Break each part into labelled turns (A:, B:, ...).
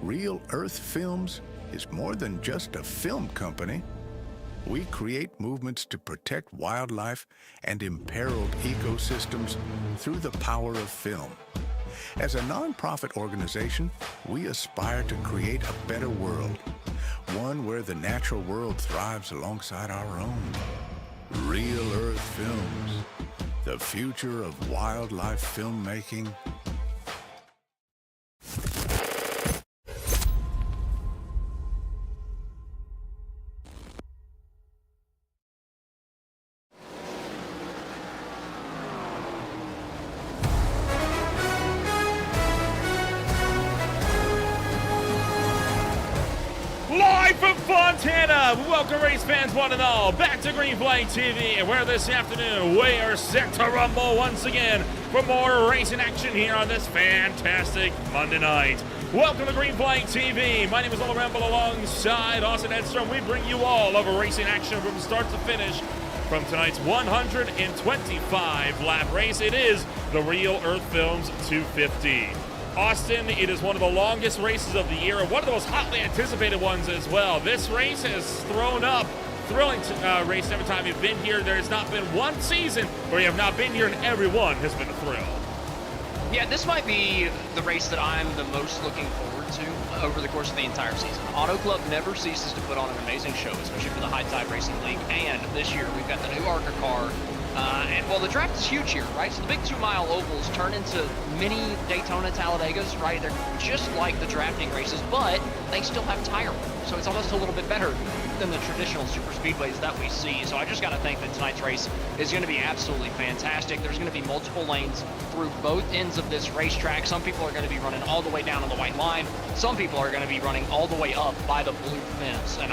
A: Real Earth Films is more than just a film company. We create movements to protect wildlife and imperiled ecosystems through the power of film. As a nonprofit organization, we aspire to create a better world, one where the natural world thrives alongside our own. Real Earth Films, the future of wildlife filmmaking.
B: Live from Fontana, welcome race fans one and all back to Green Flag TV, where this afternoon we are set to rumble once again for more racing action here on this fantastic Monday night. Welcome to Green Flag TV. My name is Ola Ramble alongside Austin Edstrom. We bring you all of a racing action from start to finish from tonight's 125 lap race. It is the Real Earth Films 250. Austin, it is one of the longest races of the year and one of the most hotly anticipated ones as well. This race has thrown up thrilling race every time you've been here. There has not been one season where you have not been here and every one has been a thrill.
C: Yeah, this might be the race that I'm the most looking forward to over the course of the entire season. Auto Club never ceases to put on an amazing show, especially for the High Tide Racing League. And this year, we've got the new ARCA car. And well, the draft is huge here, right? So the big 2-mile ovals turn into mini Daytona Talladegas, right? They're just like the drafting races, but they still have tire work. So it's almost a little bit better than the traditional super speedways that we see. So I just got to think that tonight's race is going to be absolutely fantastic. There's going to be multiple lanes through both ends of this racetrack. Some people are going to be running all the way down on the white line. Some people are going to be running all the way up by the blue fence. And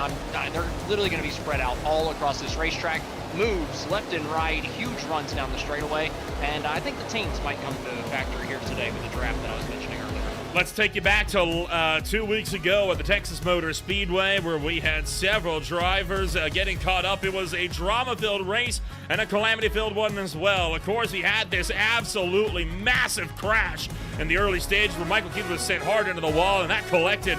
C: they're literally going to be spread out all across this racetrack. Moves left and right, huge runs down the straightaway, and I think the teams might come to factor here today with the draft that I was mentioning earlier.
B: Let's take you back to 2 weeks ago at the Texas Motor Speedway, where we had several drivers getting caught up. It was a drama-filled race and a calamity-filled one as well. Of course, we had this absolutely massive crash in the early stage where Michael Keaton was sent hard into the wall, and that collected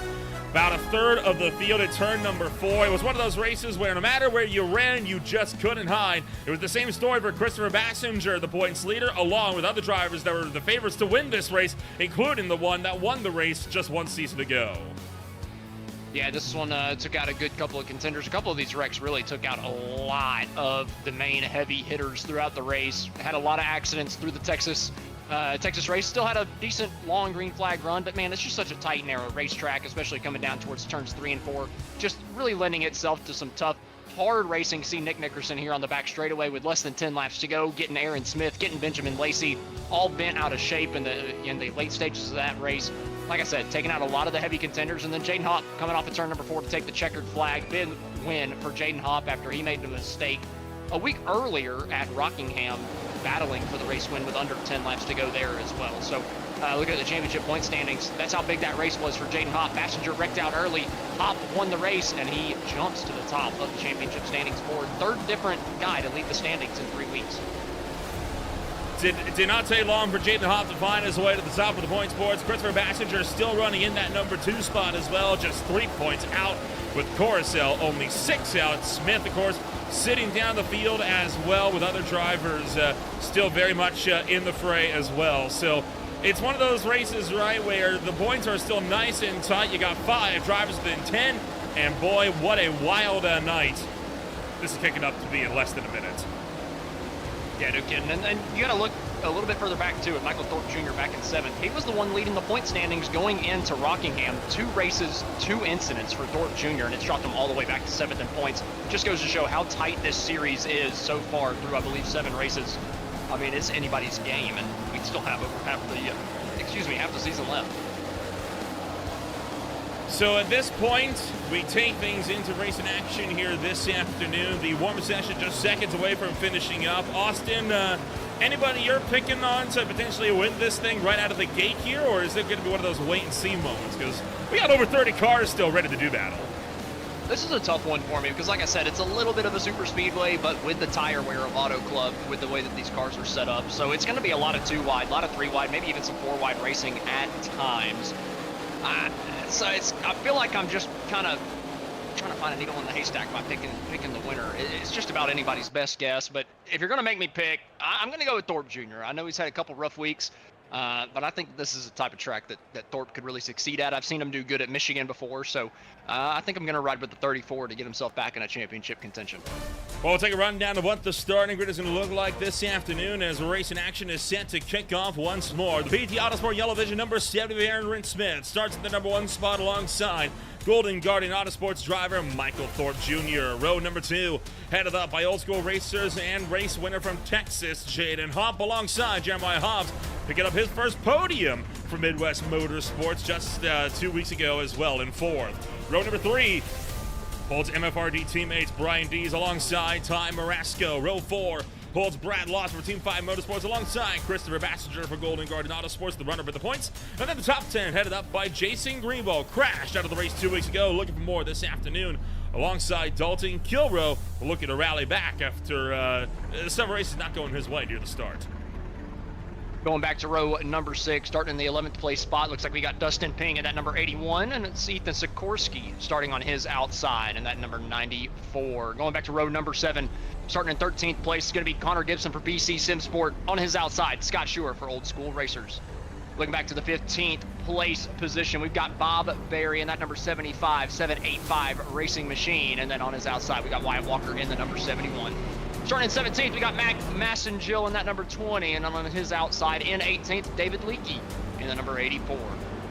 B: about a third of the field at turn number 4. It was one of those races where no matter where you ran, you just couldn't hide. It was the same story for Christopher Bassinger, the points leader, along with other drivers that were the favorites to win this race, including the one that won the race just one season ago.
C: Yeah, this one took out a good couple of contenders. A couple of these wrecks really took out a lot of the main heavy hitters throughout the race. Had a lot of accidents through the Texas race. Still had a decent long green flag run, but man, it's just such a tight, narrow racetrack, especially coming down towards turns 3 and 4. Just really lending itself to some tough, hard racing. See Nick Nickerson here on the back straightaway with less than 10 laps to go, getting Aaron Smith, getting Benjamin Lacey, all bent out of shape in the late stages of that race. Like I said, taking out a lot of the heavy contenders, and then Jaden Hopp coming off of turn number 4 to take the checkered flag. Big win for Jaden Hopp after he made the mistake a week earlier at Rockingham, battling for the race win with under 10 laps to go there as well. So look at the championship point standings. That's how big that race was for Jaden Hopp. Bassinger wrecked out early. Hopp won the race, and he jumps to the top of the championship standings for third different guy to lead the standings in 3 weeks.
B: It did not take long for Jaden Hopp to find his way to the top of the points boards. Christopher Bassinger still running in that number 2 spot as well, just 3 points out with Coruscant only 6 out. Smith, of course, sitting down the field as well with other drivers still very much in the fray as well. So it's one of those races, right, where the points are still nice and tight. You got 5 drivers within 10, and boy, what a wild night. This is kicking up to be in less than a minute.
C: Yeah, no kidding. And you got to look a little bit further back, too, at Michael Thorpe Jr. back in 7th. He was the one leading the point standings going into Rockingham. 2 races, 2 incidents for Thorpe Jr., and it's dropped him all the way back to 7th in points. Just goes to show how tight this series is so far through, I believe, 7 races. I mean, it's anybody's game, and we still have over half the season left.
B: So at this point, we take things into racing action here this afternoon. The warm-up session just seconds away from finishing up. Austin, anybody you're picking on to potentially win this thing right out of the gate here, or is it going to be one of those wait-and-see moments? Because we got over 30 cars still ready to do battle.
C: This is a tough one for me because, like I said, it's a little bit of a super speedway, but with the tire wear of Auto Club, with the way that these cars are set up. So it's going to be a lot of 2 wide, a lot of 3 wide, maybe even some 4 wide racing at times. I feel like I'm just kind of trying to find a needle in the haystack by picking the winner. It's just about anybody's best guess. But if you're going to make me pick, I'm going to go with Thorpe Jr. I know he's had a couple rough weeks, but I think this is the type of track that Thorpe could really succeed at. I've seen him do good at Michigan before, so I think I'm going to ride with the 34 to get himself back in a championship contention.
B: Well, we'll take a rundown of what the starting grid is going to look like this afternoon as race in action is set to kick off once more. The PT Autosport Yellow Vision number 70 Aaron Rint-Smith starts at the number 1 spot alongside Golden Guardian Autosports driver Michael Thorpe Jr. Row number 2, headed up by Old School Racers and race winner from Texas, Jaden Hopp, alongside Jeremiah Hobbs, picking up his first podium for Midwest Motorsports just 2 weeks ago as well in 4th. Row number 3 holds MFRD teammates Brian Dees alongside Ty Marasco. Row 4 holds Brad Loss for Team 5 Motorsports alongside Christopher Bassinger for Golden Guardian Autosports, the runner for the points. And then the top 10 headed up by Jason Greenwald, crashed out of the race 2 weeks ago, looking for more this afternoon alongside Dalton Kilroe, looking to rally back after several races not going his way near the start.
C: Going back to row number 6, starting in the 11th place spot, looks like we got Dustin Ping at that number 81, and it's Ethan Sikorsky starting on his outside and that number 94. Going back to row number 7, starting in 13th place, is going to be Connor Gibson for BC Sim Sport. On his outside, Scott Schuer for Old School Racers. Looking back to the 15th place position, we've got Bob Berry in that number 75, 785 Racing Machine, and then on his outside, we got Wyatt Walker in the number 71. Starting in 17th, we got Mac Massengill in that number 20, and on his outside in 18th, David Leakey in the number 84.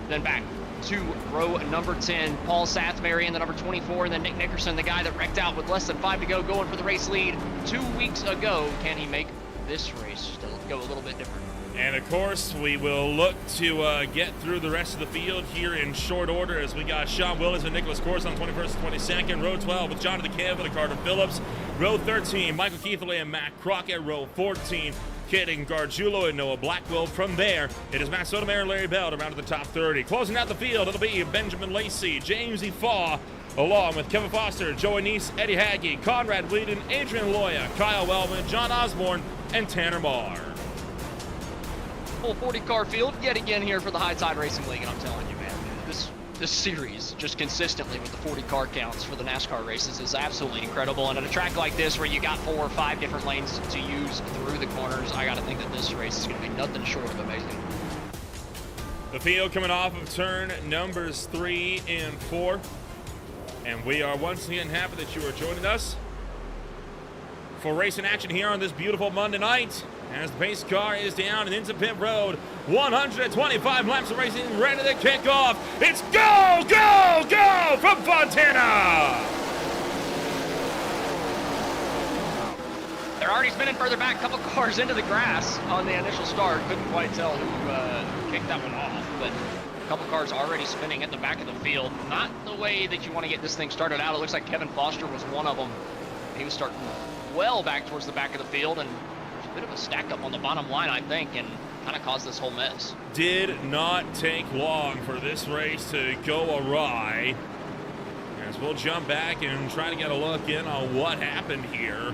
C: Then back to row number 10, Paul Sathmary in the number 24, and then Nick Nickerson, the guy that wrecked out with less than 5 to go, going for the race lead 2 weeks ago. Can he make this race to go a little bit different?
B: And of course, we will look to get through the rest of the field here in short order as we got Sean Willis and Nicholas Kors on 21st and 22nd. Row 12 with Jonathan Campbell and Carter Phillips. Row 13, Michael Keithley and Matt Crockett. Row 14, Kaden Gargiulo and Noah Blackwell. From there, it is Matt Sotomayor and Larry Bell around to the top 30. Closing out the field, it'll be Benjamin Lacey, James Efaw, along with Kevin Foster, Joey Neese, Eddie Hagge, Conrad Whedon, Adrian Loya, Kyle Wellman, John Osborne, and Tanner Marr.
C: Full 40-car field yet again here for the High Tide Racing League, and I'm telling you, man, this series, just consistently with the 40-car counts for the NASCAR races, is absolutely incredible. And at a track like this where you got 4 or 5 different lanes to use through the corners, I got to think that this race is going to be nothing short of amazing.
B: The field coming off of turn numbers 3 and 4. And we are once again happy that you are joining us for racing action here on this beautiful Monday night. As the pace car is down and into pit road, 125 laps of racing ready to kick off. It's go, go, go from Fontana!
C: They're already spinning further back, a couple cars into the grass on the initial start. Couldn't quite tell who kicked that one off, but a couple cars already spinning at the back of the field. Not the way that you want to get this thing started out. It looks like Kevin Foster was one of them. He was starting well back towards the back of the field, and a bit of a stack up on the bottom line, I think, and kind of caused this whole mess.
B: Did not take long for this race to go awry. As we'll jump back and try to get a look in on what happened here.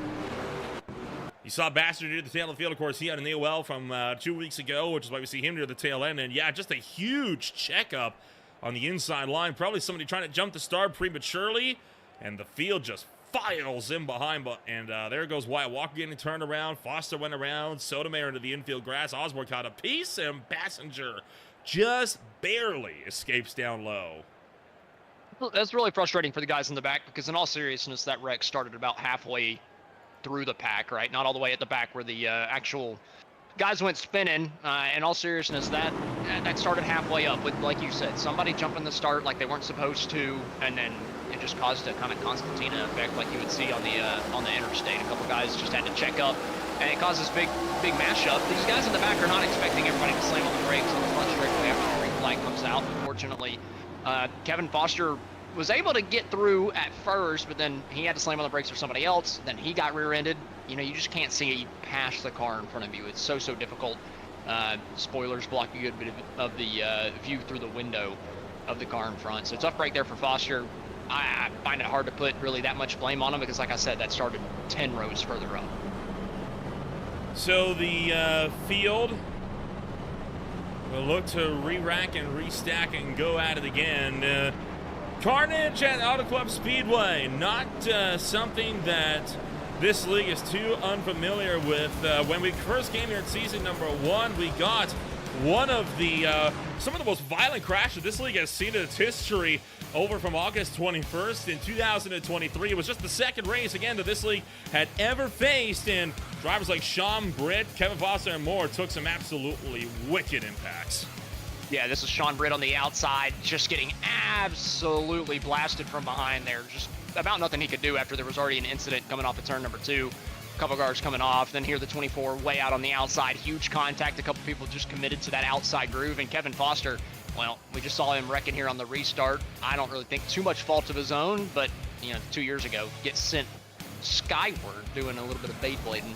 B: You saw Bassinger near the tail of the field. Of course, he had an AOL from 2 weeks ago, which is why we see him near the tail end. And yeah, just a huge checkup on the inside line. Probably somebody trying to jump the start prematurely, and the field just files in behind, and there goes Wyatt Walker getting turned around. Foster went around. Sotomayor into the infield grass. Osborne caught a piece, and Bassinger just barely escapes down low.
C: That's really frustrating for the guys in the back, because in all seriousness, that wreck started about halfway through the pack, right? Not all the way at the back where the actual guys went spinning. In all seriousness, that started halfway up with, like you said, somebody jumping the start like they weren't supposed to, and then it just caused a kind of Constantina effect like you would see on the interstate. A couple guys just had to check up, and it caused this big mashup. These guys in the back are not expecting everybody to slam on the brakes on the front straightaway after the green light comes out. Unfortunately, Kevin Foster was able to get through at first, but then he had to slam on the brakes for somebody else. Then he got rear-ended. You know, you just can't see past the car in front of you. It's so difficult. Spoilers block a good bit of the view through the window of the car in front. So tough break there for Foster. I find it hard to put really that much blame on him because, like I said, that started 10 rows further up.
B: So the field We'll look to re-rack and restack and go at it again. Carnage at Auto Club Speedway, not something that this league is too unfamiliar with. When we first came here in season number 1, we got one of the some of the most violent crashes this league has seen in its history over from August 21st in 2023. It was just the second race again that this league had ever faced, and drivers like Sean Britt, Kevin Foster, and more took some absolutely wicked impacts.
C: Yeah, this is Sean Britt on the outside, just getting absolutely blasted from behind there. Just about nothing he could do after there was already an incident coming off of turn number 2. A couple cars coming off, then here the 24 way out on the outside. Huge contact, a couple people just committed to that outside groove, and Kevin Foster, well, we just saw him wrecking here on the restart. I don't really think too much fault of his own, but, 2 years ago, gets sent skyward doing a little bit of bait blading.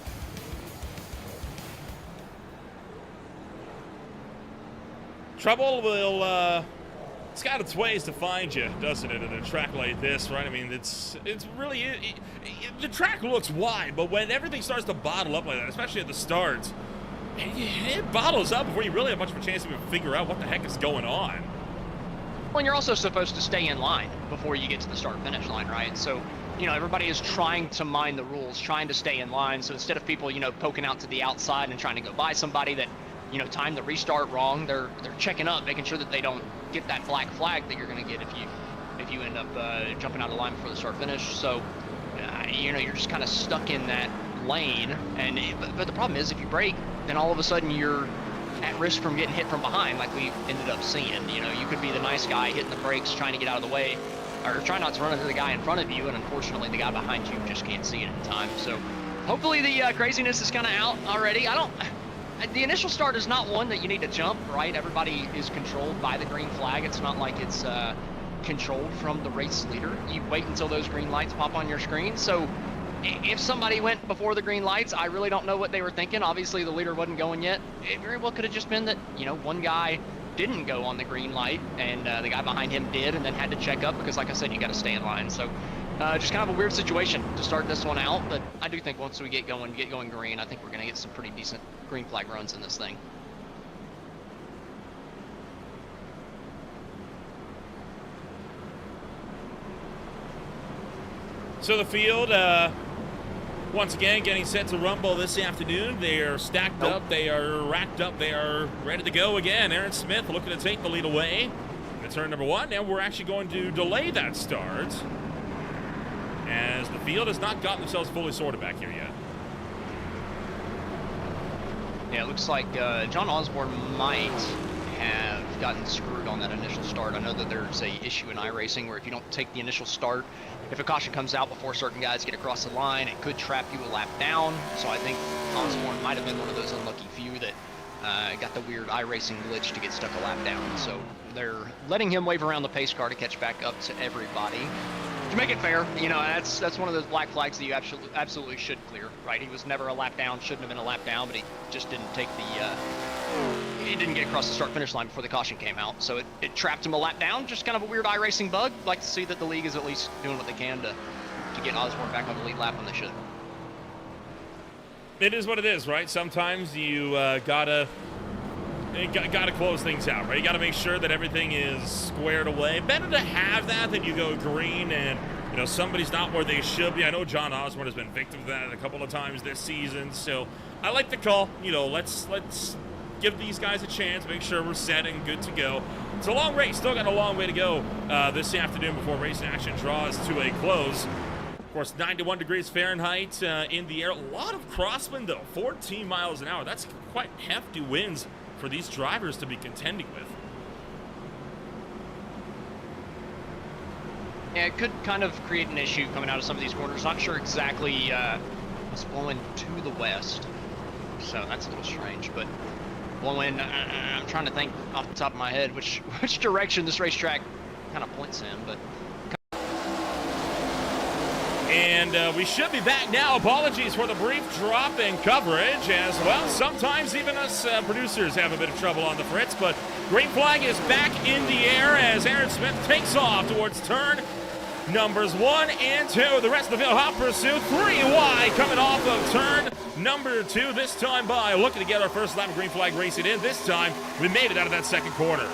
B: Trouble will, it's got its ways to find you, doesn't it, in a track like this, right? I mean, it's really, the track looks wide, but when everything starts to bottle up like that, especially at the start, it bottles up before you really have much of a chance to even figure out what the heck is going on.
C: Well, and you're also supposed to stay in line before you get to the start-finish line, right? So, everybody is trying to mind the rules, trying to stay in line. So instead of people, poking out to the outside and trying to go by somebody that, timed the restart wrong, they're checking up, making sure that they don't get that black flag that you're going to get if you end up jumping out of line before the start-finish. So, you're just kind of stuck in that lane. But the problem is, if you brake, then all of a sudden you're at risk from getting hit from behind, like we ended up seeing. You could be the nice guy hitting the brakes, trying to get out of the way, or trying not to run into the guy in front of you, and unfortunately the guy behind you just can't see it in time. So hopefully the craziness is kind of out already. The initial start is not one that you need to jump, right? Everybody is controlled by the green flag. It's not like it's controlled from the race leader. You wait until those green lights pop on your screen. So if somebody went before the green lights, I really don't know what they were thinking. Obviously, the leader wasn't going yet. It very well could have just been that, one guy didn't go on the green light, and the guy behind him did, and then had to check up because, like I said, you got to stay in line. So just kind of a weird situation to start this one out, but I do think once we get going green, I think we're going to get some pretty decent green flag runs in this thing.
B: So the field, once again, getting set to rumble this afternoon. They are stacked up, they are racked up, they are ready to go again. Aaron Smith looking to take the lead away in turn number 1. Now we're actually going to delay that start, as the field has not gotten themselves fully sorted back here yet.
C: Yeah, it looks like John Osborne might have gotten screwed on that initial start. I know that there's a issue in iRacing where if you don't take the initial start, if a caution comes out before certain guys get across the line, it could trap you a lap down. So I think Osborne might have been one of those unlucky few that got the weird iRacing glitch to get stuck a lap down. So they're letting him wave around the pace car to catch back up to everybody. To make it fair, that's one of those black flags that you absolutely should clear, right? He was never a lap down, shouldn't have been a lap down, but he just didn't take he didn't get across the start-finish line before the caution came out, so it trapped him a lap down. Just kind of a weird iRacing bug. Like to see that the league is at least doing what they can to get Osborne back on the lead lap when they should.
B: It is what it is, right? Sometimes you gotta close things out, right? You gotta make sure that everything is squared away. Better to have that than you go green and somebody's not where they should be. I know John Osborne has been victim of that a couple of times this season, so I like the call. Let's give these guys a chance, make sure we're set and good to go. It's a long race, still got a long way to go this afternoon before race action draws to a close. Of course, 91 degrees Fahrenheit in the air. A lot of crosswind, though, 14 miles an hour. That's quite hefty winds for these drivers to be contending with.
C: Yeah, it could kind of create an issue coming out of some of these corners. Not sure exactly what's blowing to the west, so that's a little strange, but blowing, I'm trying to think off the top of my head which direction this racetrack kind of points in, but.
B: And we should be back now. Apologies for the brief drop in coverage as well. Sometimes even us producers have a bit of trouble on the fritz, but green flag is back in the air as Aaron Smith takes off towards turn numbers 1 and 2. The rest of the field, hot pursuit, 3 wide, coming off of turn number 2, this time by looking to get our first lap of green flag racing in. This time, we made it out of that second corner.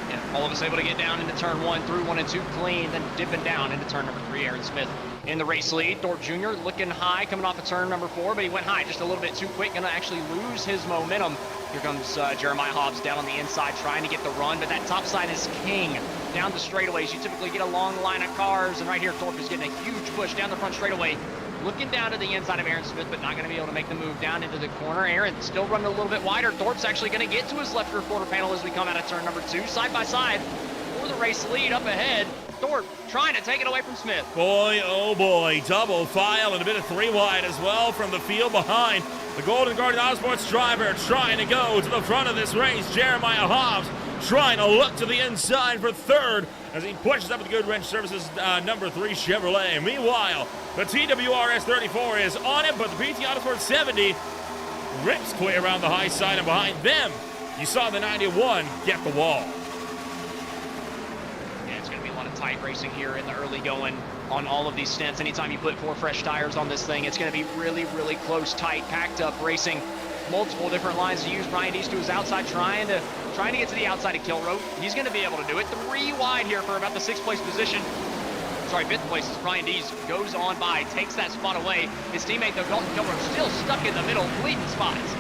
C: Yeah, all of us able to get down into turn 1, through 1 and 2 clean, then dipping down into turn number 3. Aaron Smith in the race lead. Thorpe Jr. looking high, coming off of turn number 4, but he went high just a little bit too quick, gonna actually lose his momentum. Here comes Jeremiah Hobbs down on the inside, trying to get the run, but that top side is king. Down the straightaways, you typically get a long line of cars, and right here, Thorpe is getting a huge push down the front straightaway, looking down to the inside of Aaron Smith, but not going to be able to make the move down into the corner. Aaron still running a little bit wider. Thorpe's actually going to get to his left rear quarter panel as we come out of turn number 2, side by side for the race lead up ahead. Thorpe trying to take it away from Smith.
B: Boy, oh boy, double file and a bit of 3 wide as well from the field behind. The Golden Guardian Autosports driver trying to go to the front of this race. Jeremiah Hobbs trying to look to the inside for third as he pushes up with the Good Wrench Services number 3 Chevrolet. Meanwhile, the TWRS 34 is on it, but the PT Autosport 70 rips clear around the high side, and behind them, you saw the 91 get the wall.
C: Tight racing here in the early going on all of these stints. Anytime you put 4 fresh tires on this thing, it's going to be really, really close, tight, packed up racing. Multiple different lines to use. Brian Dees to his outside, trying to get to the outside of Kilroe. He's going to be able to do it. 3 wide here for about the 6th place position. Sorry, 5th place as Brian Dees goes on by, takes that spot away. His teammate, though, Dalton Kilroe, still stuck in the middle, bleeding spots.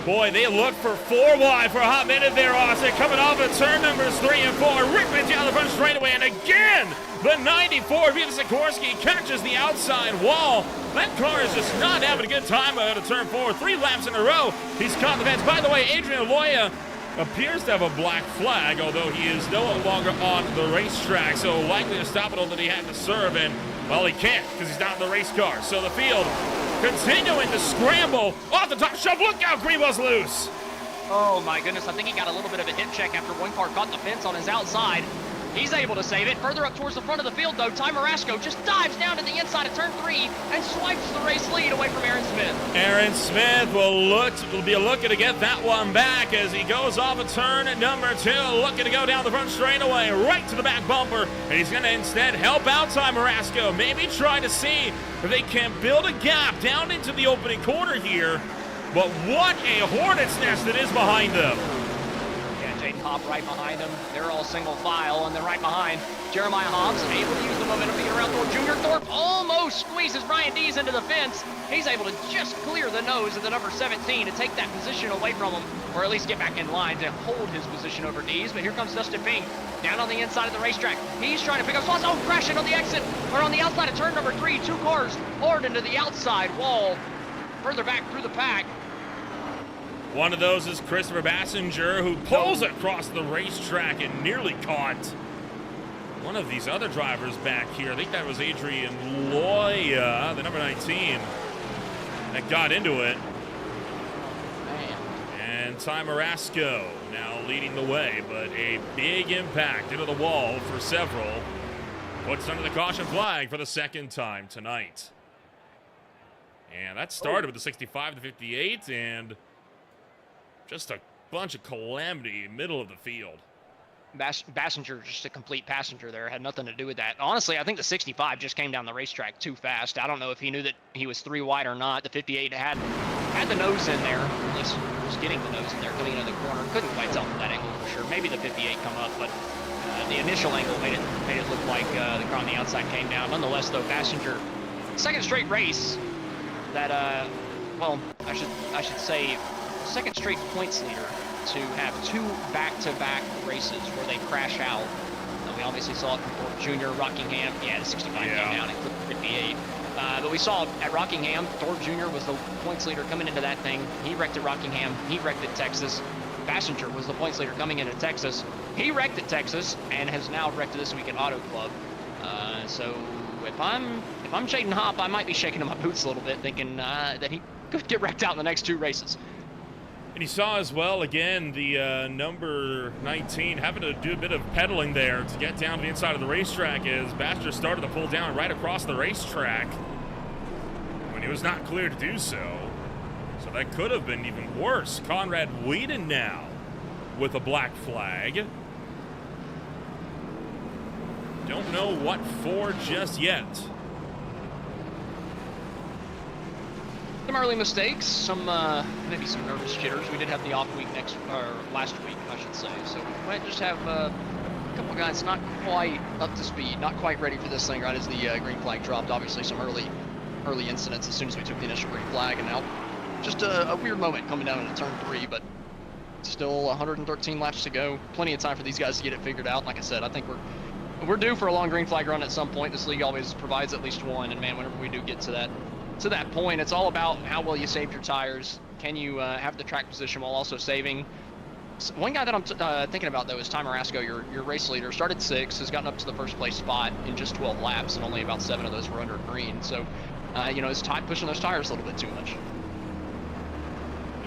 B: Boy, they look for 4 wide for a hot minute there, Austin. Coming off of turn numbers 3 and 4, ripping down the front straightaway, and again, the 94 Vita Sikorsky catches the outside wall. That car is just not having a good time out of turn 4. 3 laps in a row, he's caught the fence. By the way, Adrian Aloya appears to have a black flag, although he is no longer on the racetrack, so likely a stop it that he had to serve, and, well, he can't because he's not in the race car. So the field continuing to scramble off the top shove. Look out, Greenwell's loose.
C: Oh my goodness, I think he got a little bit of a hip check after one car caught the fence on his outside. He's able to save it. Further up towards the front of the field, though, Ty Marasco just dives down to the inside of turn 3 and swipes the race lead away from Aaron Smith.
B: Aaron Smith will be looking to get that one back as he goes off of turn number 2, looking to go down the front straightaway, right to the back bumper, and he's going to instead help out Ty Marasco, maybe try to see if they can build a gap down into the opening corner here. But what a hornet's nest it is behind them.
C: Jaden Hobb right behind him. They're all single file, and then right behind, Jeremiah Hobbs able to use the momentum to get around Thorpe Jr. Thorpe almost squeezes Brian Dees into the fence. He's able to just clear the nose of the number 17 to take that position away from him, or at least get back in line to hold his position over Dees. But here comes Dustin Pink down on the inside of the racetrack. He's trying to pick up spots. Oh, crashing on the exit, or on the outside of turn number 3. 2 cars poured into the outside wall, further back through the pack.
B: One of those is Christopher Bassinger, who pulls across the racetrack and nearly caught one of these other drivers back here. I think that was Adrian Loya, the number 19, that got into it. And Ty Marasco now leading the way, but a big impact into the wall for several. Puts under the caution flag for the 2nd time tonight. And that started with the 65 to 58, and just a bunch of calamity in the middle of the field.
C: Bassinger, just a complete passenger there, had nothing to do with that. Honestly, I think the 65 just came down the racetrack too fast. I don't know if he knew that he was 3 wide or not. The 58 had the nose in there, at least was getting the nose in there, coming into the corner. Couldn't quite tell from that angle for sure. Maybe the 58 come up, but the initial angle made it look like the car on the outside came down. Nonetheless, though, Bassinger, 2nd straight race that, well, I should say, 2nd straight points leader to have 2 back-to-back races where they crash out. We obviously saw it from Thorpe Jr., Rockingham. Yeah, the 65 came down and clipped 58. But we saw at Rockingham, Thorpe Jr. was the points leader coming into that thing. He wrecked at Rockingham. He wrecked at Texas. Bassinger was the points leader coming into Texas. He wrecked at Texas and has now wrecked this week at Auto Club. So if I'm Jaden Hopp, I might be shaking in my boots a little bit, thinking that he could get wrecked out in the next 2 races.
B: And you saw as well, again, the number 19 having to do a bit of pedaling there to get down to the inside of the racetrack as Bassinger started to pull down right across the racetrack when he was not cleared to do so. So that could have been even worse. Conrad Whedon now with a black flag. Don't know what for just yet.
C: Some early mistakes, some maybe some nervous jitters. We did have the off week last week, I should say. So we might just have a couple guys not quite up to speed, not quite ready for this thing right as the green flag dropped. Obviously, some early incidents as soon as we took the initial green flag, and now just a weird moment coming down into turn 3, but still 113 laps to go. Plenty of time for these guys to get it figured out. Like I said, I think we're due for a long green flag run at some point. This league always provides at least one, and man, whenever we do get to that point, it's all about how well you saved your tires. Can you have the track position while also saving? One guy that I'm thinking about, though, is Ty Marasco, your race leader. Started 6th, has gotten up to the first place spot in just 12 laps, and only about 7 of those were under green. So, is Ty pushing those tires a little bit too much?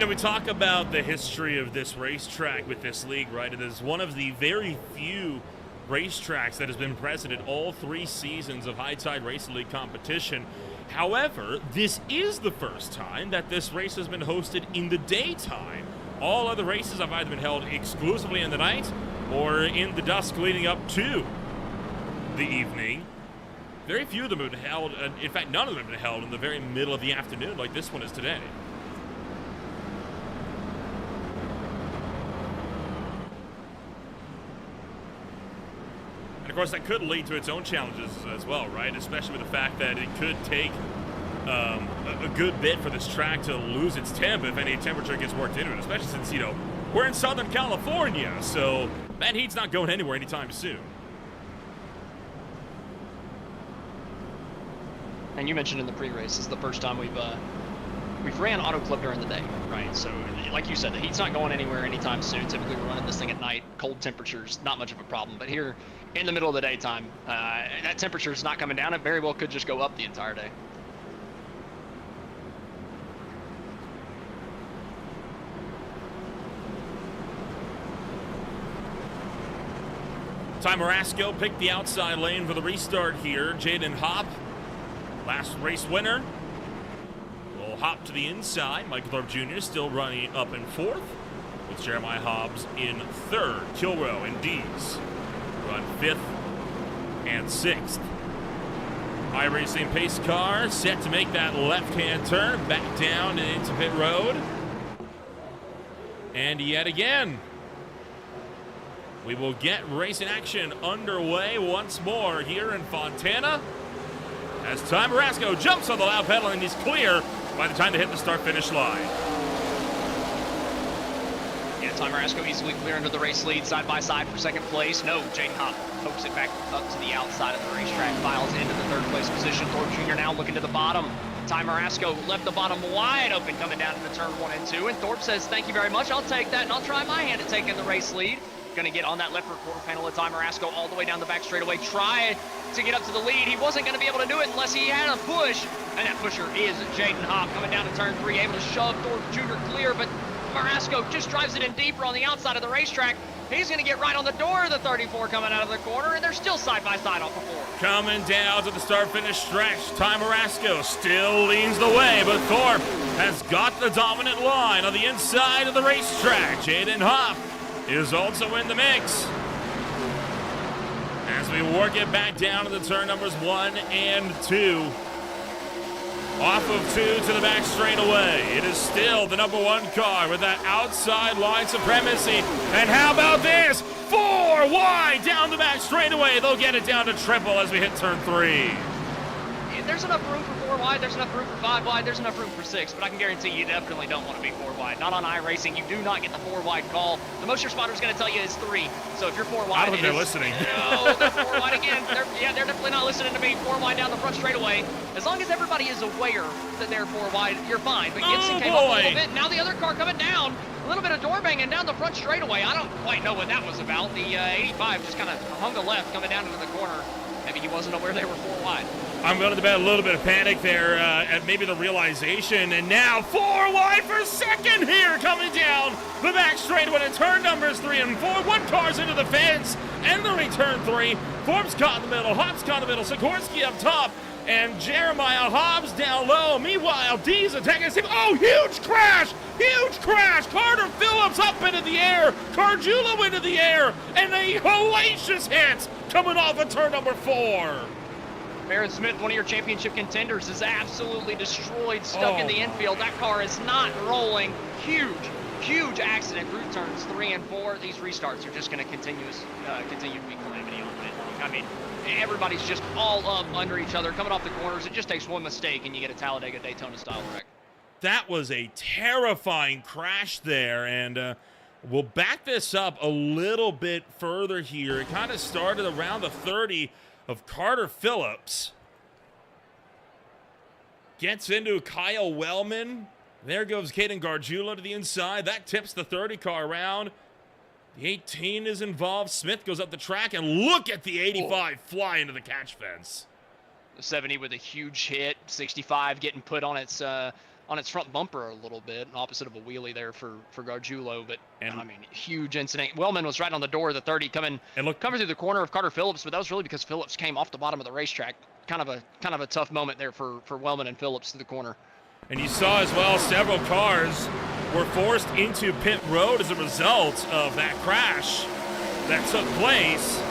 B: We talk about the history of this racetrack with this league, right? It is one of the very few racetracks that has been present in all 3 seasons of High Tide Racing League competition. However, this is the first time that this race has been hosted in the daytime. All other races have either been held exclusively in the night or in the dusk leading up to the evening. Very few of them have been held, in fact, none of them have been held in the very middle of the afternoon like this one is today. Of course, that could lead to its own challenges as well, right? Especially with the fact that it could take a good bit for this track to lose its temp if any temperature gets worked into it, especially since, we're in Southern California, so that heat's not going anywhere anytime soon.
C: And you mentioned in the pre-race, this is the first time we've ran Auto Club during the day, right? So, like you said, the heat's not going anywhere anytime soon. Typically, we're running this thing at night. Cold temperatures, not much of a problem. But here, in the middle of the daytime, that temperature's not coming down. It very well could just go up the entire day.
B: Ty Marasco picked the outside lane for the restart here. Jaden Hopp, last race winner, will hop to the inside. Michael Thorpe Jr. still running up in 4th, with Jeremiah Hobbs in 3rd. Kilroe and Dees run 5th and 6th. iRacing pace car set to make that left-hand turn back down and into pit road. And yet again, we will get racing action underway once more here in Fontana as Ty Marasco jumps on the loud pedal and he's clear by the time they hit the start-finish line.
C: Yeah, Ty Marasco easily clear under the race lead, side by side for 2nd place. No, Jaden Hopp pokes it back up to the outside of the racetrack, files into the 3rd place position. Thorpe Jr. now looking to the bottom. Ty Marasco left the bottom wide open coming down into turn 1 and 2, and Thorpe says, thank you very much, I'll take that, and I'll try my hand at taking the race lead. Going to get on that left rear quarter panel of Ty Marasco all the way down the back straightaway, try to get up to the lead. He wasn't going to be able to do it unless he had a push, and that pusher is Jaden Hopp coming down to turn 3, able to shove Thorpe Jr. clear, but Marasco just drives it in deeper on the outside of the racetrack. He's going to get right on the door of the 34 coming out of the corner, and they're still side by side off the 4.
B: Coming down to the start-finish stretch, Ty Marasco still leads the way, but Thorpe has got the dominant line on the inside of the racetrack. Jaden Hopp is also in the mix as we work it back down to the turn numbers 1 and 2. Off of 2 to the back straightaway. It is still the number 1 car with that outside line supremacy. And how about this? 4 wide down the back straightaway. They'll get it down to triple as we hit turn 3.
C: There's enough room for 4 wide, there's enough room for 5 wide, there's enough room for 6, but I can guarantee you definitely don't want to be 4 wide. Not on iRacing, you do not get the 4 wide call. The most your spotter's going to tell you is 3. So if you're 4 wide,
B: I don't think they're listening.
C: No, they're 4 wide again. They're definitely not listening to me. 4 wide down the front straightaway. As long as everybody is aware that they're 4 wide, you're fine. But Gibson came up a little bit. Now the other car coming down. A little bit of door banging down the front straightaway. I don't quite know what that was about. The 85 just kind of hung a left coming down into the corner. Maybe he wasn't aware they were 4 wide.
B: I'm going to bet a little bit of panic there at maybe the realization. And now 4 wide for 2nd here coming down the back straightaway in turn numbers 3 and 4. 1 car's into the fence. Entering turn 3. Forbes caught in the middle. Hobbs caught in the middle. Sikorsky up top. And Jeremiah Hobbs down low. Meanwhile, Dees attacking his team. Oh, huge crash! Huge crash! Carter Phillips up into the air. Cargiulo into the air. And a hellacious hit coming off of turn number 4.
C: Aaron Smith, one of your championship contenders, is absolutely destroyed, stuck in the infield. That car is not rolling. Huge accident through turns 3 and 4. These restarts are just going to continue to be calamity all night long. I mean, everybody's just all up under each other, coming off the corners. It just takes one mistake, and you get a Talladega Daytona-style wreck.
B: That was a terrifying crash there, and we'll back this up a little bit further here. It kind of started around the 30 of Carter Phillips. Gets into Kyle Wellman. There goes Caden Gargiulo to the inside. That tips the 30 car around. The 18 is involved. Smith goes up the track, and look at the 85 fly into the catch fence.
C: The 70 with a huge hit. 65 getting put on its front bumper a little bit, opposite of a wheelie there for Gargiulo. But I mean, huge incident. Wellman was right on the door of the 30, coming through the corner of Carter Phillips, but that was really because Phillips came off the bottom of the racetrack. Kind of a tough moment there for Wellman and Phillips to the corner.
B: And you saw as well, several cars were forced into pit road as a result of that crash that took place.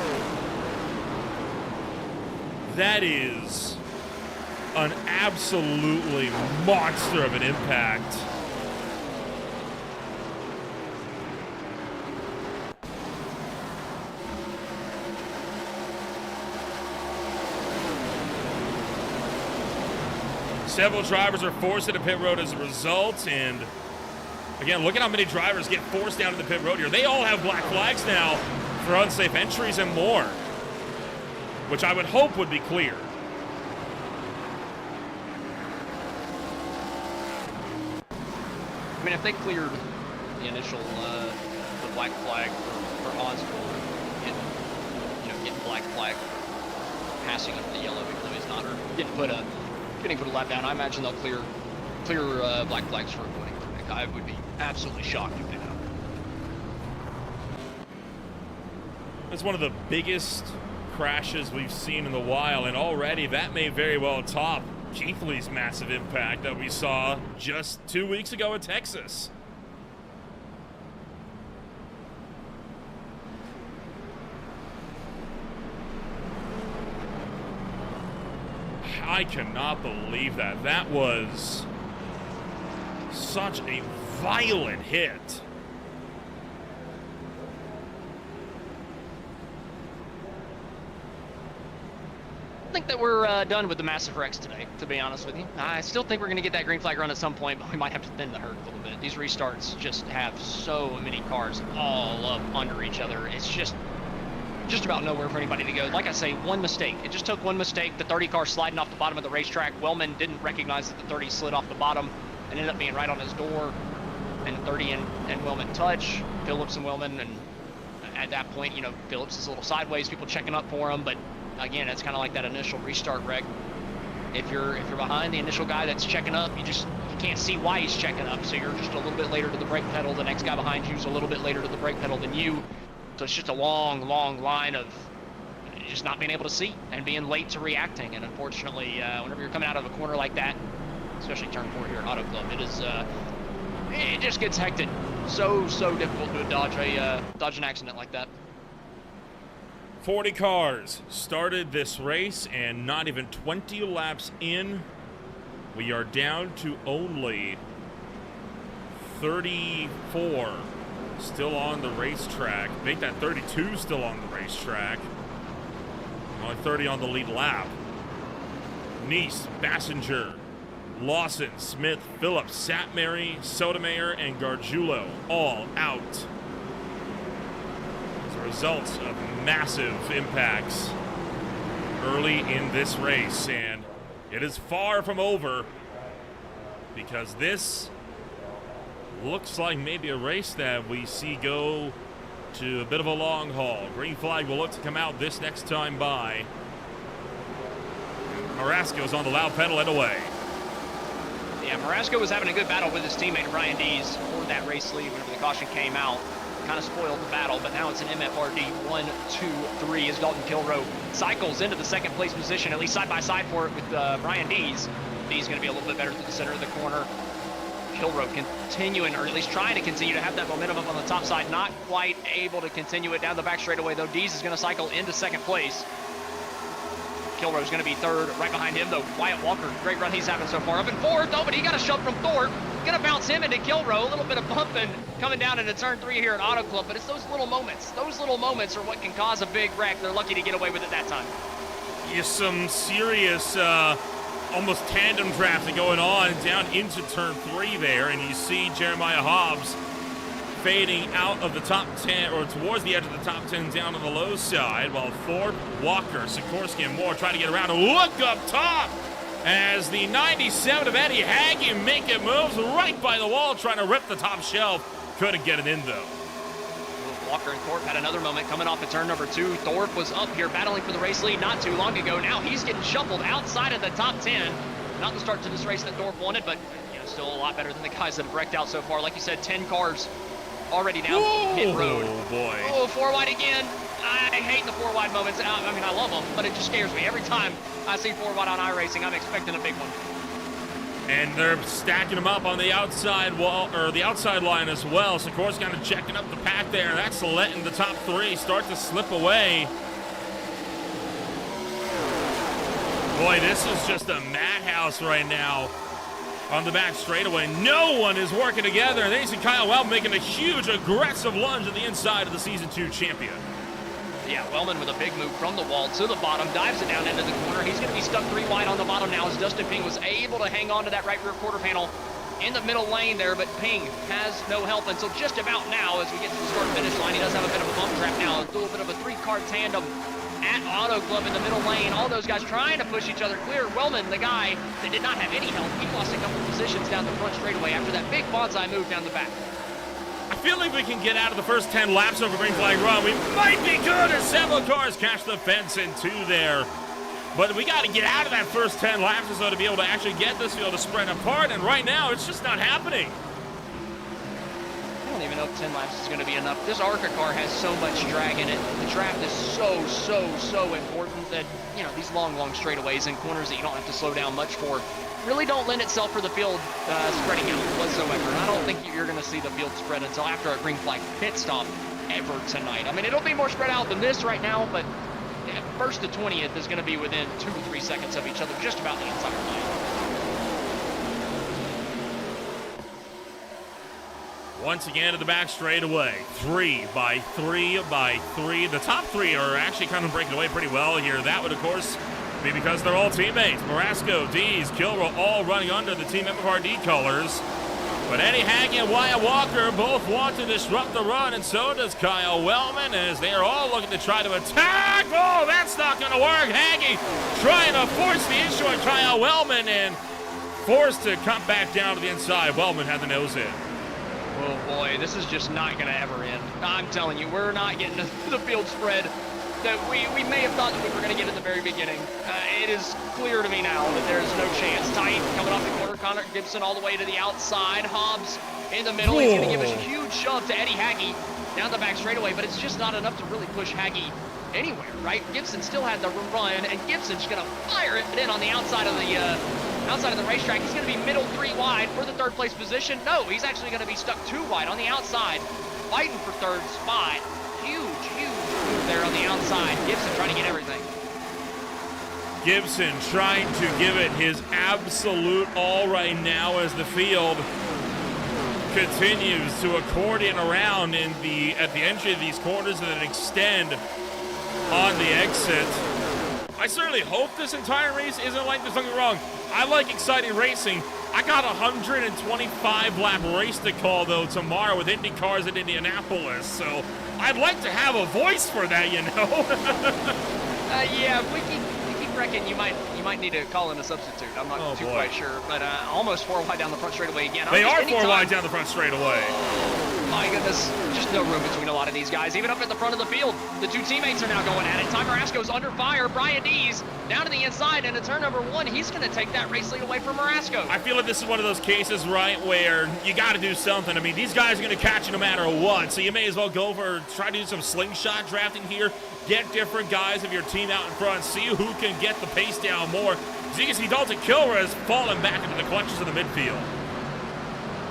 B: That is an absolutely monster of an impact. Several drivers are forced into pit road as a result, and again, look at how many drivers get forced down to the pit road here. They all have black flags now for unsafe entries and more, which I would hope would be clear.
C: I mean, if they cleared the initial the black flag for Osborne, getting black flag for passing up the yellow, even though he's not, or getting put a lap down, I imagine they'll clear black flags for avoiding. I would be absolutely shocked if they don't.
B: It's one of the biggest crashes we've seen in a while, and already that may very well top Keithley's massive impact that we saw just 2 weeks ago in Texas. I cannot believe that. That was such a violent hit.
C: I think that we're done with the massive wrecks today, to be honest with you. I still think we're going to get that green flag run at some point, but we might have to thin the herd a little bit. These restarts just have so many cars all up under each other. It's just about nowhere for anybody to go. Like I say, one mistake. It just took one mistake. The 30 car sliding off the bottom of the racetrack. Wellman didn't recognize that the 30 slid off the bottom and ended up being right on his door. And 30 and Wellman touch. Phillips and Wellman, and at that point, Phillips is a little sideways. People checking up for him, but again, it's kind of like that initial restart wreck. If you're behind the initial guy that's checking up, you can't see why he's checking up. So you're just a little bit later to the brake pedal. The next guy behind you is a little bit later to the brake pedal than you. So it's just a long line of just not being able to see and being late to reacting. And unfortunately, whenever you're coming out of a corner like that, especially turn 4 here at Auto Club, it just gets hectic. So difficult to dodge an accident like that.
B: 40 cars started this race, and not even 20 laps in, we are down to only 34 still on the racetrack. Make that 32 still on the racetrack. Only 30 on the lead lap. Nice, Bassinger, Lawson, Smith, Phillips, Satmary, Sotomayor, and Gargiulo all out as a result of massive impacts early in this race. And it is far from over, because this looks like maybe a race that we see go to a bit of a long haul. Green flag will look to come out this next time by. Marasco's on the loud pedal and away.
C: Yeah, Marasco was having a good battle with his teammate Brian Dees for that race lead whenever the caution came out. Kind of spoiled the battle, but now it's an MFRD 1, 2, 3 as Dalton Kilroe cycles into the second place position, at least side by side for it with Brian Dees. Dees going to be a little bit better through the center of the corner. Kilrow continuing, or at least trying to continue to have that momentum up on the top side. Not quite able to continue it down the back straightaway, though. Dees is going to cycle into second place. Kilrow's going to be third. Right behind him, though, Wyatt Walker. Great run he's having so far. Up in fourth, oh, but he got a shove from Thorpe. Going to bounce him into Kilrow. A little bit of bumping coming down into turn 3 here at Auto Club, but it's those little moments. Those little moments are what can cause a big wreck. They're lucky to get away with it that time.
B: Yeah, some serious almost tandem drafting going on down into turn 3 there, and you see Jeremiah Hobbs fading out of the top 10, or towards the edge of the top 10 down on the low side, while Thorpe, Walker, Sikorsky, and Moore try to get around and look up top as the 97 of Eddie Haggy making moves right by the wall, trying to rip the top shelf. Couldn't get it in, though.
C: Walker and Thorpe had another moment coming off of turn number 2. Thorpe was up here battling for the race lead not too long ago. Now he's getting shuffled outside of the top 10. Not the start to this race that Thorpe wanted, but still a lot better than the guys that have wrecked out so far. Like you said, 10 cars already down pit road.
B: Oh, boy.
C: Oh, 4 wide again. I hate the 4 wide moments. I mean, I love them, but it just scares me. Every time I see 4 wide on iRacing, I'm expecting a big one.
B: And they're stacking them up on the outside wall, or the outside line as well. Sikorsky kind of checking up the pack there. That's letting the top 3 start to slip away. Boy, this is just a madhouse right now on the back straightaway. No one is working together. And then you see Kyle Wellman making a huge, aggressive lunge at the inside of the Season 2 champion.
C: Yeah, Wellman with a big move from the wall to the bottom, dives it down into the corner. He's going to be stuck 3 wide on the bottom now as Dustin Ping was able to hang on to that right rear quarter panel in the middle lane there, but Ping has no help until just about now as we get to the start-finish line. He does have a bit of a bump trap now, a little bit of a 3-car tandem at Auto Club in the middle lane. All those guys trying to push each other clear. Wellman, the guy that did not have any help, he lost a couple positions down the front straightaway after that big bonsai move down the back.
B: I feel like we can get out of the first 10 laps over Green Flag Run. We might be good as several cars catch the fence in 2 there. But we got to get out of that first 10 laps so to be able to actually get this field to spread apart. And right now, it's just not happening.
C: I don't even know if 10 laps is going to be enough. This ARCA car has so much drag in it. The draft is so important that, these long straightaways and corners that you don't have to slow down much for really don't lend itself for the field spreading out whatsoever. I don't think you're going to see the field spread until after a green flag pit stop ever tonight. I mean, it'll be more spread out than this right now, but first to 20th is going to be within 2 or 3 seconds of each other, just about the entire line.
B: Once again to the back straightaway, 3 by 3 by 3. The top 3 are actually kind of breaking away pretty well here. That would, of course, be because they're all teammates. Marasco, Dees, Kilrow, all running under the Team MFRD colors. But Eddie Haggy and Wyatt Walker both want to disrupt the run, and so does Kyle Wellman, as they are all looking to try to attack. Oh, that's not going to work. Haggy trying to force the issue on Kyle Wellman, and forced to come back down to the inside. Wellman had the nose in.
C: Oh boy, this is just not going to ever end. I'm telling you, we're not getting the field spread that we may have thought that we were going to get at the very beginning. It is clear to me now that there's no chance. Tight coming off the corner, Connor Gibson all the way to the outside. Hobbs in the middle. He's going to give a huge shove to Eddie Haggy down the back straightaway, but it's just not enough to really push Haggy anywhere, right? Gibson still had the run, and Gibson's going to fire it in on the outside of the racetrack. He's going to be middle 3 wide for the 3rd place position. No, he's actually going to be stuck 2 wide on the outside, fighting for 3rd spot. Huge move there on the outside. Gibson trying to get everything.
B: Gibson trying to give it his absolute all right now as the field continues to accordion around at the entry of these corners and then extend on the exit. I certainly hope this entire race isn't like this. Don't get me wrong. I like exciting racing. I got a 125 lap race to call though tomorrow with Indy cars in Indianapolis, so I'd like to have a voice for that, you know.
C: Yeah, if we keep wrecking, you might need to call in a substitute. I'm not quite sure, but almost 4 wide down the front straightaway again.
B: They are 4 wide down the front straightaway.
C: My goodness, just no room between a lot of these guys. Even up at the front of the field, the 2 teammates are now going at it. Ty Marasco's under fire. Brian Dees down to the inside, and at turn number 1, he's going to take that race lead away from Marasco.
B: I feel like this is one of those cases, right, where you got to do something. I mean, these guys are going to catch you no matter what, so you may as well go for try to do some slingshot drafting here. Get different guys of your team out in front. See who can get the pace down more. As you can see, Dalton Kilra has fallen back into the clutches of the midfield.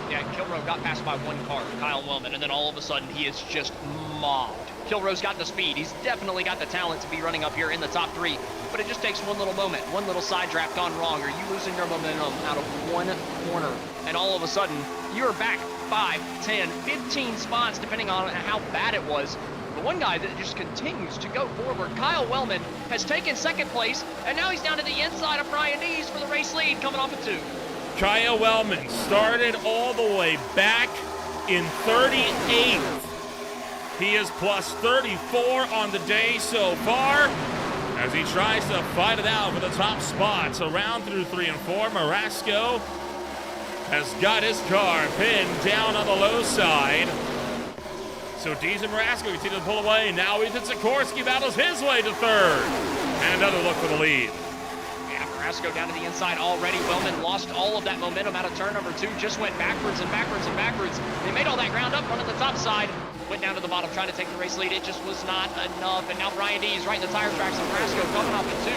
C: Yeah, Kilroe got passed by one car, Kyle Wellman, and then all of a sudden he is just mobbed. Kilroe's got the speed. He's definitely got the talent to be running up here in the top 3, but it just takes one little moment, one little side draft gone wrong, or you losing your momentum out of one corner, and all of a sudden you're back 5, 10, 15 spots, depending on how bad it was. The one guy that just continues to go forward, Kyle Wellman, has taken second place, and now he's down to the inside of Brian Dees for the race lead, coming off of 2.
B: Kyle Wellman started all the way back in 38th. He is plus 34 on the day so far as he tries to fight it out for the top spots. Around through 3 and 4, Marasco has got his car pinned down on the low side. So Dees and Marasco continue to pull away. Now Ethan Sikorsky battles his way to 3rd. And another look for the lead.
C: Yeah, Marasco down to the inside already. Wellman lost all of that momentum out of turn number 2. Just went backwards and backwards and backwards. They made all that ground up, running the top side. Went down to the bottom, trying to take the race lead. It just was not enough. And now Brian Dees right in the tire tracks, and Marasco coming off at 2.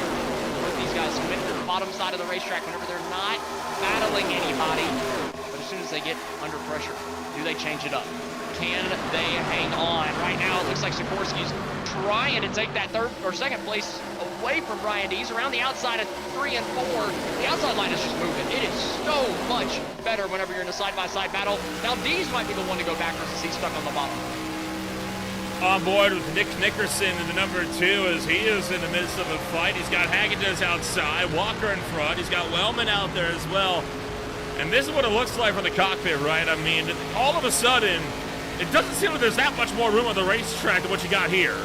C: Both these guys went to the bottom side of the racetrack whenever they're not battling anybody. But as soon as they get under pressure, do they change it up? Can they hang on? Right now, it looks like Sikorsky's trying to take that 3rd or 2nd place away from Brian Dees around the outside of 3 and 4. The outside line is just moving. It is so much better whenever you're in a side-by-side battle. Now Dees might be the one to go backwards as he's stuck on the bottom.
B: On board with Nick Nickerson in the number 2 as he is in the midst of a fight. He's got Hagedis outside, Walker in front. He's got Wellman out there as well. And this is what it looks like from the cockpit, right? I mean, all of a sudden, it doesn't seem like there's that much more room on the racetrack than what you got here.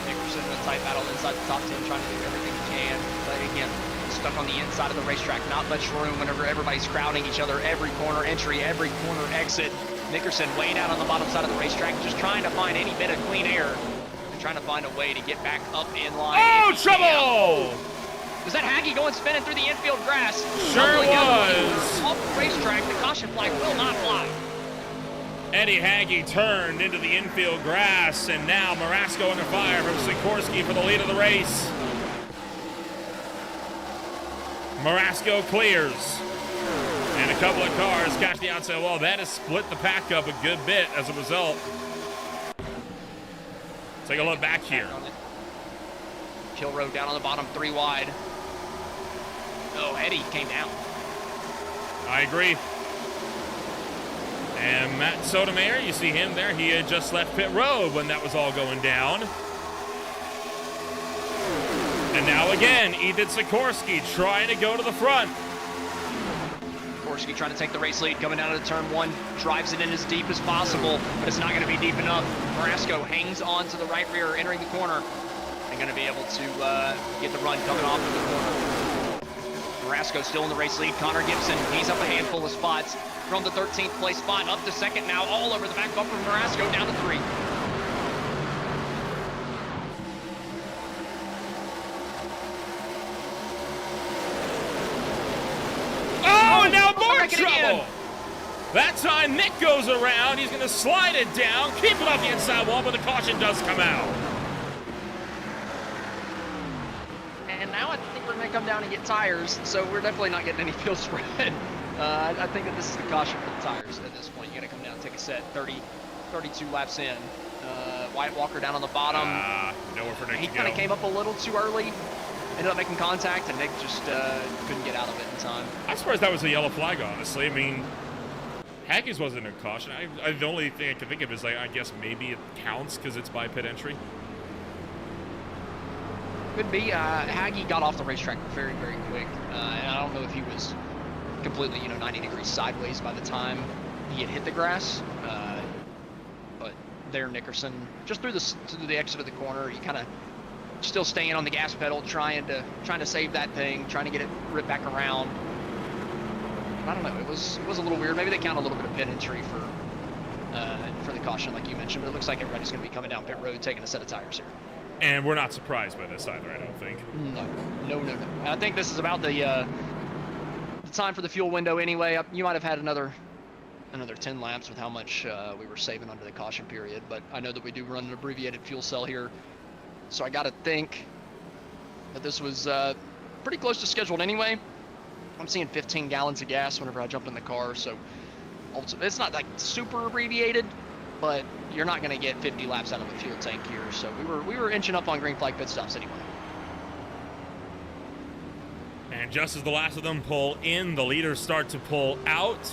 C: Nickerson in a tight battle inside the top 10, trying to do everything he can. But again, stuck on the inside of the racetrack. Not much room whenever everybody's crowding each other. Every corner entry, every corner exit. Nickerson way down on the bottom side of the racetrack, just trying to find any bit of clean air. And trying to find a way to get back up in line.
B: Oh, trouble!
C: Was that Haggy going spinning through the infield grass?
B: Sure was.
C: Off the racetrack, the caution flag will not fly.
B: Eddie Haggy turned into the infield grass, and now Marasco under fire from Sikorsky for the lead of the race. Marasco clears. And a couple of cars catch the outside wall. That has split the pack up a good bit as a result. Take a look back here.
C: Kilroe down on the bottom, 3 wide. Oh, Eddie came down.
B: I agree. And Matt Sotomayor, you see him there. He had just left pit road when that was all going down. And now again, Ethan Sikorsky trying to go to the front.
C: Sikorsky trying to take the race lead, coming down to turn 1, drives it in as deep as possible, but it's not going to be deep enough. Marasco hangs on to the right rear, entering the corner, and going to be able to get the run coming off of the corner. Marasco still in the race lead. Connor Gibson, he's up a handful of spots from the 13th place spot up to 2nd now, all over the back bumper from Marasco, down to 3.
B: Oh, now more trouble! That time Nick goes around. He's going to slide it down, keep it off the inside wall, but the caution does come out.
C: And now I think we're going to come down and get tires, so we're definitely not getting any fuel spread. I think that this is the caution for the tires at this point. You got to come down and take a set. 32 laps in. Wyatt Walker down on the bottom.
B: Nowhere for Nick
C: He
B: to
C: kind of
B: go.
C: came up a little too early. Ended up making contact, and Nick just couldn't get out of it in time.
B: I'm surprised that was a yellow flag, honestly. I mean, Haggis wasn't a caution. The only thing I can think of is, like, I guess maybe it counts because it's by pit entry.
C: Could be. Haggy got off the racetrack very, very quick. And I don't know if he was completely, 90 degrees sideways by the time he had hit the grass. But there, Nickerson, just through the exit of the corner, he kind of still staying on the gas pedal, trying to save that thing, trying to get it ripped back around. I don't know. It was a little weird. Maybe they count a little bit of pit entry for the caution, like you mentioned. But it looks like everybody's going to be coming down pit road, taking a set of tires here.
B: And we're not surprised by this either, I don't think.
C: No. I think this is about the time for the fuel window anyway. You might have had another 10 laps with how much we were saving under the caution period, but I know that we do run an abbreviated fuel cell here, so I got to think that this was pretty close to scheduled anyway. I'm seeing 15 gallons of gas whenever I jump in the car, so also, it's not like super abbreviated, but you're not going to get 50 laps out of a fuel tank here. So we were inching up on green flag pit stops anyway.
B: And just as the last of them pull in, the leaders start to pull out.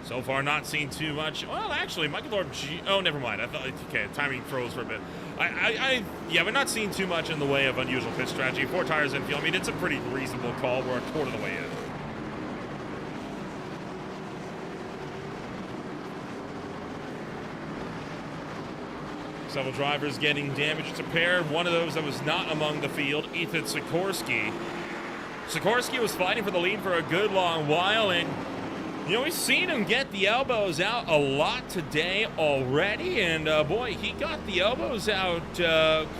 B: So far, not seeing too much. Well, actually, Michael Thorpe. Oh, never mind. I thought, okay, timing froze for a bit. Yeah, we're not seeing too much in the way of unusual pit strategy. 4 tires in field. I mean, it's a pretty reasonable call. We're a quarter of the way in. Several drivers getting damaged to pair. One of those that was not among the field, Ethan Sikorsky. Sikorsky was fighting for the lead for a good long while, and you know, we've seen him get the elbows out a lot today already, and boy, he got the elbows out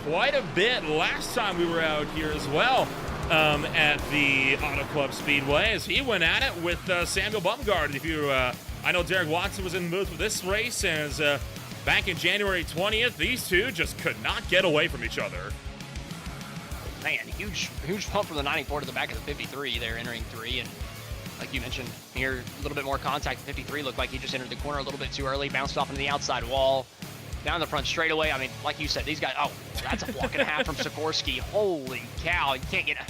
B: quite a bit last time we were out here as well at the Auto Club Speedway, as he went at it with Samuel Bumgard. If you, I know Derek Watson was in the booth for this race, as back in January 20th, these two just could not get away from each other.
C: Man, huge bump from the 94 to the back of the 53 there, entering 3, and like you mentioned here, a little bit more contact. 53 looked like he just entered the corner a little bit too early, bounced off into the outside wall, down the front straightaway. I mean, like you said, these guys, oh, that's a block and a half from Sikorsky. Holy cow, you can't get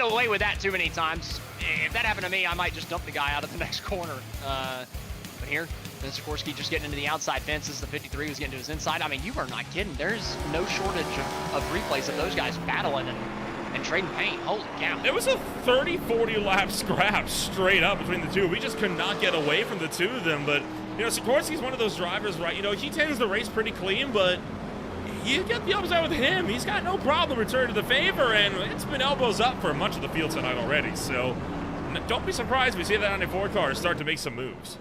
C: away with that too many times. If that happened to me, I might just dump the guy out of the next corner. But here, then Sikorsky just getting into the outside fences. The 53 was getting to his inside. I mean, you are not kidding. There's no shortage of replays of those guys battling and trading paint. Holy cow.
B: It was a 30-40 lap scrap straight up between the two. We just could not get away from the two of them. But, you know, Sikorsky's one of those drivers, right? You know, he tends to race pretty clean, but you get the elbows out with him. He's got no problem returning to the favor, and it's been elbows up for much of the field tonight already. So don't be surprised if we see that 94 car start to make some moves.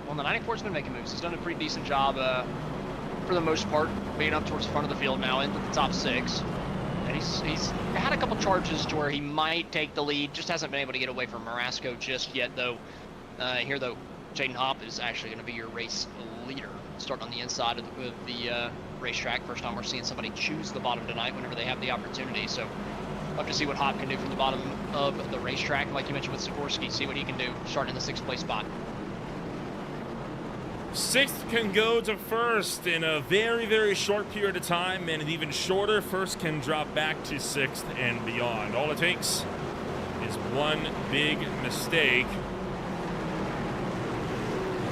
C: Well, the 94's been making moves. He's done a pretty decent job for the most part, being up towards the front of the field now into the top 6. And he's had a couple charges to where he might take the lead, just hasn't been able to get away from Marasco just yet, though. Here, though, Jaden Hopp is actually going to be your race leader, starting on the inside of the racetrack. First time we're seeing somebody choose the bottom tonight whenever they have the opportunity, so love to see what Hopp can do from the bottom of the racetrack. Like you mentioned with Sikorsky, see what he can do starting in the 6th place spot.
B: 6th can go to 1st in a very, very short period of time, and an even shorter 1st can drop back to 6th and beyond. All it takes is one big mistake.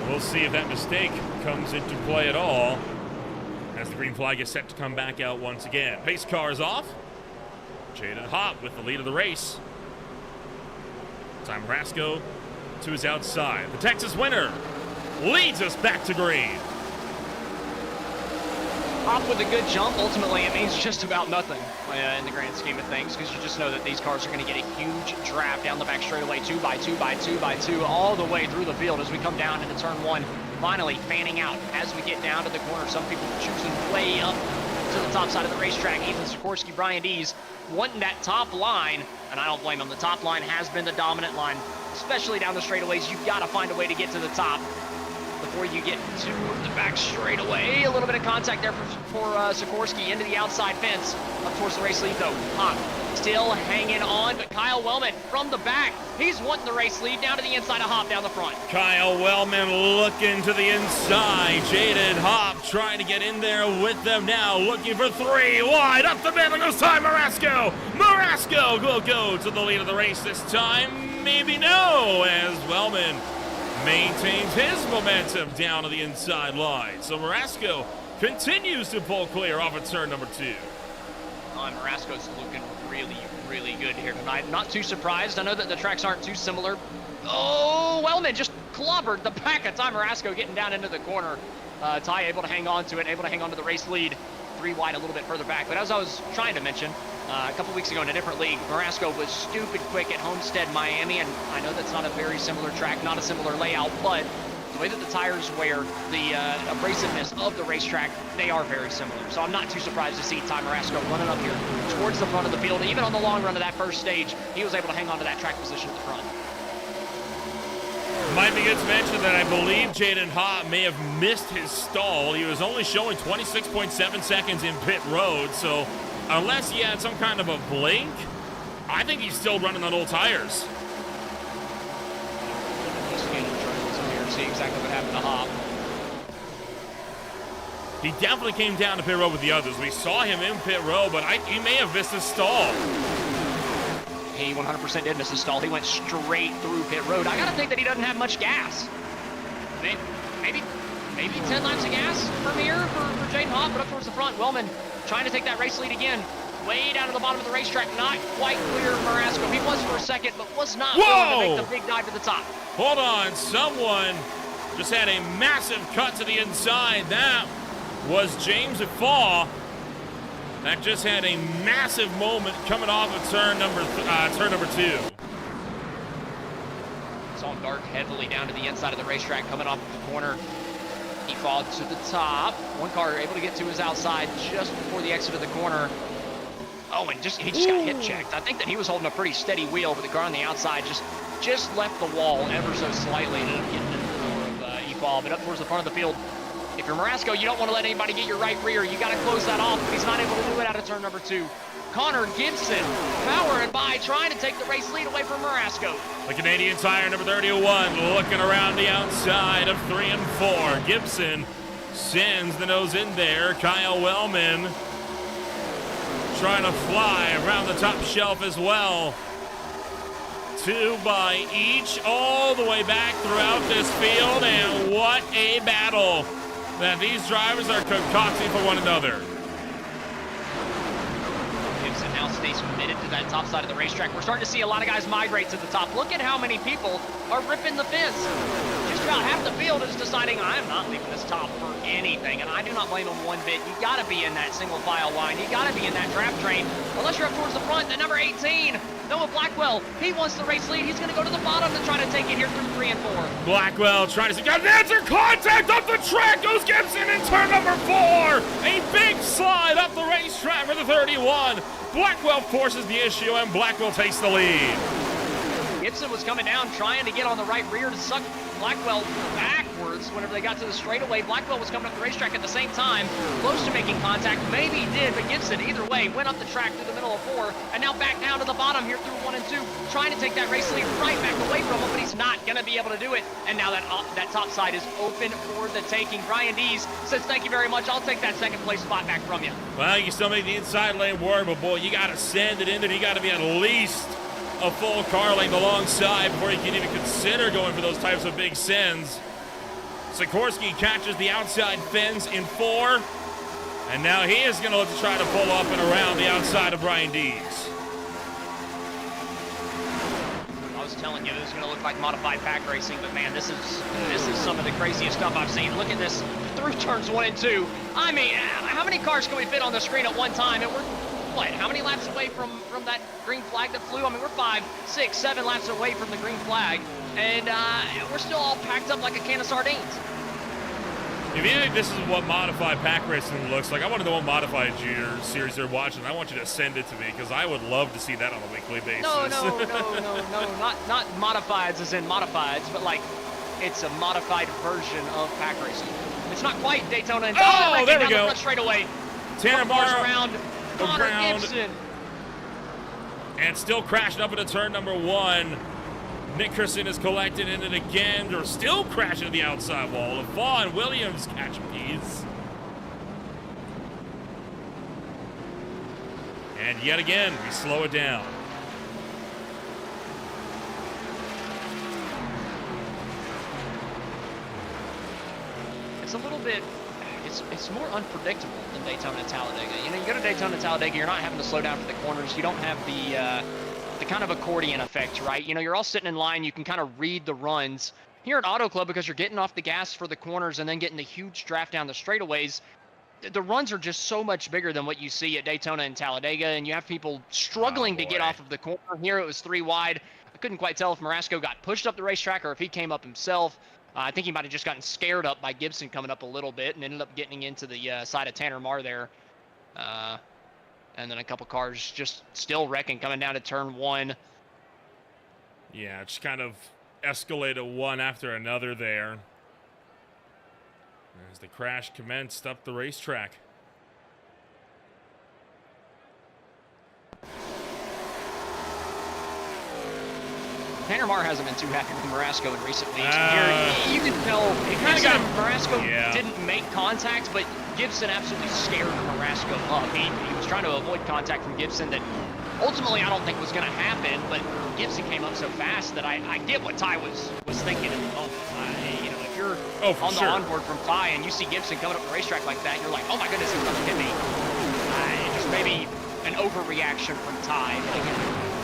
B: We'll see if that mistake comes into play at all, as the green flag is set to come back out once again. Pace car is off. Jaden Hopp with the lead of the race. Time Rasco to his outside. The Texas winner leads us back to green.
C: Hopp with a good jump. Ultimately, it means just about nothing in the grand scheme of things, because you just know that these cars are going to get a huge draft down the back straightaway, 2 by 2 by 2 by 2, all the way through the field as we come down into turn 1. Finally fanning out as we get down to the corner. Some people choosing way up to the top side of the racetrack. Ethan Sikorsky, Brian Dees wanting that top line, and I don't blame him. The top line has been the dominant line, especially down the straightaways. You've got to find a way to get to the top before you get to the back straightaway. A little bit of contact there for Sikorsky into the outside fence up towards the race lead, though. Hopp still hanging on, but Kyle Wellman from the back, he's wanting the race lead down to the inside of Hopp down the front.
B: Kyle Wellman looking to the inside. Jaden Hopp trying to get in there with them now, looking for 3 wide. Up the middle goes Ty Marasco. Marasco will go to the lead of the race this time. Maybe no, as Wellman maintains his momentum down to the inside line. So Marasco continues to pull clear off of turn number 2.
C: Marasco's looking really, really good here tonight. Not too surprised. I know that the tracks aren't too similar. Oh, Wellman just clobbered the back of Ty Marasco getting down into the corner. Ty able to hang on to it, able to hang on to the race lead. 3 wide a little bit further back. But as I was trying to mention, a couple weeks ago in a different league, Marasco was stupid quick at Homestead, Miami, and I know that's not a very similar track, not a similar layout, but the way that the tires wear, the abrasiveness of the racetrack, they are very similar. So I'm not too surprised to see Ty Marasco running up here towards the front of the field. Even on the long run of that first stage, he was able to hang on to that track position at the front.
B: Might be good to mention that I believe Jaden Ha may have missed his stall. He was only showing 26.7 seconds in pit road, so unless he had some kind of a blink, I think he's still running on old tires.
C: See exactly what happened to Hop.
B: He definitely came down to pit road with the others. We saw him in pit road, but he may have missed his stall.
C: He 100% did miss his stall. He went straight through pit road. I gotta think that he doesn't have much gas. Maybe 10 laps of gas from here for Jaden Hop, but up towards the front. Wellman trying to take that race lead again. Way down to the bottom of the racetrack, not quite clear of Marasco. He was for a second, but was not willing to make the big dive to the top.
B: Hold on, someone just had a massive cut to the inside. That was James Afaw. That just had a massive moment coming off of turn number 2.
C: Saw him dart heavily down to the inside of the racetrack, coming off the corner. He fought to the top. One car able to get to his outside just before the exit of the corner. Oh, and he just got hip checked. I think that he was holding a pretty steady wheel, but the car on the outside just left the wall ever so slightly and ended up getting in the door of E-Fall. But up towards the front of the field, if you're Marasco, you don't want to let anybody get your right rear. You got to close that off, but he's not able to do it out of turn number 2. Connor Gibson powering by, trying to take the race lead away from Marasco.
B: The Canadian Tire number 31 looking around the outside of 3 and 4. Gibson sends the nose in there. Kyle Wellman trying to fly around the top shelf as well. 2 by each, all the way back throughout this field, and what a battle that these drivers are concocting for one another.
C: Gibson now stays committed to that top side of the racetrack. We're starting to see a lot of guys migrate to the top. Look at how many people are ripping the fence. Just about half the field is deciding, I'm not leaving this top for anything, and I do not blame them one bit. You got to be in that single file line. You got to be in that draft train, unless you're up towards the front. The number 18, Noah Blackwell, he wants the race lead. He's going to go to the bottom to try to take it here through 3 and 4.
B: Blackwell trying to see, got an answer contact up the track, goes Gibson in turn number 4. A big slide up the racetrack for the 31. Blackwell forces the issue, and Blackwell takes the lead.
C: Gibson was coming down, trying to get on the right rear to suck Blackwell backwards whenever they got to the straightaway. Blackwell was coming up the racetrack at the same time, close to making contact. Maybe he did, but Gibson, either way, went up the track through the middle of 4, and now back down to the bottom here through 1 and 2, trying to take that race lead right back away from him, but he's not going to be able to do it. And now that top side is open for the taking. Brian Dees says, thank you very much. I'll take that second place spot back from you.
B: Well, you can still make the inside lane work, but boy, you got to send it in there. You got to be at least a full car length alongside before you can even consider going for those types of big sends. Sikorsky catches the outside fence in 4, and now he is going to look to try to pull up and around the outside of Brian Dees.
C: I was telling you, this is going to look like modified pack racing, but man, this is some of the craziest stuff I've seen. Look at this through turns 1 and 2. I mean, how many cars can we fit on the screen at one time? And we're how many laps away from that green flag that flew? I mean, we're 5, 6, 7 laps away from the green flag, and we're still all packed up like a can of sardines.
B: If you think this is what modified pack racing looks like, I want to know what modified junior series they're watching. I want you to send it to me, because I would love to see that on a weekly basis.
C: No, not modifieds as in modifieds, but like it's a modified version of pack racing. It's not quite Daytona and
B: oh, there we go.
C: The straight away.
B: Tanner Barr
C: around Connor Gibson.
B: And still crashing up into turn number 1. Nickerson is collected in it again. They're still crashing to the outside wall. LaFaw and Williams catch these. And yet again, we slow it down.
C: It's a little bit, it's more unpredictable than Daytona and Talladega. You know, you go to Daytona and Talladega, you're not having to slow down for the corners. You don't have the kind of accordion effect, right? You know, you're all sitting in line. You can kind of read the runs. Here at Auto Club, because you're getting off the gas for the corners and then getting the huge draft down the straightaways, the runs are just so much bigger than what you see at Daytona and Talladega, and you have people struggling to get off of the corner. Here it was 3 wide. I couldn't quite tell if Marasco got pushed up the racetrack or if he came up himself. I think he might have just gotten scared up by Gibson coming up a little bit and ended up getting into the side of Tanner Marr there. And then a couple cars just still wrecking coming down to turn 1.
B: Yeah, just kind of escalated one after another there as the crash commenced up the racetrack.
C: Tanner Marr hasn't been too happy with Marasco in recent weeks. Here, you can tell Marasco didn't make contact, but Gibson absolutely scared Marasco up. He was trying to avoid contact from Gibson that ultimately I don't think was going to happen, but Gibson came up so fast that I get what Ty was thinking at the moment. If you're on the onboard from Ty and you see Gibson coming up the racetrack like that, you're like, oh my goodness, he's going to hit me. Just maybe an overreaction from Ty. I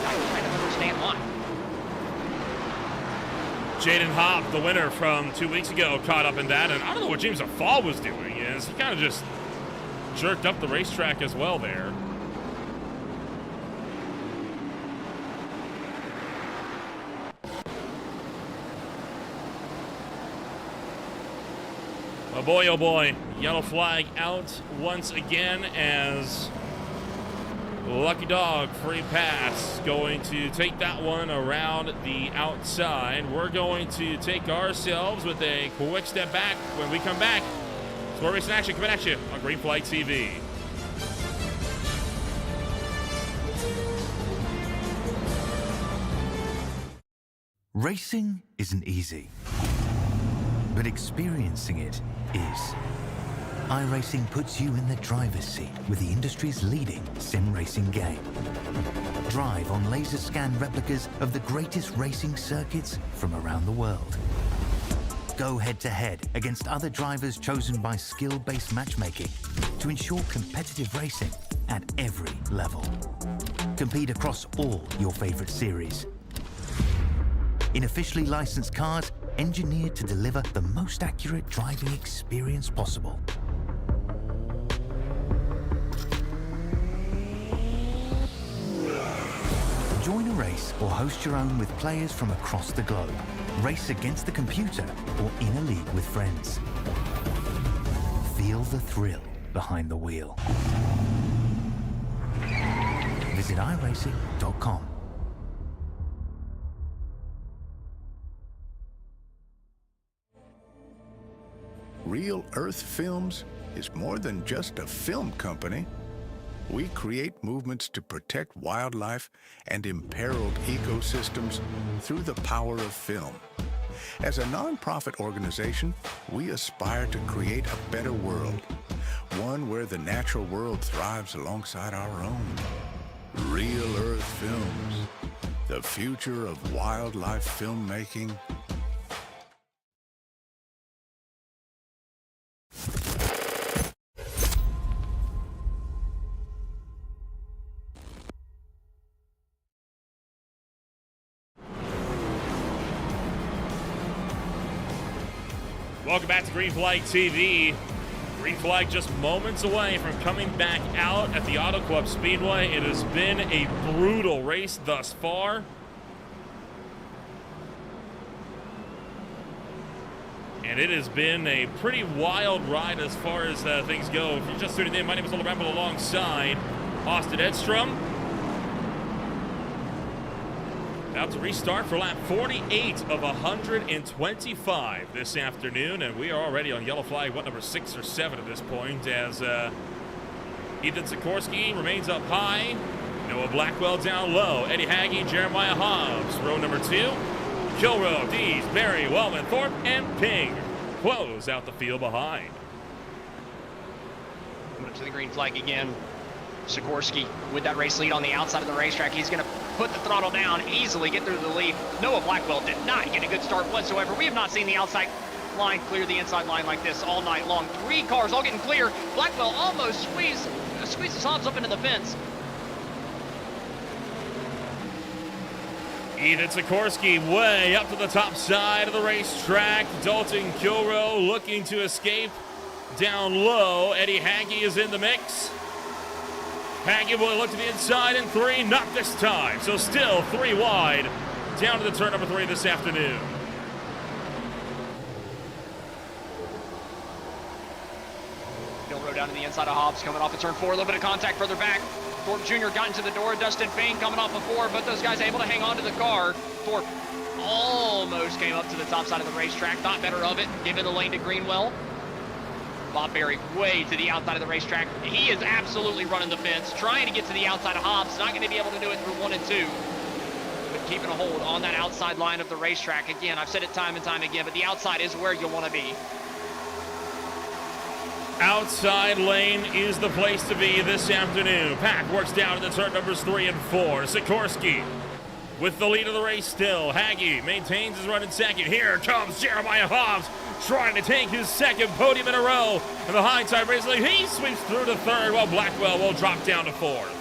C: kind of understand why.
B: Jaden Hopp, the winner from 2 weeks ago, caught up in that, and I don't know what James Afal was doing. Is he kind of just jerked up the racetrack as well there. Oh boy, yellow flag out once again as Lucky Dog free pass going to take that one around the outside. We're going to take ourselves with a quick step back. When we come back, Sport Racing Action coming at you on Green Flag TV.
D: Racing isn't easy, but experiencing it is. iRacing puts you in the driver's seat with the industry's leading sim racing game. Drive on laser scan replicas of the greatest racing circuits from around the world. Go head-to-head against other drivers chosen by skill-based matchmaking to ensure competitive racing at every level. Compete across all your favorite series. In officially licensed cars, engineered to deliver the most accurate driving experience possible. Join a race or host your own with players from across the globe. Race against the computer or in a league with friends. Feel the thrill behind the wheel. Visit iRacing.com.
A: Real Earth Films is more than just a film company. We create movements to protect wildlife and imperiled ecosystems through the power of film. As a nonprofit organization, we aspire to create a better world, one where the natural world thrives alongside our own. Real Earth Films, the future of wildlife filmmaking.
B: Welcome back to Green Flag TV. Green Flag just moments away from coming back out at the Auto Club Speedway. It has been a brutal race thus far. And it has been a pretty wild ride as far as things go. If you're just tuning in, my name is Ola Ramble alongside Austin Edstrom. About to restart for lap 48 of 125 this afternoon, and we are already on yellow flag, number 6 or 7 at this point, as Ethan Sikorsky remains up high, Noah Blackwell down low, Eddie Hagee, Jeremiah Hobbs, row number 2, Kilrow, Dees, Barry, Wellman, Thorpe, and Ping close out the field behind.
C: Coming up to the green flag again. Sikorsky with that race lead on the outside of the racetrack. He's going to put the throttle down, easily get through the lead. Noah Blackwell did not get a good start whatsoever. We have not seen the outside line clear the inside line like this all night long. 3 cars all getting clear. Blackwell almost squeezes Hobbs up into the fence.
B: Ethan Sikorsky way up to the top side of the racetrack. Dalton Kilrow looking to escape down low. Eddie Hagee is in the mix. Hagee will look to the inside in 3, not this time. So still 3 wide, down to the turn number 3 this afternoon.
C: Kilrow down to the inside of Hobbs, coming off of turn 4, a little bit of contact further back. Thorpe Jr. got into the door. Dustin Fain coming off before. Both those guys able to hang on to the car. Thorpe almost came up to the top side of the racetrack. Thought better of it, giving the lane to Greenwell. Bob Berry way to the outside of the racetrack. He is absolutely running the fence, trying to get to the outside of Hobbs. Not going to be able to do it through 1 and 2. But keeping a hold on that outside line of the racetrack. Again, I've said it time and time again, but the outside is where you want to be.
B: Outside lane is the place to be this afternoon. Pack works down to the turn numbers 3 and 4. Sikorsky with the lead of the race still. Haggy maintains his run in second. Here comes Jeremiah Hobbs, trying to take his second podium in a row. And the high time race lead, he sweeps through to third, while Blackwell will drop down to fourth.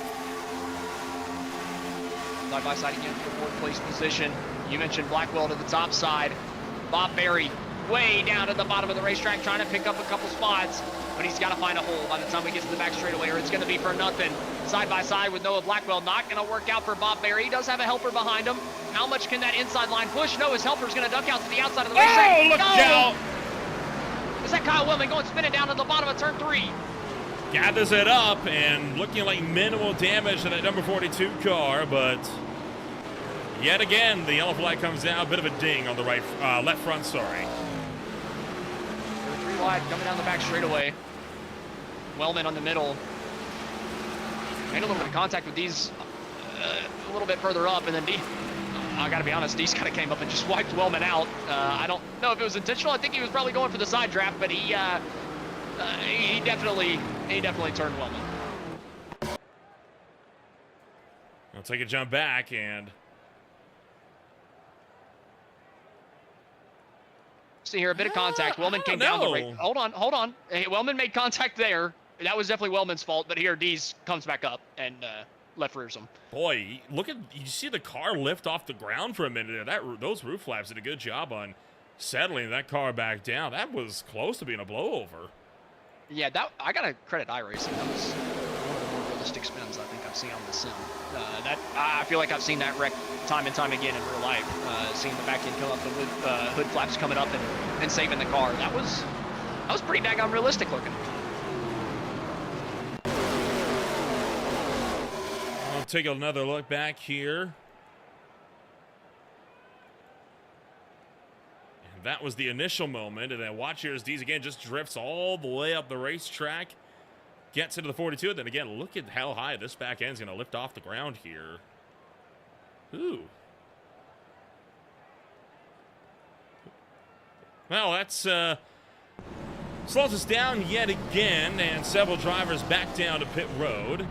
C: Side by side again for fourth place position. You mentioned Blackwell to the top side. Bob Berry way down at the bottom of the racetrack, trying to pick up a couple spots, but he's got to find a hole by the time we get to the back straightaway, or it's going to be for nothing. Side by side with Noah Blackwell, not going to work out for Bob Berry. He does have a helper behind him. How much can that inside line push? No, his helper's going to duck out to the outside of the racetrack.
B: Oh, look out!
C: Is that Kyle Wellman going spinning down to the bottom of turn 3?
B: Gathers it up and looking like minimal damage to that number 42 car, but yet again, the yellow flag comes down. A bit of a ding on the left front, sorry.
C: 3 wide coming down the back straightaway. Wellman on the middle. Made a little bit of contact with these a little bit further up, and then I gotta be honest, Dees kind of came up and just wiped Wellman out. I don't know if it was intentional. I think he was probably going for the side draft, but he definitely turned Wellman.
B: I'll take a jump back and
C: see here, a bit of contact. Wellman came down the race. Hold on. Hey, Wellman made contact there. That was definitely Wellman's fault, but here Dees comes back up and left rears him.
B: Boy, look at, you see the car lift off the ground for a minute. Those roof flaps did a good job on settling that car back down. That was close to being a blowover.
C: Yeah, I gotta credit iRacing. That was one of the more realistic spins I think I've seen on the sim. I feel like I've seen that wreck time and time again in real life. Seeing the back end come up, the hood flaps coming up and saving the car. That was pretty daggone realistic looking.
B: I'll take another look back here. And that was the initial moment. And then watch here as Dees again just drifts all the way up the racetrack. Gets into the 42. Then again, look at how high this back end's going to lift off the ground here. Ooh. Well, that's slows us down yet again, and several drivers back down to pit road,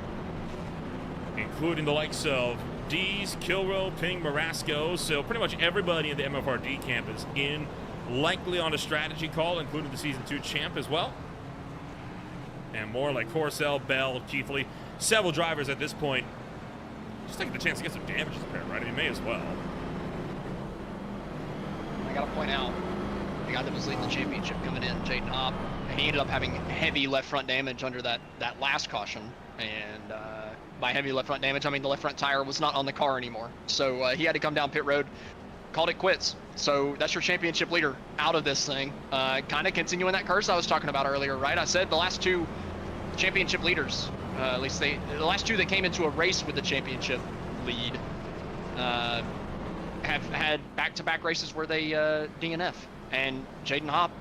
B: including the likes of Dees, Kilrow, Ping, Marasco. So pretty much everybody in the MFRD camp is in, likely on a strategy call, including the Season 2 champ as well. And more like Corcel, Bell, Keithley, several drivers at this point just taking the chance to get some damage to the pair, right? I mean, may as well.
C: I gotta point out, the guy that was leading the championship coming in, Jaden Hopp, he ended up having heavy left front damage under that last caution. And by heavy left front damage, I mean the left front tire was not on the car anymore. So he had to come down pit road, called it quits. So that's your championship leader out of this thing. Kind of continuing that curse I was talking about earlier, right? I said the last 2 championship leaders, at least the last 2 that came into a race with the championship lead, have had back-to-back races where they DNF. And Jaden Hopp,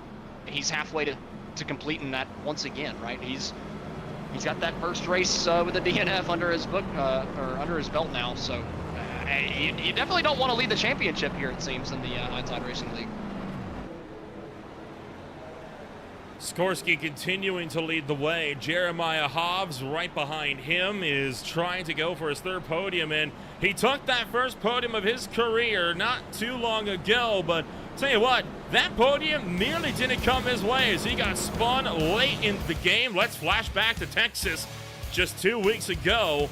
C: he's halfway to completing that once again, right? He's got that first race with a DNF under his book or under his belt now. So you definitely don't want to lead the championship here, it seems, in the Hindsight Racing League.
B: Sikorsky continuing to lead the way. Jeremiah Hobbs right behind him is trying to go for his 3rd podium, and he took that first podium of his career not too long ago, but tell you what, that podium nearly didn't come his way as he got spun late into the game. Let's flash back to Texas just 2 weeks ago.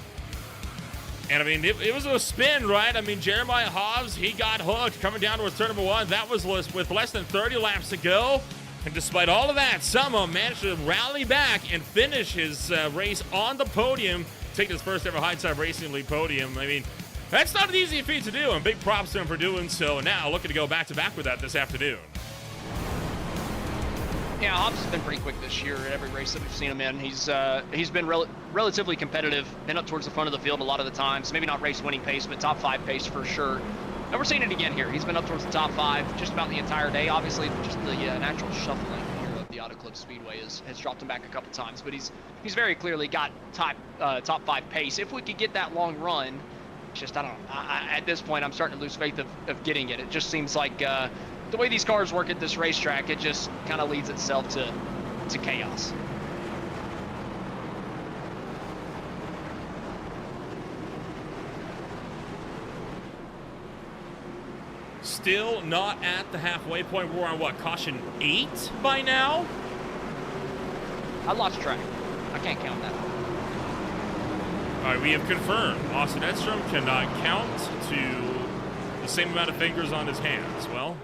B: And I mean, it was a spin, right? I mean, Jeremiah Hobbs, he got hooked coming down towards turn number 1. That was with less than 30 laps to go. And despite all of that, somehow managed to rally back and finish his race on the podium, take his first ever Hindsight Racing League podium. I mean, that's not an easy feat to do, and big props to him for doing so. Now looking to go back-to-back with that this afternoon.
C: Yeah, Hobbs has been pretty quick this year at every race that we've seen him in. He's been relatively competitive, been up towards the front of the field a lot of the times. Maybe not race-winning pace, but top 5 pace for sure. And we're seeing it again here. He's been up towards the top 5 just about the entire day. Obviously, just the natural shuffling here of the Auto Club Speedway has dropped him back a couple times, but he's very clearly got top 5 pace. If we could get that long run, just I don't know. At this point, I'm starting to lose faith of getting it. It just seems like the way these cars work at this racetrack, it just kind of leads itself to chaos.
B: Still not at the halfway point. We're on what, caution 8 by now?
C: I lost track. I can't count that.
B: All right, we have confirmed Austin Edstrom cannot count to the same amount of fingers on his hands. Well,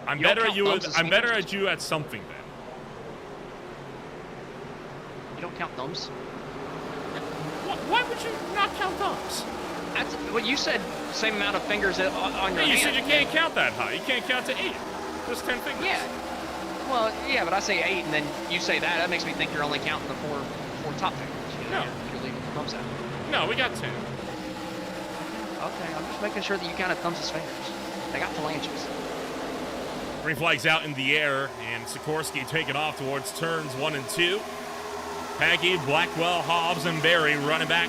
B: I'm better at you. I'm better at you at something then.
C: You don't count thumbs?
B: Why would you not count thumbs?
C: That's what you said. Same amount of fingers on your hand.
B: You said you can't count that high. You can't count to 8. Just 10 fingers.
C: Yeah. Well, yeah, but I say 8, and then you say that. That makes me think you're only counting the four top fingers. You know,
B: No.
C: You're leaving the thumbs out.
B: No, we got 10.
C: Okay, I'm just making sure that you counted thumbs as fingers. They got phalanges.
B: Green flag's out in the air, and Sikorsky taking off towards turns 1 and 2. Peggy, Blackwell, Hobbs, and Barry running back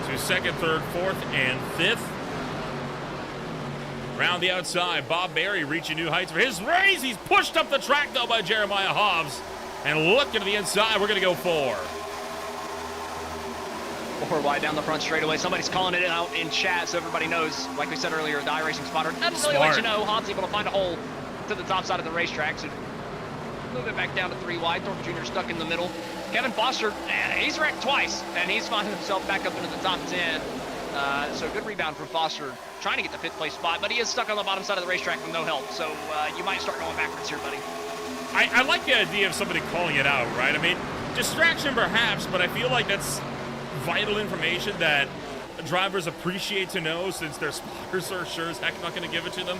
B: to second, third, fourth, and fifth. Around the outside, Bob Barry reaching new heights for his race. He's pushed up the track, though, by Jeremiah Hobbs. And looking to the inside, we're going to go 4.
C: 4 wide down the front straightaway. Somebody's calling it out in chat so everybody knows. Like we said earlier, the iRacing spotter doesn't really let you know. Hobbs able to find a hole to the top side of the racetrack. So move it back down to 3 wide. Thorpe Jr. stuck in the middle. Kevin Foster, he's wrecked twice, and he's finding himself back up into the top 10. So good rebound from Foster, trying to get the 5th place spot, but he is stuck on the bottom side of the racetrack with no help. So you might start going backwards here, buddy.
B: I like the idea of somebody calling it out, right? I mean, distraction perhaps, but I feel like that's vital information that drivers appreciate to know, since their spotters are sure as heck not going to give it to them.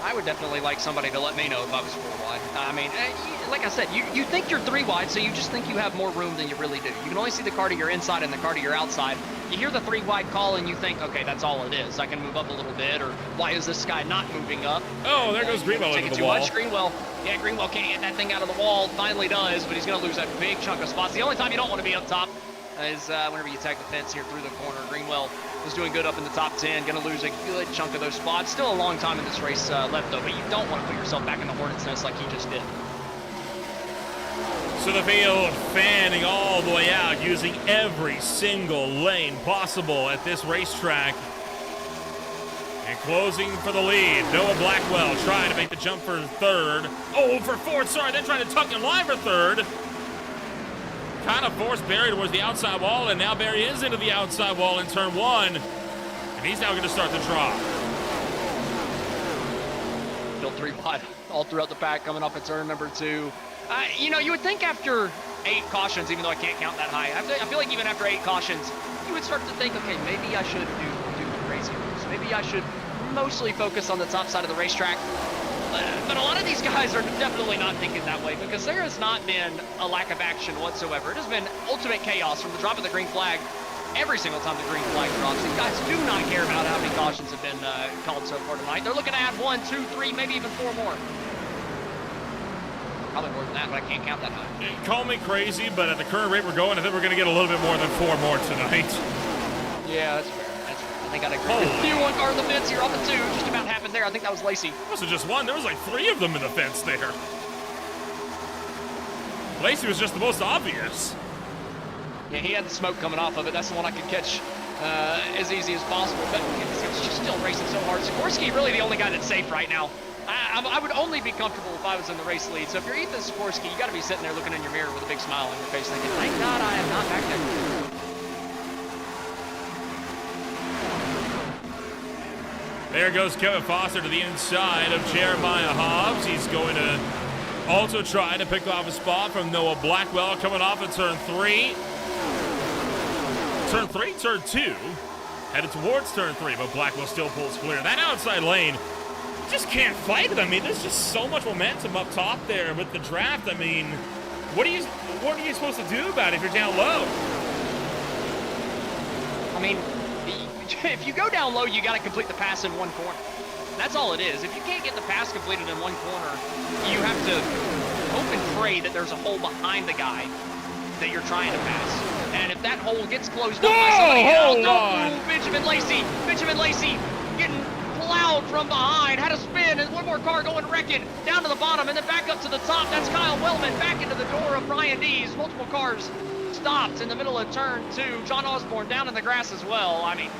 C: I would definitely like somebody to let me know if I was 4 wide. I mean, like I said, you think you're 3 wide, so you just think you have more room than you really do. You can only see the car to your inside and the car to your outside. You hear the 3 wide call and you think, okay, that's all it is. I can move up a little bit, or why is this guy not moving up?
B: Oh, there goes Greenwell into the wall.
C: Much. Greenwell can't get that thing out of the wall. Finally does, but he's going to lose that big chunk of spots. The only time you don't want to be up top is whenever you tag the fence here through the corner. Greenwell was doing good up in the top 10, going to lose a good chunk of those spots. Still a long time in this race left, though, but you don't want to put yourself back in the hornet's nest like he just did.
B: So the field fanning all the way out, using every single lane possible at this racetrack. And closing for the lead, Noah Blackwell trying to make the jump for 3rd. Oh, for 4th, sorry, then trying to tuck in line for 3rd. Kind of forced Barry towards the outside wall, and now Barry is into the outside wall in turn 1. And he's now going to start the drop.
C: Still 3 wide all throughout the pack, coming up at turn number 2. You know, you would think after 8 cautions, even though I can't count that high, I feel like even after 8 cautions, you would start to think, okay, maybe I should do the crazy moves. Maybe I should mostly focus on the top side of the racetrack. But a lot of these guys are definitely not thinking that way, because there has not been a lack of action whatsoever. It has been ultimate chaos from the drop of the green flag every single time the green flag drops. These guys do not care about how many cautions have been called so far tonight. They're looking to add 1, 2, 3, maybe even 4 more. Probably more than that, but I can't count that high.
B: Call me crazy, but at the current rate we're going, I think we're going to get a little bit more than 4 more tonight.
C: Yeah, that's fair. I think I'd agree. You 1 car on the fence here off of 2. Just about happened there. I think that was Lacey.
B: It wasn't just 1. There was like 3 of them in the fence there. Lacey was just the most obvious.
C: Yeah, he had the smoke coming off of it. That's the one I could catch as easy as possible. But it's just still racing so hard. Sikorsky really the only guy that's safe right now. I would only be comfortable if I was in the race lead. So if you're Ethan Sikorsky, you got to be sitting there looking in your mirror with a big smile on your face thinking, thank God I am not back there.
B: There goes Kevin Foster to the inside of Jeremiah Hobbs. He's going to also try to pick off a spot from Noah Blackwell coming off at turn 3. Turn 2. Headed towards turn 3, but Blackwell still pulls clear. That outside lane just can't fight it. I mean, there's just so much momentum up top there with the draft. I mean, what are you supposed to do about it if you're down low?
C: I mean, if you go down low, you got to complete the pass in one corner. That's all it is. If you can't get the pass completed in one corner, you have to hope and pray that there's a hole behind the guy that you're trying to pass. And if that hole gets closed up by somebody else, Benjamin Lacey getting plowed from behind, had a spin, and one more car going wrecking down to the bottom and then back up to the top. That's Kyle Wellman back into the door of Brian Dees. Multiple cars stopped in the middle of turn 2. John Osborne down in the grass as well. I mean,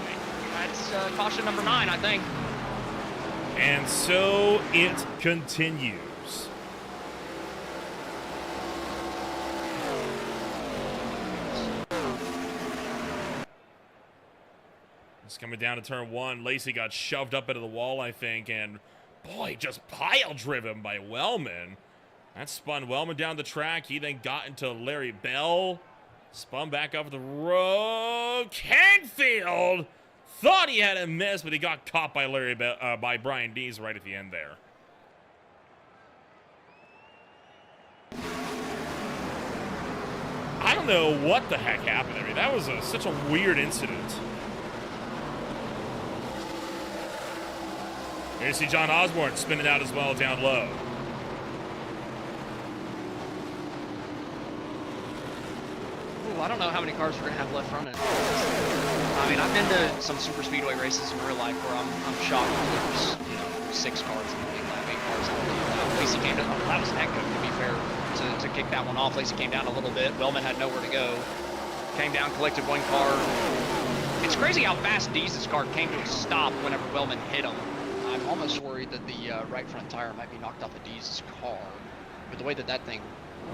C: that's caution number 9, I think.
B: And so it continues. It's coming down to turn 1. Lacey got shoved up into the wall, I think, and boy, just pile driven by Wellman. That spun Wellman down the track. He then got into Larry Bell. Spun back up the road. Canfield thought he had a miss, but he got caught by by Brian Dees right at the end there. I don't know what the heck happened. I mean, that was such a weird incident. Here you see John Osborne spinning out as well down low.
C: Ooh, I don't know how many cars we're going to have left running. I mean, I've been to some super speedway races in real life where I'm shocked that there's, 6 cars in the lead lap, 8 cars in the lead lap. Lacey came down. That was heck good, to be fair, to kick that one off. Lacey came down a little bit. Wellman had nowhere to go. Came down, collected one car. It's crazy how fast Dees' car came to a stop whenever Wellman hit him. I'm almost worried that the right front tire might be knocked off of Dees' car. But the way that thing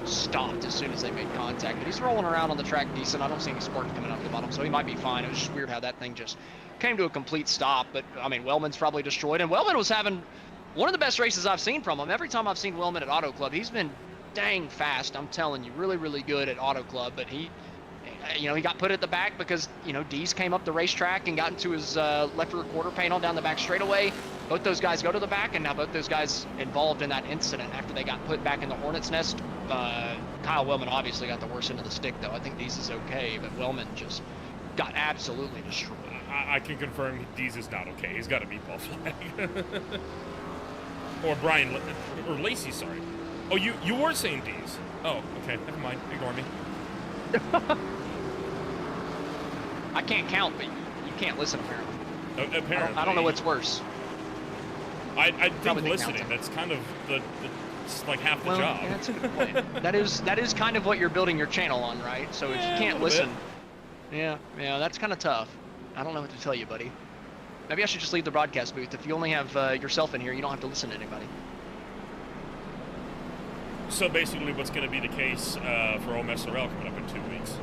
C: stopped as soon as they made contact. But he's rolling around on the track decent. I don't see any spark coming out the bottom, so he might be fine. It was just weird how that thing just came to a complete stop. But, I mean, Wellman's probably destroyed. And Wellman was having one of the best races I've seen from him. Every time I've seen Wellman at Auto Club, he's been dang fast. I'm telling you, really, really good at Auto Club. But he got put at the back because, Dees came up the racetrack and got into his left rear quarter panel down the back straightaway. Both those guys go to the back, and now both those guys involved in that incident after they got put back in the hornet's nest. Kyle Wellman obviously got the worst end of the stick, though. I think Dees is okay, but Wellman just got absolutely destroyed.
B: I can confirm Dees is not okay. He's got a meatball flag. Or Lacey, sorry. Oh, you were saying Dees. Oh, okay, never mind. Ignore me.
C: I can't count, but you can't listen, apparently.
B: Apparently.
C: I don't know what's worse.
B: I think listening, that's kind of it's like half the job.
C: Yeah, that's a good point. that is kind of what you're building your channel on, right? So if you can't listen, yeah, that's kind of tough. I don't know what to tell you, buddy. Maybe I should just leave the broadcast booth. If you only have yourself in here, you don't have to listen to anybody.
B: So basically what's going to be the case for OMSRL coming up in 2 weeks?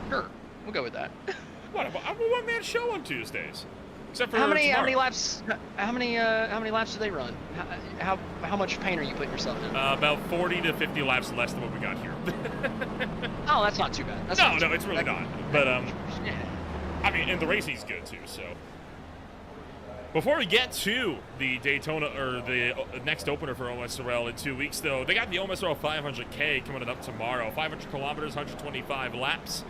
C: Sure, we'll go with that.
B: What? I'm a one-man show on Tuesdays. Except for
C: how many
B: tomorrow.
C: laps? How many laps do they run? How much pain are you putting yourself in?
B: About 40 to 50 laps less than what we got here.
C: Oh, that's not too bad.
B: No, it's really not. But
C: yeah.
B: I mean, and the racing's good too. So before we get to the Daytona or the next opener for OMSRL in 2 weeks, though, they got the OMSRL 500K coming up tomorrow. 500 kilometers, 125 laps.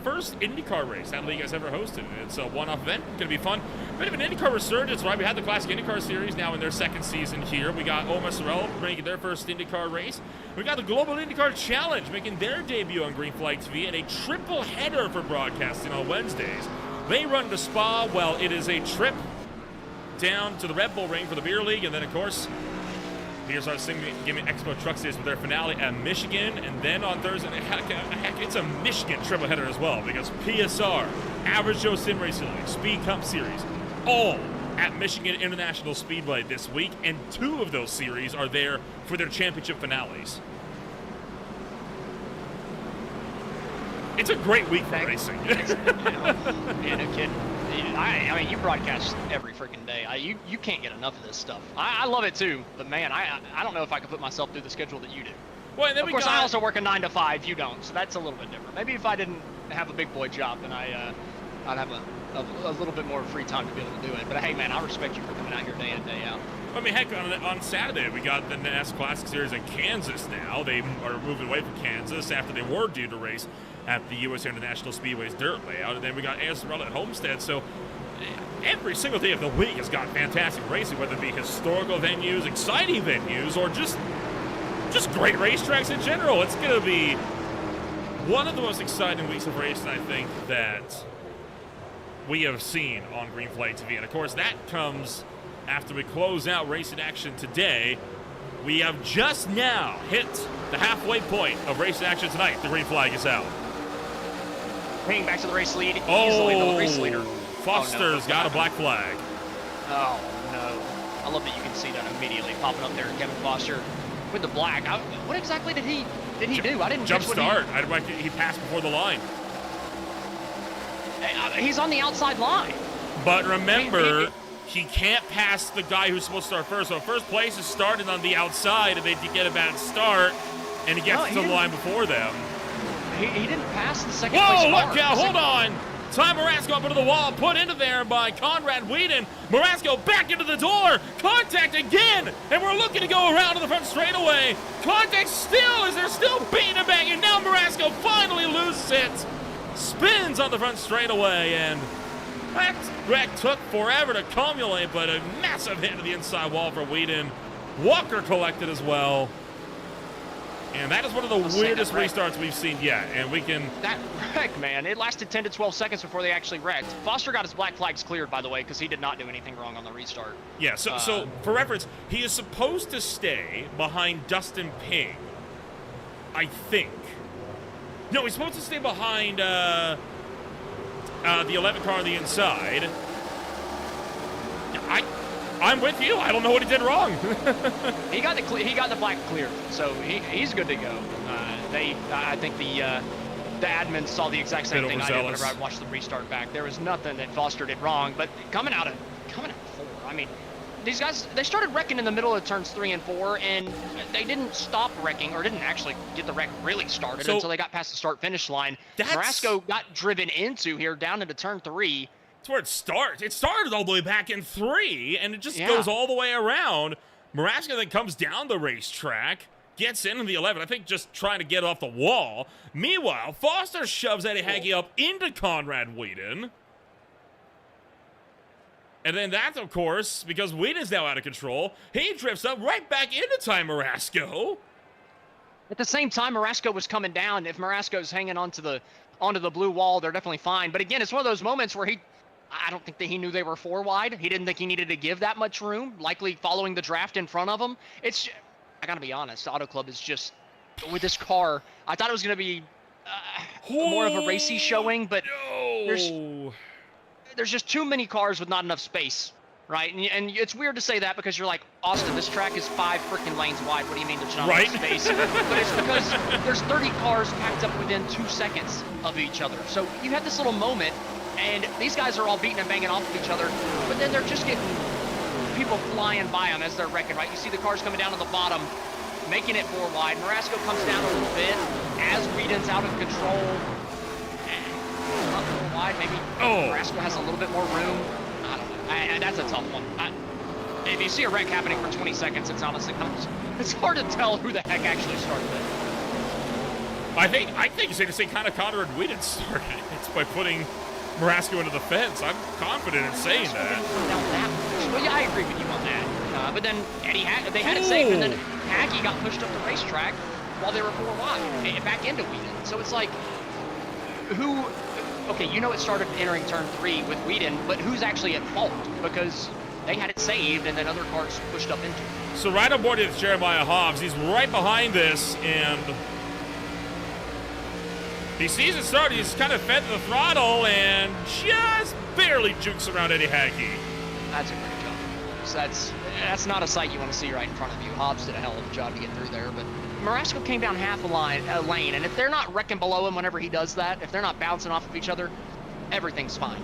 B: First IndyCar race that league has ever hosted. It's a one-off event. Going to be fun. Bit of an IndyCar resurgence, right? We had the Classic IndyCar Series now in their second season here. We got OMSRL making their first IndyCar race. We got the Global IndyCar Challenge making their debut on Green Flag TV, and a triple header for broadcasting on Wednesdays. They run to Spa. Well, it is a trip down to the Red Bull Ring for the Beer League, and then, of course, PSR Sim Gaming Expo Truck Series with their finale at Michigan, and then on Thursday, heck, it's a Michigan triple header as well, because PSR, Average Joe Sim Racing League, Speed Cup Series, all at Michigan International Speedway this week, and 2 of those series are there for their championship finales. It's a great week for racing.
C: Yeah, no kidding. I mean, you broadcast every freaking day. You can't get enough of this stuff. I love it too, but man, I don't know if I could put myself through the schedule that you do.
B: Well, and then
C: of course, I also work a 9 to 5. You don't, so that's a little bit different. Maybe if I didn't have a big boy job, then I I'd have a little bit more free time to be able to do it. But hey, man, I respect you for coming out here day in and day out.
B: I mean, heck, on Saturday, we got the NAS Classic Series in Kansas now. They are moving away from Kansas after they were due to race at the U.S. International Speedway's dirt layout. And then we got HTRL at Homestead. So every single day of the week has got fantastic racing, whether it be historical venues, exciting venues, or just great racetracks in general. It's going to be one of the most exciting weeks of racing, I think, that we have seen on Green Flag TV. And, of course, that comes after we close out racing action today. We have just now hit the halfway point of racing action tonight. The green flag is out.
C: Bringing back to the race lead. Easily the race leader.
B: Foster's got a black flag.
C: Oh, no. I love that you can see that immediately popping up there. Kevin Foster with the black. What exactly did he do? I didn't
B: jump
C: catch what
B: start. He passed before the line.
C: He's on the outside line.
B: But remember, he can't pass the guy who's supposed to start first. So first place is started on the outside, and they get a bad start, and he gets to the line before them.
C: He didn't pass the second place car.
B: Whoa, look out, hold on. Ty Marasco up into the wall, put into there by Conrad Whedon. Marasco back into the door. Contact again, and we're looking to go around to the front straightaway. Contact still, as they're still beating and banging. Now Marasco finally loses it. Spins on the front straightaway, and that wreck took forever to accumulate, but a massive hit to the inside wall for Whedon. Walker collected as well. And that is one of the weirdest restarts we've seen yet. And we can...
C: That wreck, man, it lasted 10 to 12 seconds before they actually wrecked. Foster got his black flags cleared, by the way, because he did not do anything wrong on the restart.
B: Yeah, so for reference, he is supposed to stay behind Dustin Ping, I think. No, he's supposed to stay behind the 11 car on the inside. I'm with you. I don't know what he did wrong.
C: He got the black cleared, so he's good to go. I think the admins saw the exact same thing I did whenever I watched the restart back. There was nothing that Foster did wrong, but coming out at 4, I mean, these guys, they started wrecking in the middle of turns 3 and 4, and they didn't stop wrecking, or didn't actually get the wreck really started until they got past the start-finish line. Marasco got driven into here down into turn 3.
B: That's where it starts. It started all the way back in 3, and it just goes all the way around. Marasco then comes down the racetrack, gets into the 11, I think just trying to get off the wall. Meanwhile, Foster shoves Eddie Hagee up into Conrad Whedon. And then that, of course, because Whedon's now out of control, he drifts up right back into Ty Marasco.
C: At the same time, Marasco was coming down. If Marasco's hanging onto the blue wall, they're definitely fine. But again, it's one of those moments where I don't think that he knew they were 4 wide. He didn't think he needed to give that much room, likely following the draft in front of him. I gotta be honest, Auto Club is just, with this car, I thought it was gonna be more of a racy showing, but there's just too many cars with not enough space, right? And it's weird to say that because you're like, Austin, this track is 5 freaking lanes wide. What do you mean there's not enough space? But it's because there's 30 cars packed up within 2 seconds of each other. So you have this little moment, and these guys are all beating and banging off of each other, but then they're just getting people flying by them as they're wrecking, right? You see the cars coming down to the bottom, making it 4 wide. Marasco comes down a little bit as Whedon's out of control. Not 4 wide, maybe Marasco has a little bit more room. I don't know. That's a tough one. If you see a wreck happening for 20 seconds, it's honestly it's hard to tell who the heck actually started it.
B: I think it's safe to say kind of Conrad Whedon started it. It's by putting Marasco into the fence. I'm confident in saying that.
C: Well, yeah, I agree with you on that. But then they had it safe, and then Hagee got pushed up the racetrack while they were 4 wide and back into Whedon. So it's like, okay, it started entering turn 3 with Whedon, but who's actually at fault? Because they had it saved, and then other cars pushed up into it.
B: So right on board is Jeremiah Hobbs. He's right behind this, and he sees it start. He's kind of fed to the throttle and just barely jukes around Eddie Hagee.
C: That's a great job. So that's not a sight you want to see right in front of you. Hobbs did a hell of a job to get through there, but Marasco came down half a lane, and if they're not wrecking below him whenever he does that, if they're not bouncing off of each other, everything's fine.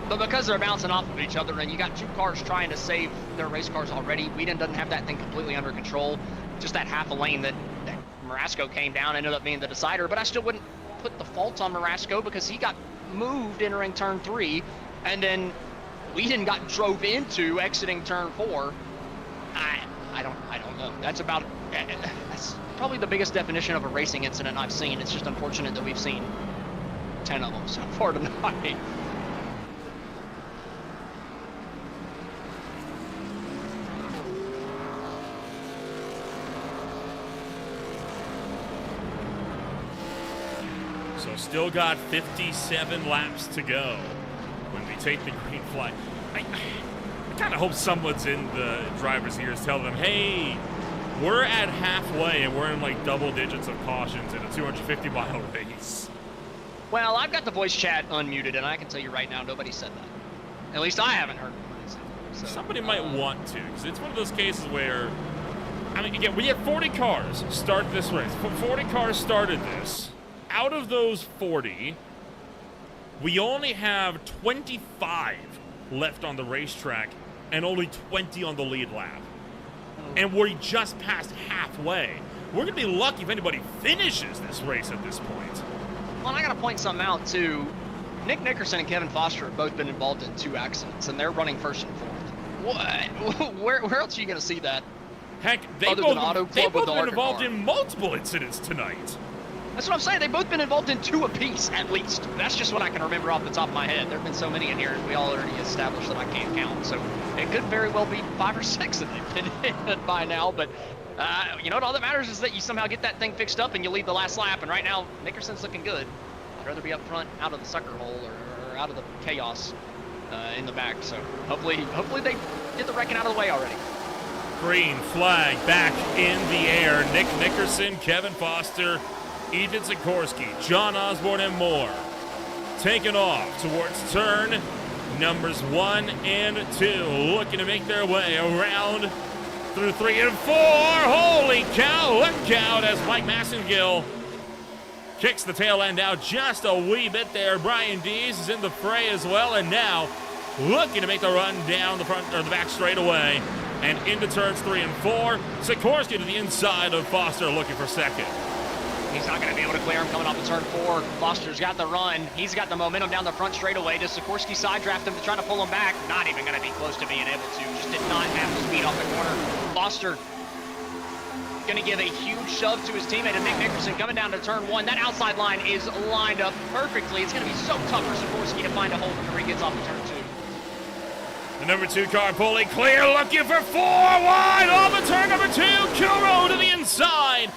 C: But because they're bouncing off of each other and you got 2 cars trying to save their race cars already, Whedon doesn't have that thing completely under control. Just that half a lane that Marasco came down ended up being the decider, but I still wouldn't put the fault on Marasco because he got moved entering turn 3, and then Whedon got drove into exiting turn 4. I don't know. That's probably the biggest definition of a racing incident I've seen. It's just unfortunate that we've seen 10 of them so far tonight.
B: So still got 57 laps to go when we take the green flag. I kind of hope someone's in the driver's ears telling them, hey, we're at halfway and we're in like double digits of cautions in a 250-mile race.
C: Well, I've got the voice chat unmuted, and I can tell you right now, nobody said that. At least I haven't heard nobody say that. So,
B: somebody might want to, because it's one of those cases where, I mean, again, we had 40 cars start this race. 40 cars started this. Out of those 40, we only have 25 left on the racetrack and only 20 on the lead lap. And we're just past halfway. We're going to be lucky if anybody finishes this race at this point.
C: Well, and I got to point something out, too. Nick Nickerson and Kevin Foster have both been involved in 2 accidents, and they're running first and fourth. What? Where else are you going to see that?
B: Heck, they've both been involved in multiple incidents tonight.
C: That's what I'm saying. They've both been involved in 2 apiece, at least. That's just what I can remember off the top of my head. There have been so many in here, and we all already established that I can't count. So it could very well be 5 or 6 that they've been in by now. But, you know what? All that matters is that you somehow get that thing fixed up and you lead the last lap. And right now, Nickerson's looking good. I'd rather be up front out of the sucker hole or out of the chaos in the back. So hopefully they get the wrecking out of the way already.
B: Green flag back in the air. Nick Nickerson, Kevin Foster, Ethan Sikorsky, John Osborne, and more taking off towards turn numbers 1 and 2, looking to make their way around through 3 and 4. Holy cow, look out as Mike Massengill kicks the tail end out just a wee bit there. Brian Dees is in the fray as well, and now looking to make the run down the front or the back straightaway and into turns 3 and 4. Sikorsky to the inside of Foster, looking for second.
C: He's not going to be able to clear him coming off the turn 4. Foster's got the run. He's got the momentum down the front straightaway. Does Sikorsky side draft him to try to pull him back? Not even going to be close to being able to. Just did not have the speed off the corner. Foster going to give a huge shove to his teammate, and Nick Nickerson coming down to turn 1. That outside line is lined up perfectly. It's going to be so tough for Sikorsky to find a hole before he gets off the turn 2.
B: The number 2 car pulling clear, looking for 4 wide off of turn number 2. Kilrow to the inside.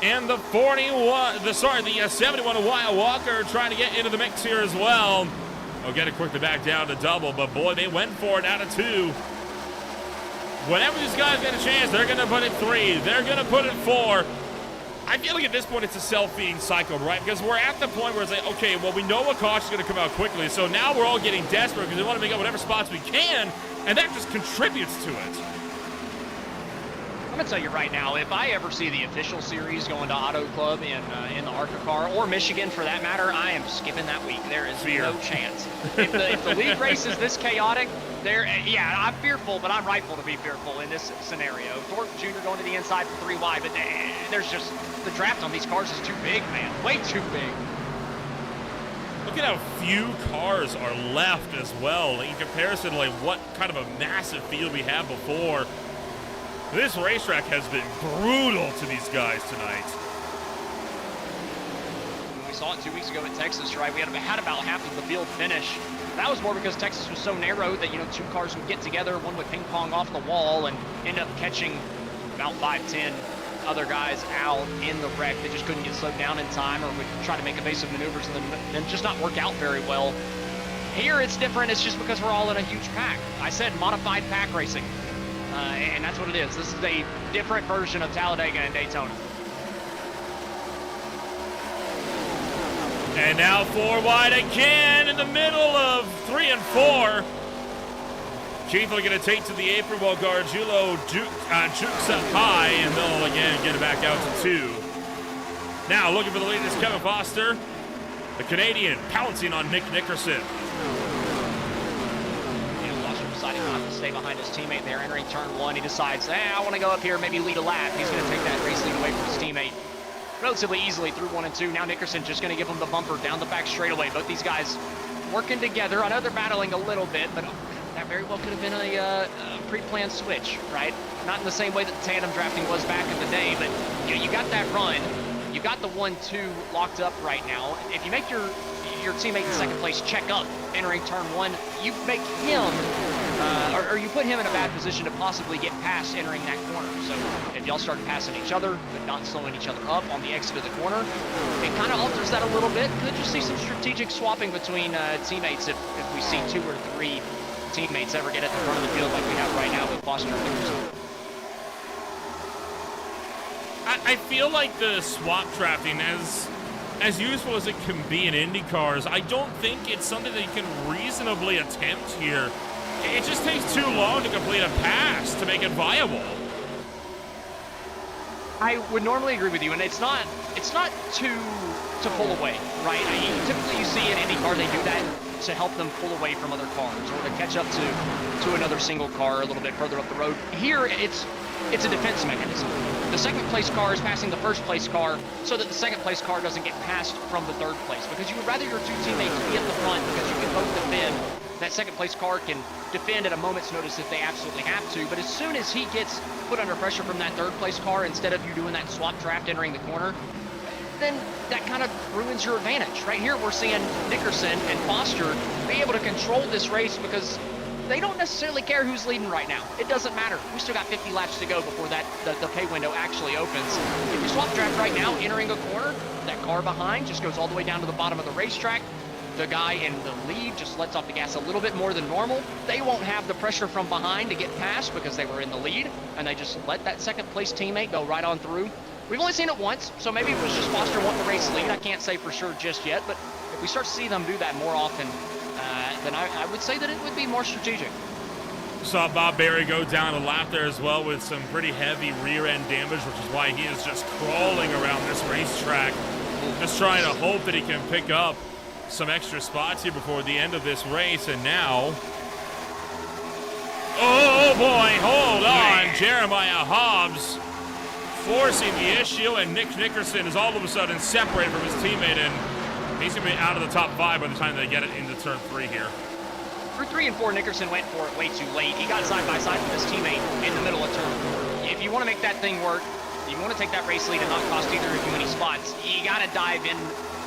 B: And the 71 Wyatt Walker trying to get into the mix here as well. They'll get it quickly back down to double, but boy, they went for it out of 2. Whenever these guys get a chance, they're going to put it 3. They're going to put it 4. I feel like at this point it's a self-feeding cycle, right? Because we're at the point where it's like, okay, well, we know a caution's going to come out quickly, so now we're all getting desperate because we want to make up whatever spots we can, and that just contributes to it.
C: I'm gonna tell you right now, if I ever see the official series going to Auto Club in the ARCA car, or Michigan for that matter, I am skipping that week. There is no chance. If the league race is this chaotic, yeah, I'm fearful, but I'm rightful to be fearful in this scenario. Thornton Jr. going to the inside for 3 wide, but there's just, the draft on these cars is too big, man. Way too big.
B: Look at how few cars are left as well in comparison to like what kind of a massive field we had before. This racetrack has been brutal to these guys tonight.
C: We saw it 2 weeks ago in Texas, right? We had about half of the field finish. That was more because Texas was so narrow that, 2 cars would get together, one would ping pong off the wall and end up catching about 5-10 other guys out in the wreck. They just couldn't get slowed down in time, or would try to make evasive maneuvers and then just not work out very well. Here it's different. It's just because we're all in a huge pack. I said modified pack racing. And that's what it is. This is a different version of Talladega and Daytona.
B: And now 4 wide again in the middle of 3 and 4. Keith will get a take to the apron while Gargiulo jukes up high, and they'll again get it back out to 2. Now looking for the lead is Kevin Foster, the Canadian, pouncing on Nick Nickerson.
C: Deciding not to stay behind his teammate there, entering turn 1. He decides, I want to go up here, maybe lead a lap. He's going to take that race lead away from his teammate. relatively easily through 1 and 2. Now Nickerson just going to give him the bumper down the back straightaway. Both these guys working together. I know they're battling a little bit, but that very well could have been a pre-planned switch, right? Not in the same way that tandem drafting was back in the day, but you got that run. You got the 1-2 locked up right now. If you make your teammate in second place check up entering turn 1, you make him, or you put him in a bad position to possibly get past entering that corner. So if y'all start passing each other, but not slowing each other up on the exit of the corner, it kind of alters that a little bit. Could you see some strategic swapping between teammates if we see 2 or 3 teammates ever get at the front of the field like we have right now with Foster and Nickerson?
B: I feel like the swap drafting, as useful as it can be in IndyCars, I don't think it's something that you can reasonably attempt here. It just takes too long to complete a pass to make it viable.
C: I would normally agree with you, and it's not to pull away, right? Typically you see in IndyCar they do that to help them pull away from other cars or to catch up to another single car a little bit further up the road. Here it's a defense mechanism. The second place car is passing the first place car so that the second place car doesn't get passed from the third place, because you would rather your 2 teammates be at the front because you can both defend. That second place car can defend at a moment's notice if they absolutely have to, but as soon as he gets put under pressure from that third place car, instead of you doing that swap draft entering the corner, then that kind of ruins your advantage. Right here we're seeing Nickerson and Foster be able to control this race because they don't necessarily care who's leading right now. It doesn't matter. We still got 50 laps to go before the pay window actually opens. If you swap draft right now, entering a corner, that car behind just goes all the way down to the bottom of the racetrack. The guy in the lead just lets off the gas a little bit more than normal. They won't have the pressure from behind to get past because they were in the lead, and they just let that second place teammate go right on through. We've only seen it once, so maybe it was just Foster wanting the race lead. I can't say for sure just yet, but if we start to see them do that more often, then I would say that it would be more strategic.
B: Saw Bob Berry go down a lap there as well with some pretty heavy rear end damage, which is why he is just crawling around this racetrack, just trying to hope that he can pick up some extra spots here before the end of this race. And now, oh boy, hold on, Jeremiah Hobbs forcing the issue, and Nick Nickerson is all of a sudden separated from his teammate, and he's going to be out of the top 5 by the time they get it into turn 3 here.
C: Through 3 and 4, Nickerson went for it way too late. He got side by side with his teammate in the middle of turn 4. If you want to make that thing work, you want to take that race lead and not cost either of you any spots, you got to dive in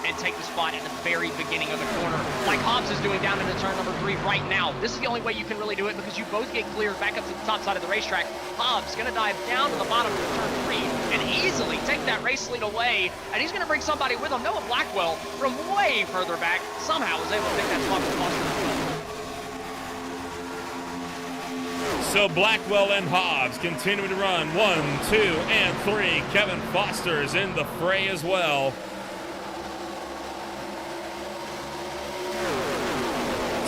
C: and take the spot at the very beginning of the corner, like Hobbs is doing down into turn number 3 right now. This is the only way you can really do it because you both get cleared back up to the top side of the racetrack. Hobbs going to dive down to the bottom of turn 3 and easily take that race lead away, and he's going to bring somebody with him. Noah Blackwell from way further back somehow was able to take that spot from Foster.
B: So Blackwell and Hobbs continuing to run 1, 2, and 3. Kevin Foster is in the fray as well.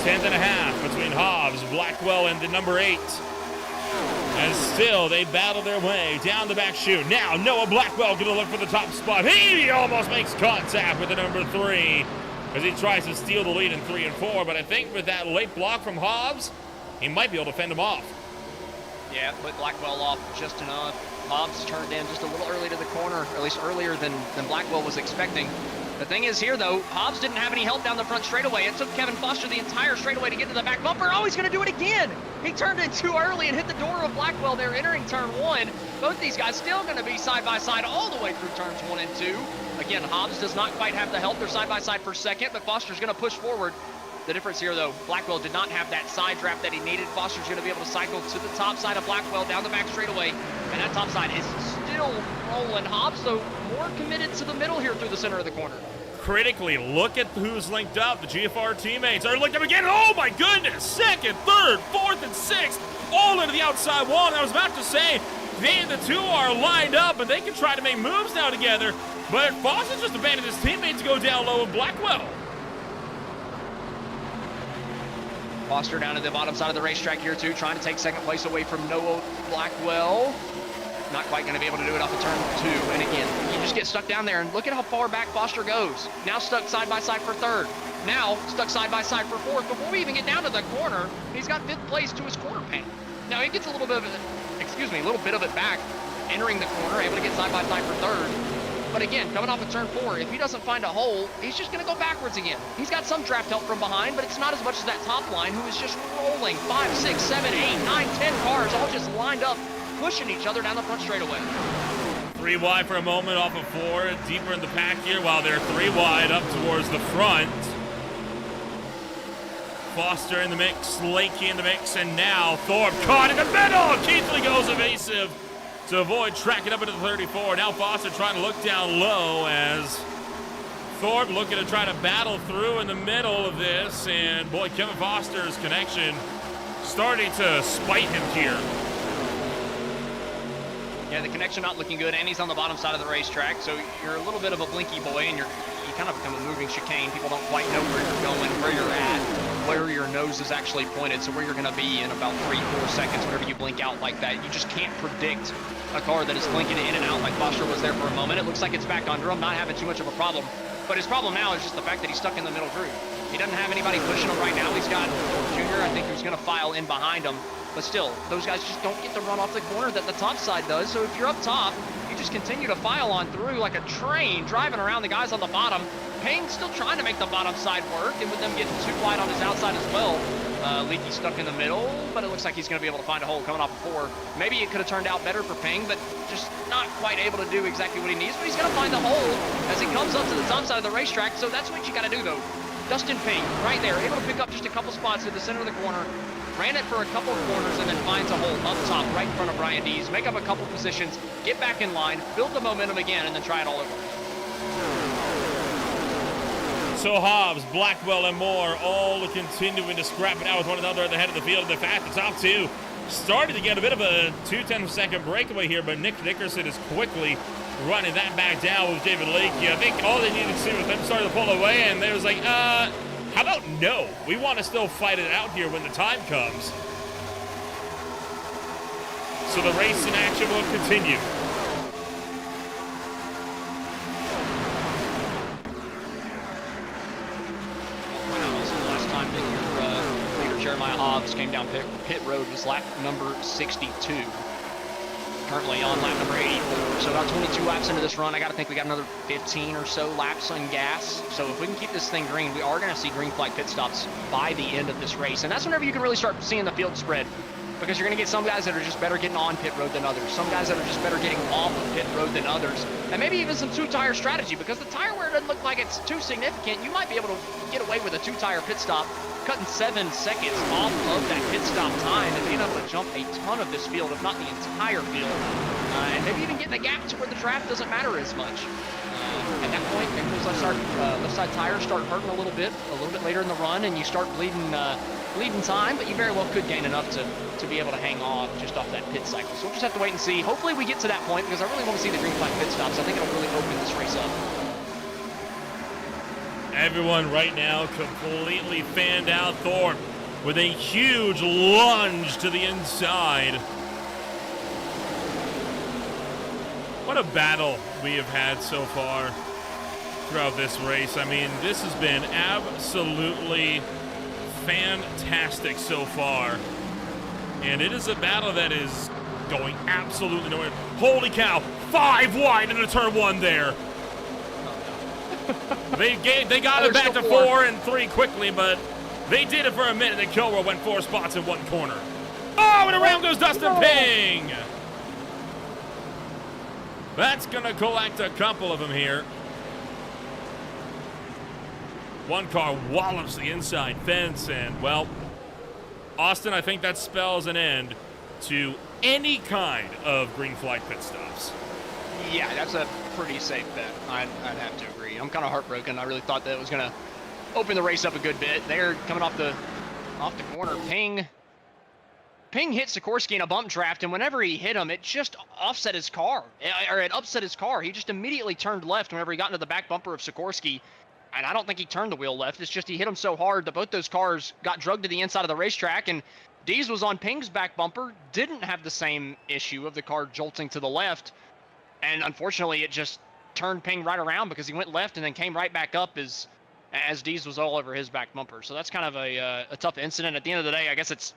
B: 10th and a half between Hobbs, Blackwell, and the number 8. And still, they battle their way down the back chute. Now, Noah Blackwell going to look for the top spot. He almost makes contact with the number 3 as he tries to steal the lead in 3 and 4. But I think with that late block from Hobbs, he might be able to fend him off.
C: Yeah, put Blackwell off just enough. Hobbs turned in just a little early to the corner, or at least earlier than Blackwell was expecting. The thing is here, though, Hobbs didn't have any help down the front straightaway. It took Kevin Foster the entire straightaway to get to the back bumper. Oh, he's going to do it again. He turned in too early and hit the door of Blackwell there entering turn 1. Both these guys still going to be side by side all the way through turns 1 and 2. Again, Hobbs does not quite have the help. They're side by side for second, but Foster's going to push forward. The difference here, though, Blackwell did not have that side draft that he needed. Foster's going to be able to cycle to the top side of Blackwell down the back straightaway, and that top side is still rolling. Hobbs, though, more committed to the middle here through the center of the corner.
B: Critically, look at who's linked up. The GFR teammates are linked up again. Oh my goodness! 2nd, 3rd, 4th, and 6th, all into the outside wall. And I was about to say, the 2 are lined up, and they can try to make moves now together. But Foster just abandoned his teammate to go down low with Blackwell.
C: Foster down at the bottom side of the racetrack here, too, trying to take second place away from Noah Blackwell. Not quite going to be able to do it off of turn 2. And again, you just get stuck down there, and look at how far back Foster goes. Now stuck side by side for 3rd. Now stuck side by side for 4th. Before we even get down to the corner, he's got 5th place to his quarter panel. Now he gets a little bit of it back, entering the corner, able to get side by side for 3rd. But again, coming off of turn 4, if he doesn't find a hole, he's just going to go backwards again. He's got some draft help from behind, but it's not as much as that top line, who is just rolling 5, 6, 7, 8, 9, 10 cars all just lined up, pushing each other down the front straightaway.
B: 3 wide for a moment off of 4, deeper in the pack here, while they're 3 wide up towards the front. Foster in the mix, Lakey in the mix, and now Thorpe caught in the middle. Keithley goes evasive to avoid tracking up into the 34. Now Foster trying to look down low as Thorpe looking to try to battle through in the middle of this. And boy, Kevin Foster's connection starting to spite him here.
C: Yeah, the connection not looking good, and he's on the bottom side of the racetrack, so you're a little bit of a blinky boy, and you kind of become a moving chicane. People don't quite know where you're going, where you're at, where your nose is actually pointed, so where you're going to be in about 3-4 seconds whenever you blink out like that. You just can't predict a car that is blinking in and out like Foster was there for a moment. It looks like it's back under him, not having too much of a problem, but his problem now is just the fact that he's stuck in the middle groove. He doesn't have anybody pushing him right now. He's got Junior, I think, who's going to file in behind him. But still, those guys just don't get to run off the corner that the top side does. So if you're up top, you just continue to file on through like a train, driving around the guys on the bottom. Payne's still trying to make the bottom side work, and with them getting too wide on his outside as well. Leakey's stuck in the middle, but it looks like he's going to be able to find a hole coming off of 4. Maybe it could have turned out better for Ping, but just not quite able to do exactly what he needs. But he's going to find the hole as he comes up to the top side of the racetrack. So that's what you got to do, though. Dustin Ping, right there, able to pick up just a couple spots in the center of the corner. Ran it for a couple of corners and then finds a hole up top right in front of Brian Dees. Make up a couple positions, get back in line, build the momentum again, and then try it all over.
B: So Hobbs, Blackwell, and Moore all continuing to scrap it out with one another at the head of the field. In fact, the top 2 started to get a bit of a 2-10-second breakaway here, but Nick Nickerson is quickly running that back down with David Lakey. I think all they needed to see was them starting to pull away, and they was like, how about no? We want to still fight it out here when the time comes. So the race in action will continue.
C: Last time that your leader Jeremiah Hobbs came down pit road was lap number 62. Currently on lap number 84. So about 22 laps into this run, I got to think we got another 15 or so laps on gas. So if we can keep this thing green, we are going to see green flag pit stops by the end of this race. And that's whenever you can really start seeing the field spread, because you're going to get some guys that are just better getting on pit road than others, some guys that are just better getting off of pit road than others, and maybe even some 2-tire strategy, because the tire wear doesn't look like it's too significant. You might be able to get away with a 2-tire pit stop, cutting 7 seconds off of that pit stop time and being able to jump a ton of this field, if not the entire field, and maybe even getting a gap to where the draft doesn't matter as much. At that point, maybe those left side tires start hurting a little bit later in the run, and you start bleeding time, but you very well could gain enough to be able to hang on just off that pit cycle. So we'll just have to wait and see. Hopefully we get to that point, because I really want to see the green flag pit stops. I think it'll really open this race up.
B: Everyone right now completely fanned out. Thorpe with a huge lunge to the inside. What a battle we have had so far throughout this race. I mean, this has been absolutely fantastic so far. And it is a battle that is going absolutely nowhere. Holy cow, 5 wide into turn 1 there. They got it back to 4 and 3 quickly, but they did it for a minute, and Kilroy went 4 spots in 1 corner. Oh, and around goes Dustin Ping! That's going to collect a couple of them here. One car wallops the inside fence, and, well, Austin, I think that spells an end to any kind of green flag pit stops.
C: Yeah, that's a pretty safe bet. I'd have to agree. I'm kind of heartbroken. I really thought that it was going to open the race up a good bit. They're coming off the corner. Ping hit Sikorsky in a bump draft, and whenever he hit him, it just offset his car, or it upset his car. He just immediately turned left whenever he got into the back bumper of Sikorsky, and I don't think he turned the wheel left. It's just he hit him so hard that both those cars got drugged to the inside of the racetrack, and Dees was on Ping's back bumper, didn't have the same issue of the car jolting to the left, and unfortunately it just turned Ping right around because he went left and then came right back up as Dees was all over his back bumper. So that's kind of a tough incident. At the end of the day, I guess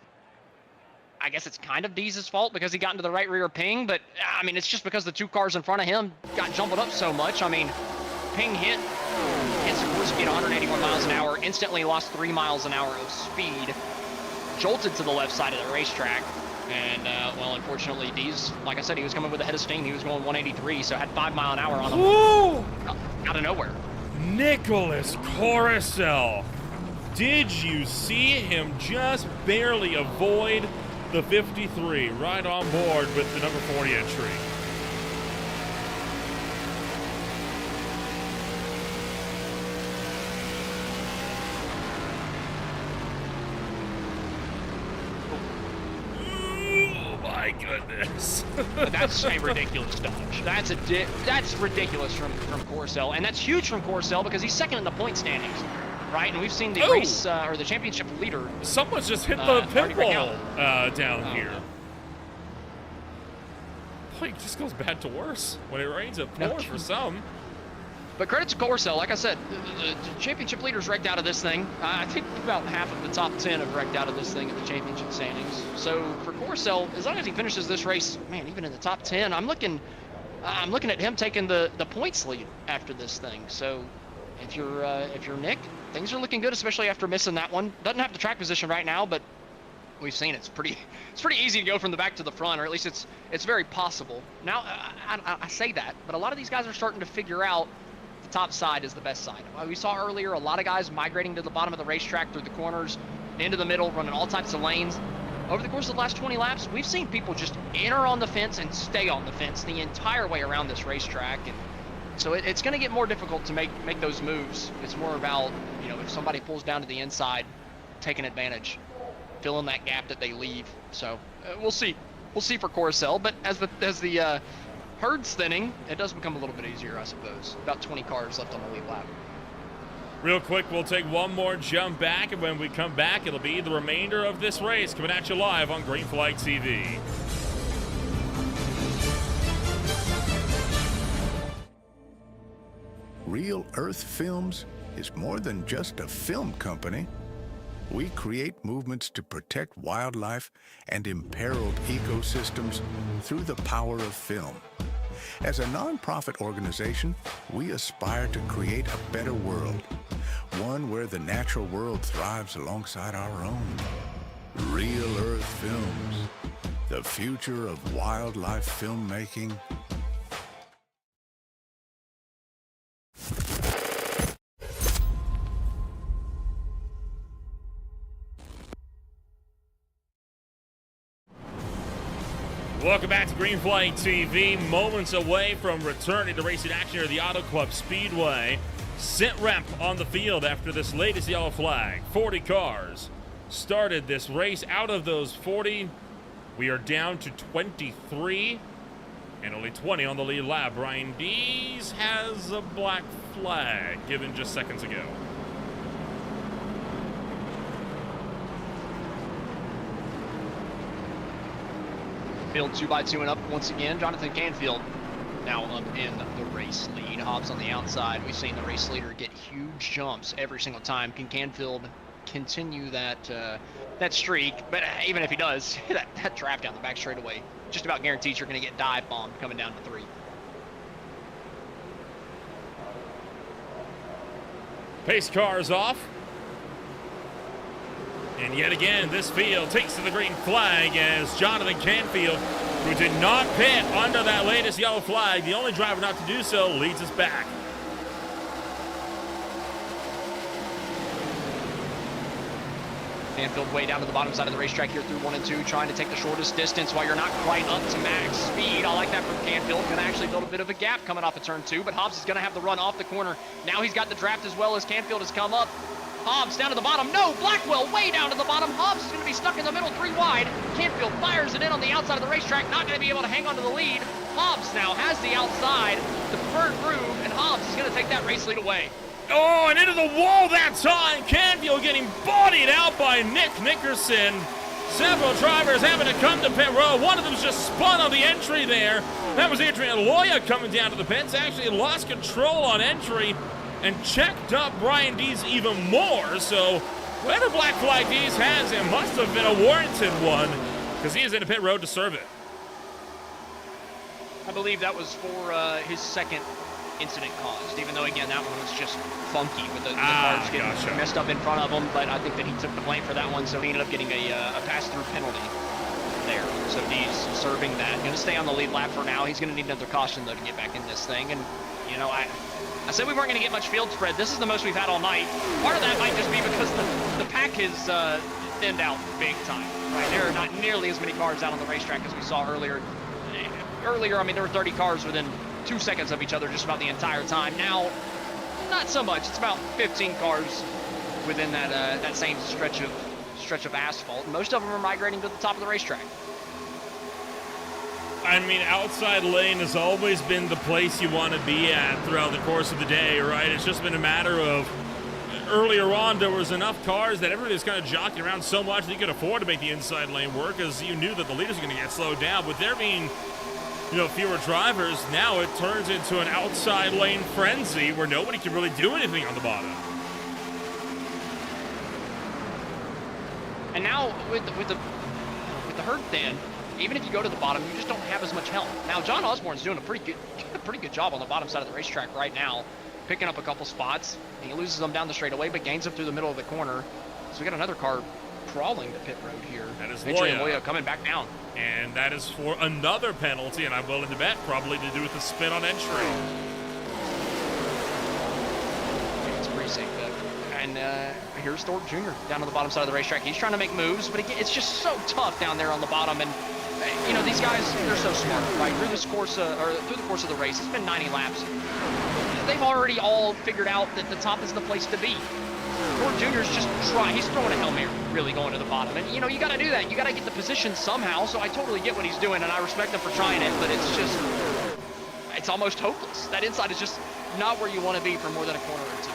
C: I guess it's kind of Dees' fault because he got into the right rear ping, but I mean, it's just because the 2 cars in front of him got jumbled up so much. I mean, ping hits the course speed 181 miles an hour, instantly lost 3 miles an hour of speed, jolted to the left side of the racetrack. And, well, unfortunately, Dees, like I said, he was coming with a head of steam. He was going 183, so had 5 mile an hour on him.
B: Woo!
C: Out of nowhere.
B: Nicholas Coruscant. Did you see him just barely avoid the 53 right on board with the number 40 entry? Oh my goodness.
C: That's a ridiculous dodge. That's ridiculous from Coruscant, and that's huge from Coruscant because he's second in the point standings. Right, and we've seen the race or the championship leader.
B: Someone's just hit the pinball down here. Boy, it just goes bad to worse when it rains. It pours for some.
C: But credit to Coruscant, like I said, the championship leaders wrecked out of this thing. I think about half of the top 10 have wrecked out of this thing at the championship standings. So for Coruscant, as long as he finishes this race, man, even in the top 10, I'm looking at him taking the points lead after this thing. So if you're Nick, things are looking good, especially after missing that one. Doesn't have the track position right now, but we've seen it's pretty easy to go from the back to the front, or at least it's very possible. Now, I say that, but a lot of these guys are starting to figure out the top side is the best side. We saw earlier a lot of guys migrating to the bottom of the racetrack through the corners, into the middle, running all types of lanes. Over the course of the last 20 laps, we've seen people just enter on the fence and stay on the fence the entire way around this racetrack. And so it's going to get more difficult to make those moves. It's more about, you know, if somebody pulls down to the inside, taking advantage, filling that gap that they leave. So we'll see for Coruscant. But as the herd's thinning, it does become a little bit easier, I suppose. About 20 cars left on the lead lap.
B: Real quick, we'll take one more jump back, and when we come back, it'll be the remainder of this race coming at you live on Green Flag TV.
A: Real Earth Films is more than just a film company. We create movements to protect wildlife and imperiled ecosystems through the power of film. As a nonprofit organization, we aspire to create a better world, one where the natural world thrives alongside our own. Real Earth Films, the future of wildlife filmmaking.
B: Welcome back to Green Flag TV. Moments away from returning to racing action here at the Auto Club Speedway. Sit rep on the field after this latest yellow flag. 40 cars started this race. Out of those 40, we are down to 23 and only 20 on the lead lap. Brian Dees has a black flag given just seconds ago.
C: Field 2x2 and up once again. Jonathan Canfield now up in the race lead. Hobbs on the outside. We've seen the race leader get huge jumps every single time. Can Canfield continue that streak? But even if he does, that draft down the back straightaway just about guarantees you're going to get dive bombed coming down to 3.
B: Pace cars off. And yet again, this field takes to the green flag as Jonathan Canfield, who did not pit under that latest yellow flag, the only driver not to do so, leads us back.
C: Canfield way down to the bottom side of the racetrack here through 1 and 2, trying to take the shortest distance while you're not quite up to max speed. I like that from Canfield. Going to actually build a bit of a gap coming off of turn 2, but Hobbs is going to have the run off the corner. Now he's got the draft as well as Canfield has come up. Hobbs down to the bottom. No, Blackwell way down to the bottom. Hobbs is going to be stuck in the middle, 3 wide. Canfield fires it in on the outside of the racetrack. Not going to be able to hang on to the lead. Hobbs now has the outside, the preferred groove, and Hobbs is going to take that race lead away.
B: Oh, and into the wall that time. Canfield getting bodied out by Nick Nickerson. Several drivers having to come to pit row. One of them's just spun on the entry there. That was Adrian Loya coming down to the pits. Actually lost control on entry and checked up Brian Dees even more. So whatever black flag Dees has, it must have been a warranted one, because he is in a pit road to serve it.
C: I believe that was for his second incident caused, even though, again, that one was just funky with the cars getting messed up in front of him, but I think that he took the blame for that one, so he ended up getting a pass-through penalty there. So he's serving that. Going to stay on the lead lap for now. He's going to need another caution, though, to get back in this thing, and, you know, I said we weren't going to get much field spread. This is the most we've had all night. Part of that might just be because the pack is thinned out big time. Right? There are not nearly as many cars out on the racetrack as we saw earlier. Earlier, I mean, there were 30 cars within 2 seconds of each other just about the entire time. Now, not so much. It's about 15 cars within that same stretch of asphalt. Most of them are migrating to the top of the racetrack.
B: I mean, outside lane has always been the place you want to be at throughout the course of the day, right? It's just been a matter of earlier on there was enough cars that everybody was kind of jockeying around so much that you could afford to make the inside lane work, because you knew that the leaders were going to get slowed down. With there being, you know, fewer drivers, now it turns into an outside lane frenzy where nobody can really do anything on the bottom.
C: And now with the herd thin, even if you go to the bottom, you just don't have as much help. Now, John Osborne's doing a pretty good job on the bottom side of the racetrack right now, picking up a couple spots. He loses them down the straightaway, but gains them through the middle of the corner. So we got another car crawling the pit road here.
B: That is
C: Loya coming back down.
B: And that is for another penalty, and I'm willing to bet probably to do with the spin on entry.
C: It's pretty safe, though. And here's Thorpe Jr. down on the bottom side of the racetrack. He's trying to make moves, but again, it's just so tough down there on the bottom. And you know, these guys, they're so smart, right? Through the course of the race, it's been 90 laps. They've already all figured out that the top is the place to be. Thorpe Jr.'s just trying. He's throwing a Hail Mary, really going to the bottom. And, you know, you got to do that. You got to get the position somehow. So I totally get what he's doing, and I respect him for trying it. But it's almost hopeless. That inside is just not where you want to be for more than a corner or two.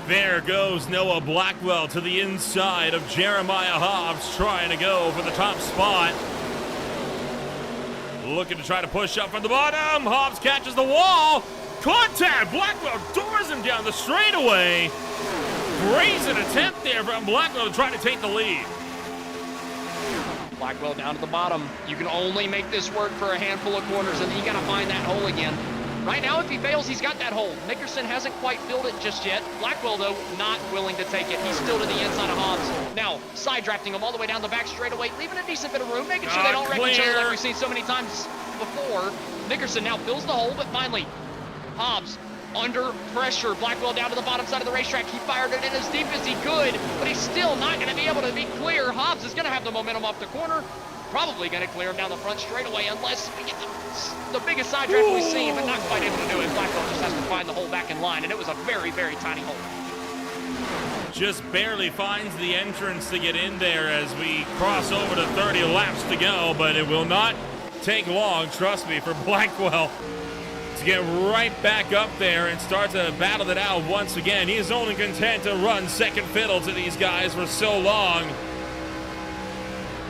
B: There goes Noah Blackwell to the inside of Jeremiah Hobbs, trying to go for the top spot. Looking to try to push up from the bottom. Hobbs catches the wall. Contact! Blackwell doors him down the straightaway. Brazen attempt there from Blackwell to try to take the lead.
C: Blackwell down to the bottom. You can only make this work for a handful of corners, and then you got to find that hole again. Right now, if he fails, he's got that hole. Nickerson hasn't quite filled it just yet. Blackwell, though, not willing to take it. He's still to the inside of Hobbs. Now, side drafting him all the way down the back straightaway, leaving a decent bit of room, making sure they don't wreck each other like we've seen so many times before. Nickerson now fills the hole, but finally, Hobbs under pressure. Blackwell down to the bottom side of the racetrack. He fired it in as deep as he could, but he's still not going to be able to be clear. Hobbs is going to have the momentum off the corner. Probably going to clear him down the front straightaway unless we get the biggest side draft we've seen, but not quite able to do it. Blackwell just has to find the hole back in line, and it was a very, very tiny hole.
B: Just barely finds the entrance to get in there as we cross over to 30 laps to go, but it will not take long, trust me, for Blackwell to get right back up there and start to battle it out once again. He is only content to run second fiddle to these guys for so long.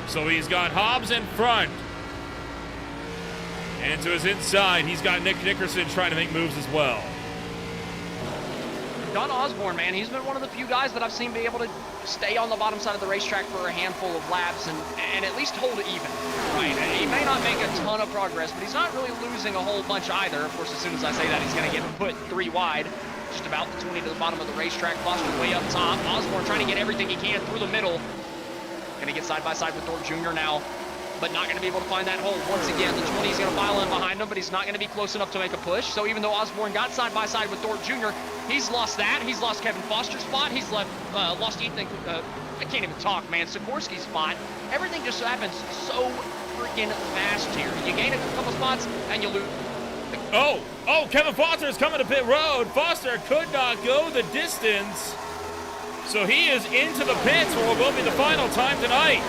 B: So he's got Hobbs in front. And to his inside, he's got Nick Nickerson trying to make moves as well.
C: John Osborne, man, he's been one of the few guys that I've seen be able to stay on the bottom side of the racetrack for a handful of laps and at least hold it even. Right? He may not make a ton of progress, but he's not really losing a whole bunch either. Of course, as soon as I say that, he's going to get put 3 wide. Just about the 20 to the bottom of the racetrack. Foster way up top. Osborne trying to get everything he can through the middle. Going to get side by side with Thorpe Jr. now, but not going to be able to find that hole. Once again, the 20 is going to file in behind him, but he's not going to be close enough to make a push. So even though Osborne got side by side with Thorpe Jr., he's lost that. He's lost Kevin Foster's spot. He's lost Ethan, I can't even talk, man, Sikorsky's spot. Everything just happens so freaking fast here. You gain a couple spots, and you lose.
B: Oh, Kevin Foster is coming to pit road. Foster could not go the distance. So he is into the pits for what will be the final time tonight.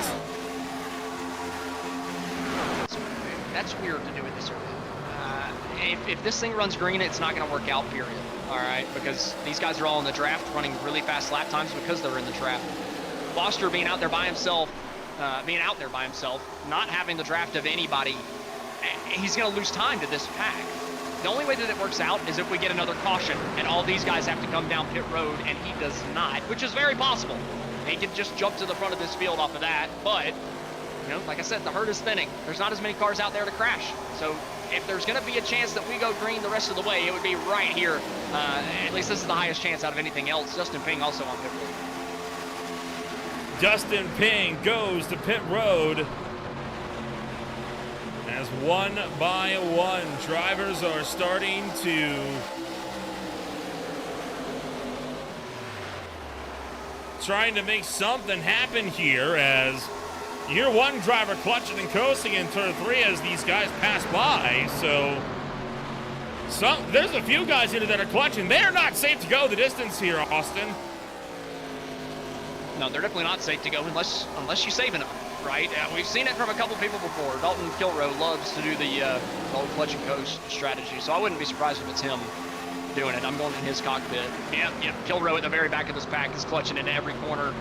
C: That's weird to do it this early. If this thing runs green, it's not going to work out, period. All right, because these guys are all in the draft, running really fast lap times because they're in the draft. Foster being out there by himself, not having the draft of anybody, he's going to lose time to this pack. The only way that it works out is if we get another caution and all these guys have to come down pit road and he does not, which is very possible. He can just jump to the front of this field off of that, but, you know, like I said, the herd is thinning. There's not as many cars out there to crash. So if there's going to be a chance that we go green the rest of the way, it would be right here. At least this is the highest chance out of anything else. Justin Ping also on pit road.
B: Justin Ping goes to pit road. As one by one, drivers are starting to trying to make something happen here, as you hear one driver clutching and coasting in turn 3 as these guys pass by. So there's a few guys in it that are clutching. They're not safe to go the distance here, Austin.
C: No, they're definitely not safe to go unless you're saving them, right? We've seen it from a couple people before. Dalton Kilrow loves to do the old clutch and coast strategy, so I wouldn't be surprised if it's him doing it. I'm going in his cockpit. Yeah. Kilrow at the very back of this pack is clutching into every corner,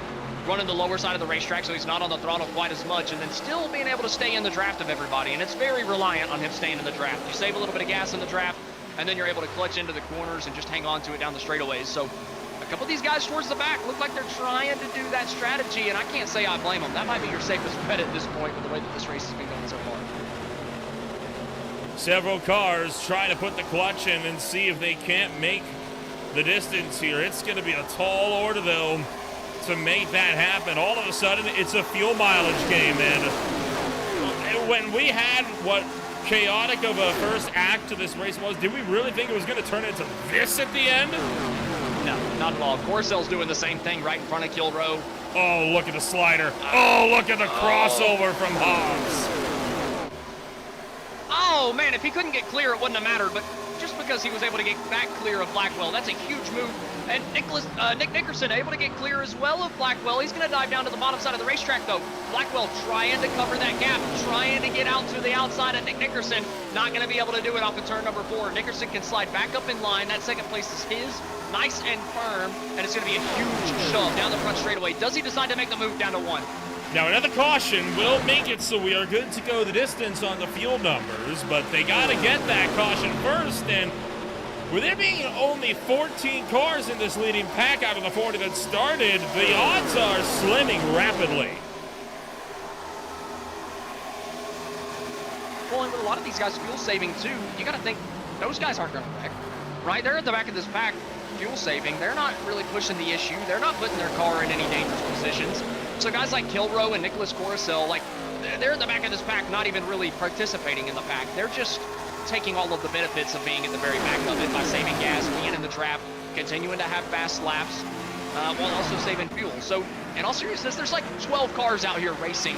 C: running the lower side of the racetrack so he's not on the throttle quite as much, and then still being able to stay in the draft of everybody. And it's very reliant on him staying in the draft. You save a little bit of gas in the draft, and then you're able to clutch into the corners and just hang on to it down the straightaways. So a couple of these guys towards the back look like they're trying to do that strategy, and I can't say I blame them. That might be your safest bet at this point with the way that this race has been going so far.
B: Several cars trying to put the clutch in and see if they can't make the distance here. It's going to be a tall order, though, to make that happen. All of a sudden, it's a fuel mileage game, and when we had what chaotic of a first act to this race was, did we really think it was going to turn into this at the end?
C: No, not at all. Corcell's doing the same thing right in front of Kilrow.
B: Oh, look at the slider. Oh, look at the crossover from Hobbs.
C: Oh, man, if he couldn't get clear, it wouldn't have mattered, but just because he was able to get back clear of Blackwell, that's a huge move. And Nick Nickerson able to get clear as well of Blackwell. He's going to dive down to the bottom side of the racetrack, though. Blackwell trying to cover that gap, trying to get out to the outside of Nick Nickerson. Not going to be able to do it off of turn number 4. Nickerson can slide back up in line. That second place is his. Nice and firm, and it's going to be a huge shove down the front straightaway. Does he decide to make the move down to 1?
B: Now, another caution will make it so we are good to go the distance on the fuel numbers, but they got to get that caution first, and with there being only 14 cars in this leading pack out of the 40 that started, the odds are slimming rapidly.
C: Well, and with a lot of these guys fuel saving too, you got to think those guys aren't going to wreck, right? They're at the back of this pack, fuel saving. They're not really pushing the issue. They're not putting their car in any dangerous positions. So guys like Kilrow and Nicholas Coruscant, like, they're at the back of this pack, not even really participating in the pack. They're just taking all of the benefits of being at the very back of it by saving gas, being in the trap, continuing to have fast laps, while also saving fuel. So in all seriousness, there's like 12 cars out here racing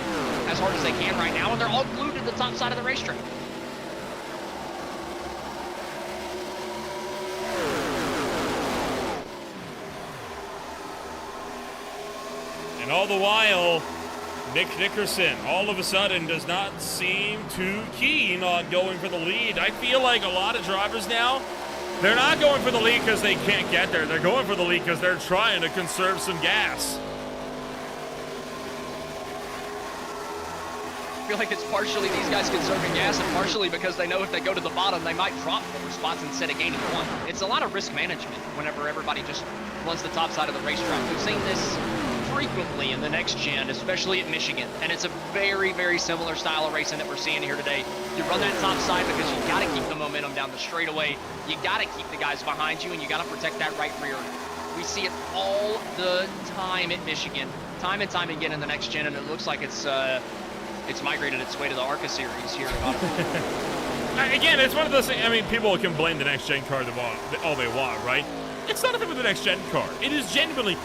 C: as hard as they can right now, and they're all glued to the top side of the racetrack.
B: And all the while, Nick Nickerson all of a sudden does not seem too keen on going for the lead. I feel like a lot of drivers now, they're not going for the lead because they can't get there. They're going for the lead because they're trying to conserve some gas.
C: I feel like it's partially these guys conserving gas and partially because they know if they go to the bottom, they might drop 4 spots instead of gaining 1. It's a lot of risk management whenever everybody just runs the top side of the racetrack. We've seen this frequently in the next gen, especially at Michigan, and it's a very, very similar style of racing that we're seeing here today. You run that top side because you got to keep the momentum down the straightaway. You got to keep the guys behind you, and you got to protect that right rear. We see it all the time at Michigan, time and time again in the next gen, and it looks like it's migrated its way to the ARCA series here at Auto.
B: Again, it's one of those things. I mean, people can blame the next gen car all they want, right? It's not a thing with the next gen car. It is genuinely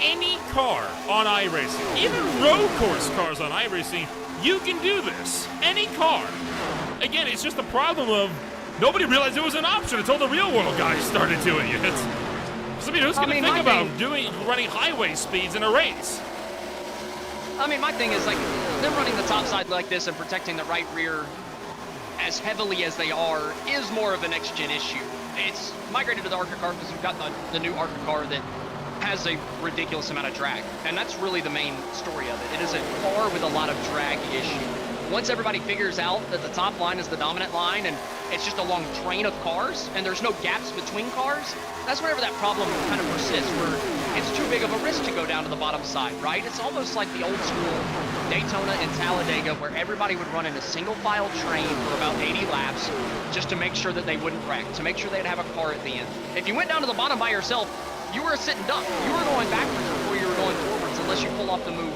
B: any car on iRacing, even road course cars on iRacing, you can do this. Any car. Again, it's just the problem of nobody realized it was an option until the real world guys started doing it. I mean, who's going to think about running highway speeds in a race?
C: I mean, my thing is, like, them running the top side like this and protecting the right rear as heavily as they are is more of a next-gen issue. It's migrated to the ARCA car because we've got the new ARCA car that has a ridiculous amount of drag, and that's really the main story of it. It is a car with a lot of drag issue. Once everybody figures out that the top line is the dominant line and it's just a long train of cars and there's no gaps between cars, that's whenever that problem kind of persists, where it's too big of a risk to go down to the bottom side, right? It's almost like the old school Daytona and Talladega, where everybody would run in a single file train for about 80 laps just to make sure that they wouldn't wreck, to make sure they'd have a car at the end. If you went down to the bottom by yourself, you were a sitting duck. You were going backwards before you were going forwards unless you pull off the move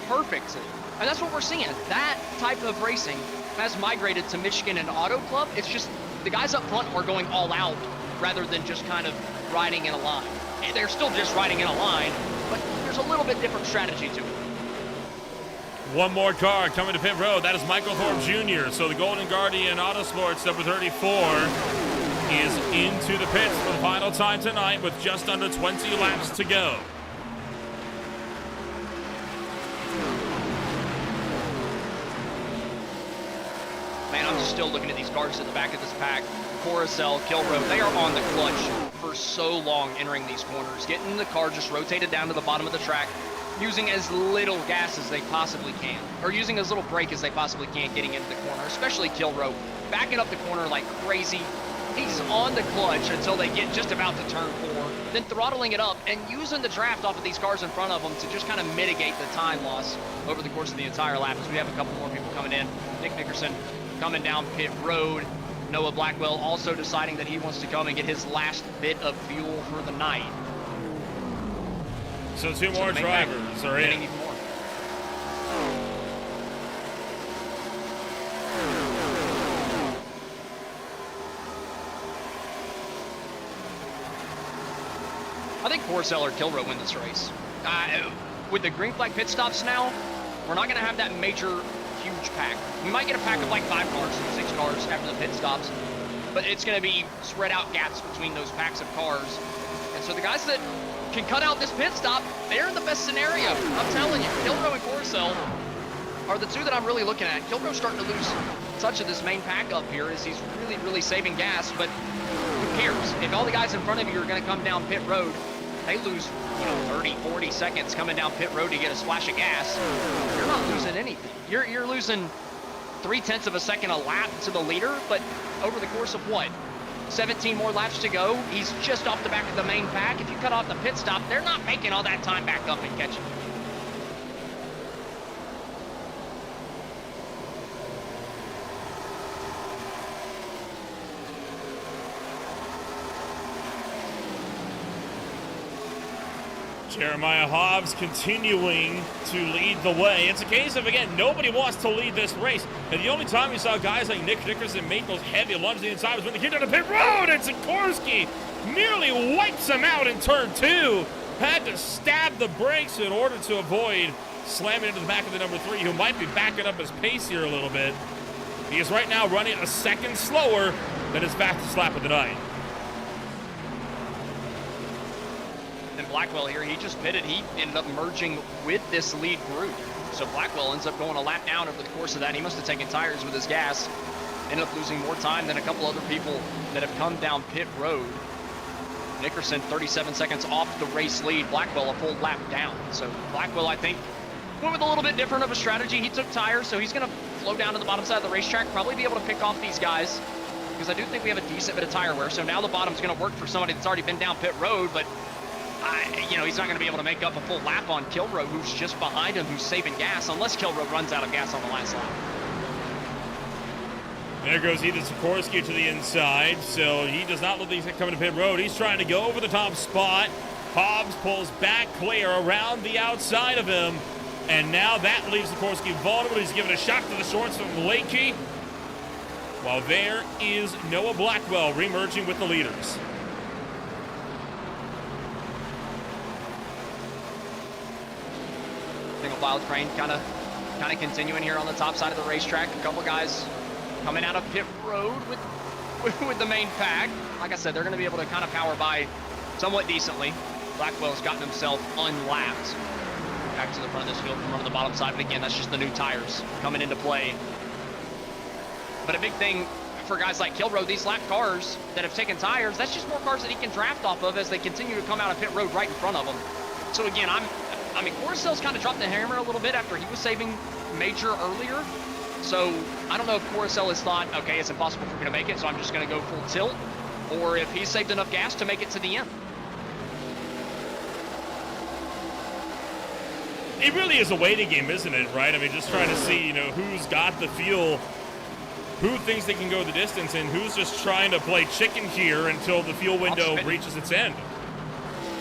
C: perfectly. And that's what we're seeing. That type of racing has migrated to Michigan and Auto Club. It's just the guys up front are going all out rather than just kind of riding in a line. And they're still just riding in a line, but there's a little bit different strategy to it.
B: One more car coming to pit road. That is Michael Thorpe Jr. So the Golden Guardian Autosports number 34 is into the pits for the final time tonight with just under 20 laps to go.
C: Man, I'm still looking at these cars at the back of this pack. Coruscant, Kilrow, they are on the clutch for so long entering these corners, getting the car just rotated down to the bottom of the track, using as little gas as they possibly can, or using as little brake as they possibly can getting into the corner, especially Kilrow, backing up the corner like crazy. He's on the clutch until they get just about to turn 4, then throttling it up and using the draft off of these cars in front of them to just kind of mitigate the time loss over the course of the entire lap, as we have a couple more people coming in. Nick Nickerson coming down pit road. Noah Blackwell also deciding that he wants to come and get his last bit of fuel for the night.
B: So two more drivers are in.
C: Even more. I think Porcel or Kilrow win this race. With the green flag pit stops now, we're not going to have that major huge pack. We might get a pack of like 5 cars, 6 cars after the pit stops, but it's going to be spread out gaps between those packs of cars. And so the guys that can cut out this pit stop, they're in the best scenario. I'm telling you, Kilrow and Coruscant are the two that I'm really looking at. Kilrow's starting to lose touch of this main pack up here as he's really saving gas, but who cares? If all the guys in front of you are going to come down pit road, they lose, 30, 40 seconds coming down pit road to get a splash of gas. You're not losing anything. You're losing 0.3 of a second a lap to the leader, but over the course of what? 17 more laps to go. He's just off the back of the main pack. If you cut off the pit stop, they're not making all that time back up and catching.
B: Jeremiah Hobbs continuing to lead the way. It's a case of, again, nobody wants to lead this race. And the only time you saw guys like Nick Nickerson make those heavy lunges inside was when they came down the pit road, and Sikorsky nearly wipes him out in turn 2. Had to stab the brakes in order to avoid slamming into the back of the number 3, who might be backing up his pace here a little bit. He is right now running a second slower than his fastest lap of the night.
C: Blackwell here, he just pitted. He ended up merging with this lead group. So Blackwell ends up going a lap down over the course of that. He must have taken tires with his gas. Ended up losing more time than a couple other people that have come down pit road. Nickerson 37 seconds off the race lead. Blackwell a full lap down. So Blackwell, I think, went with a little bit different of a strategy. He took tires, so he's going to flow down to the bottom side of the racetrack, probably be able to pick off these guys, because I do think we have a decent bit of tire wear. So now the bottom's going to work for somebody that's already been down pit road, but he's not going to be able to make up a full lap on Kilrow, who's just behind him, who's saving gas, unless Kilrow runs out of gas on the last lap.
B: There goes Ethan Sikorsky to the inside, so he does not look like he's coming to pit road. He's trying to go over the top spot. Hobbs pulls back clear around the outside of him, and now that leaves Sikorsky vulnerable. He's given a shot to the shorts from Lakey, while there is Noah Blackwell remerging with the leaders.
C: Single file train kind of continuing here on the top side of the racetrack. A couple guys coming out of pit road with the main pack. Like I said, they're going to be able to kind of power by somewhat decently. Blackwell's gotten himself unlapped back to the front of this field from running the bottom side. But again, that's just the new tires coming into play. But a big thing for guys like Kilrow, these lap cars that have taken tires, that's just more cars that he can draft off of as they continue to come out of pit road right in front of him. So again, Coruscant's kind of dropped the hammer a little bit after he was saving major earlier. So I don't know if Coruscant has thought, okay, it's impossible for me to make it, so I'm just going to go full tilt, or if he's saved enough gas to make it to the end.
B: It really is a waiting game, isn't it, right? I mean, just trying to see, who's got the fuel, who thinks they can go the distance, and who's just trying to play chicken here until the fuel window reaches its end.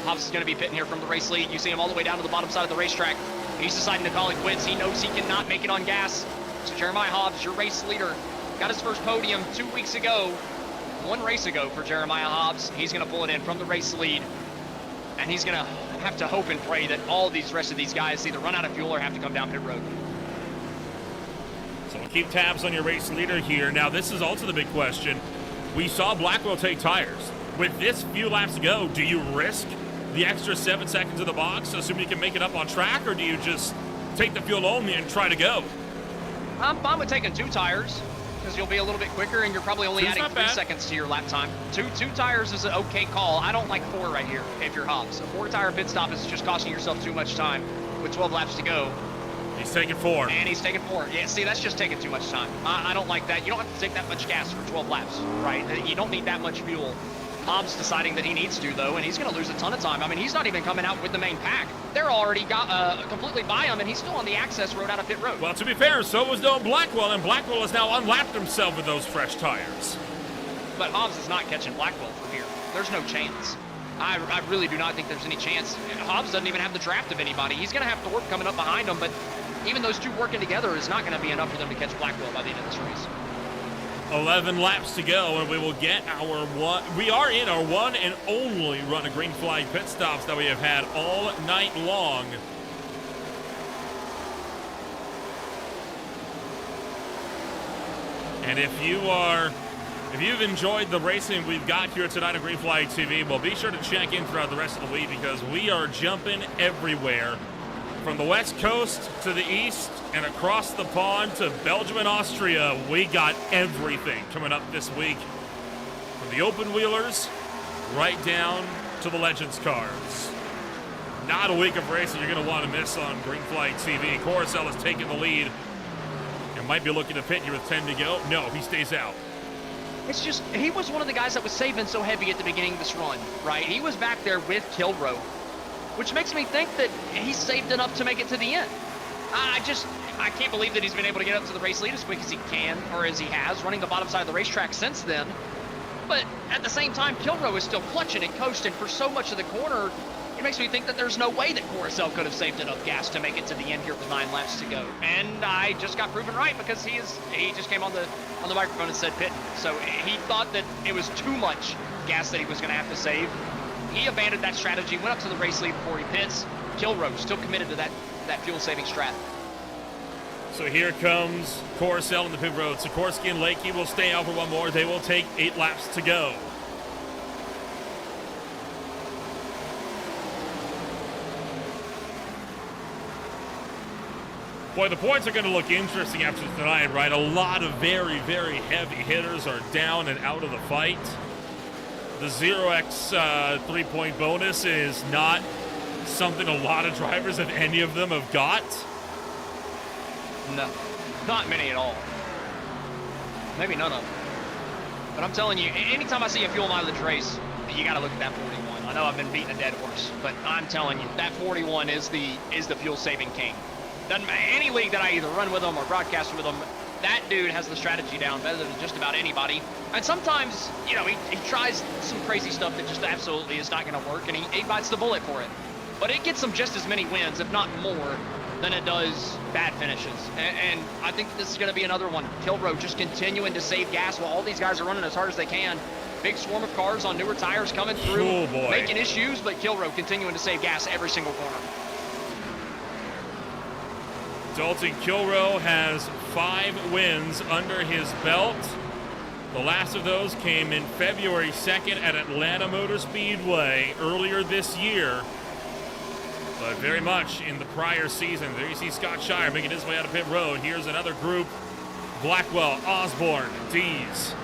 C: Hobbs is going to be pitting here from the race lead. You see him all the way down to the bottom side of the racetrack. He's deciding to call it quits. He knows he cannot make it on gas. So Jeremiah Hobbs, your race leader, got his first podium 2 weeks ago. 1 race ago for Jeremiah Hobbs. He's going to pull it in from the race lead. And he's going to have to hope and pray that all these rest of these guys either run out of fuel or have to come down pit road.
B: So we'll keep tabs on your race leader here. Now, this is also the big question. We saw Blackwell take tires. With this few laps to go, do you risk the extra 7 seconds of the box, assuming you can make it up on track, or do you just take the fuel only and try to go?
C: I'm fine with taking 2 tires, because you'll be a little bit quicker, and you're probably only adding 3 seconds to your lap time. Two tires is an okay call. I don't like 4 right here if you're Hobbs. A 4-tire pit stop is just costing yourself too much time with 12 laps to go.
B: He's taking 4.
C: And he's taking 4. Yeah, see, that's just taking too much time. I don't like that. You don't have to take that much gas for 12 laps, right? You don't need that much fuel. Hobbs deciding that he needs to, though, and he's going to lose a ton of time. I mean, he's not even coming out with the main pack. They're already completely by him, and he's still on the access road out of pit road.
B: Well, to be fair, so was Noah Blackwell, and Blackwell has now unlapped himself with those fresh tires.
C: But Hobbs is not catching Blackwell from here. There's no chance. I really do not think there's any chance. Hobbs doesn't even have the draft of anybody. He's going to have Thorpe coming up behind him, but even those 2 working together is not going to be enough for them to catch Blackwell by the end of this race.
B: 11 laps to go, and we will get we are in our one and only run of green flag pit stops that we have had all night long. And if you've enjoyed the racing we've got here tonight on Green Flag TV, well, be sure to check in throughout the rest of the week, because we are jumping everywhere. From the west coast to the east and across the pond to Belgium and Austria, we got everything coming up this week. From the open wheelers right down to the Legends cars. Not a week of racing you're going to want to miss on Green Flag TV. Coruscant is taking the lead and might be looking to pit here with 10 to go. No, he stays out.
C: It's just, he was one of the guys that was saving so heavy at the beginning of this run, right? He was back there with Kilroe, which makes me think that he's saved enough to make it to the end. I can't believe that he's been able to get up to the race lead as quick as he can, or as he has, running the bottom side of the racetrack since then. But at the same time, Kilroe is still clutching and coasting for so much of the corner. It makes me think that there's no way that Coruscant could have saved enough gas to make it to the end here with 9 laps to go. And I just got proven right, because he just came on the microphone and said pitting. So he thought that it was too much gas that he was going to have to save. He abandoned that strategy, went up to the race lead before he pits. Kilroe still committed to that fuel-saving strat.
B: So here comes Coruscant on the pit road. Sikorsky and Lakey will stay out for one more. They will take 8 laps to go. Boy, the points are going to look interesting after tonight, right? A lot of very, very heavy hitters are down and out of the fight. The 0x 3-point bonus is not something a lot of drivers, if any of them, have got.
C: No, not many at all. Maybe none of them. But I'm telling you, anytime I see a fuel mileage race, you got to look at that 41. I know I've been beating a dead horse, but I'm telling you, that 41 is the fuel-saving king. Doesn't matter, any league that I either run with them or broadcast with them, that dude has the strategy down better than just about anybody. And sometimes, he tries some crazy stuff that just absolutely is not going to work, and he bites the bullet for it. But it gets him just as many wins, if not more, than it does bad finishes. And I think this is going to be another one. Kilroe just continuing to save gas while all these guys are running as hard as they can. Big swarm of cars on newer tires coming through, making issues, but Kilroe continuing to save gas every single corner.
B: Dalton Kilroe has 5 wins under his belt. The last of those came in February 2nd at Atlanta Motor Speedway earlier this year. But very much in the prior season. There you see Scott Shire making his way out of pit road. Here's another group. Blackwell, Osborne, Dees,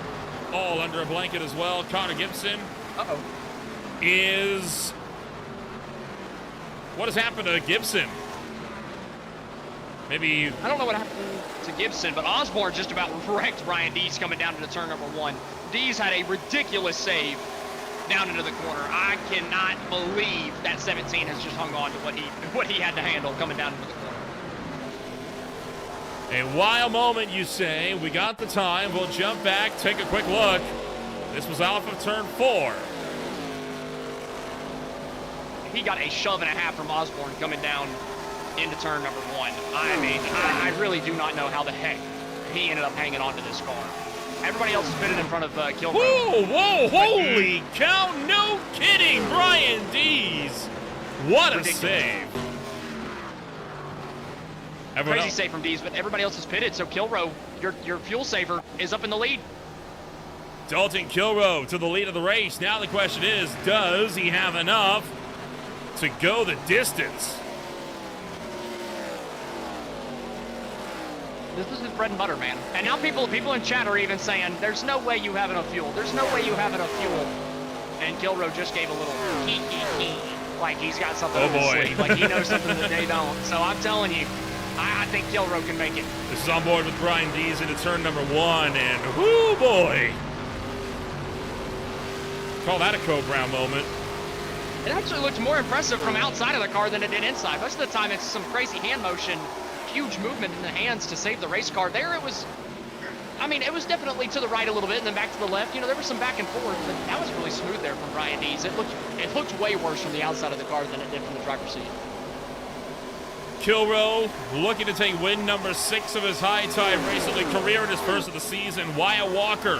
B: all under a blanket as well. Connor Gibson is... What has happened to Gibson? Maybe.
C: I don't know what happened to Gibson, but Osborne just about wrecked Brian Dees coming down into turn number 1. Dees had a ridiculous save down into the corner. I cannot believe that 17 has just hung on to what he had to handle coming down into the corner.
B: A wild moment, you say. We got the time. We'll jump back, take a quick look. This was off of turn 4.
C: He got a shove and a half from Osborne coming down into turn number 1. I mean, I really do not know how the heck he ended up hanging on to this car. Everybody else is pitted in front of Kilrow.
B: Whoa, holy cow, no kidding, Brian Dees. What a save.
C: Crazy save from Dees, but everybody else is pitted, so Kilrow, your fuel saver, is up in the lead.
B: Dalton Kilrow to the lead of the race. Now the question is, does he have enough to go the distance?
C: This is his bread and butter, man. And now people in chat are even saying, there's no way you have enough fuel. There's no way you have enough fuel. And Kilrow just gave a little like he's got something up his sleeve. Like he knows something that they don't. So I'm telling you, I think Kilrow can make it.
B: This is on board with Brian Dees into turn number 1, and whoo boy. Call that a Code Brown moment.
C: It actually looked more impressive from outside of the car than it did inside. Most of the time it's some crazy hand motion. Huge movement in the hands to save the race car. There it was, I mean, it was definitely to the right a little bit and then back to the left. You know, there was some back and forth, but that was really smooth there from Brian Dees. It looked way worse from the outside of the car than it did from the driver's seat.
B: Kilrow looking to take win number 6 of his high-tide racing career in his first of the season. Wyatt Walker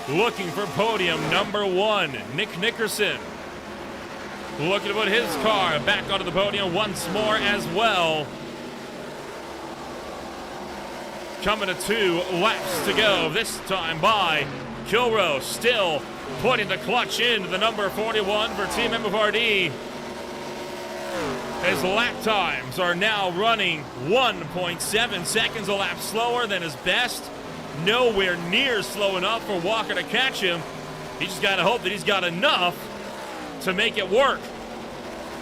B: looking for podium number 1. Nick Nickerson looking to put his car back onto the podium once more as well. Coming to 2 laps to go, this time by Kilrow, still putting the clutch into the number 41 for Team MFRD. His lap times are now running 1.7 seconds a lap slower than his best. Nowhere near slow enough for Walker to catch him. He just got to hope that he's got enough to make it work.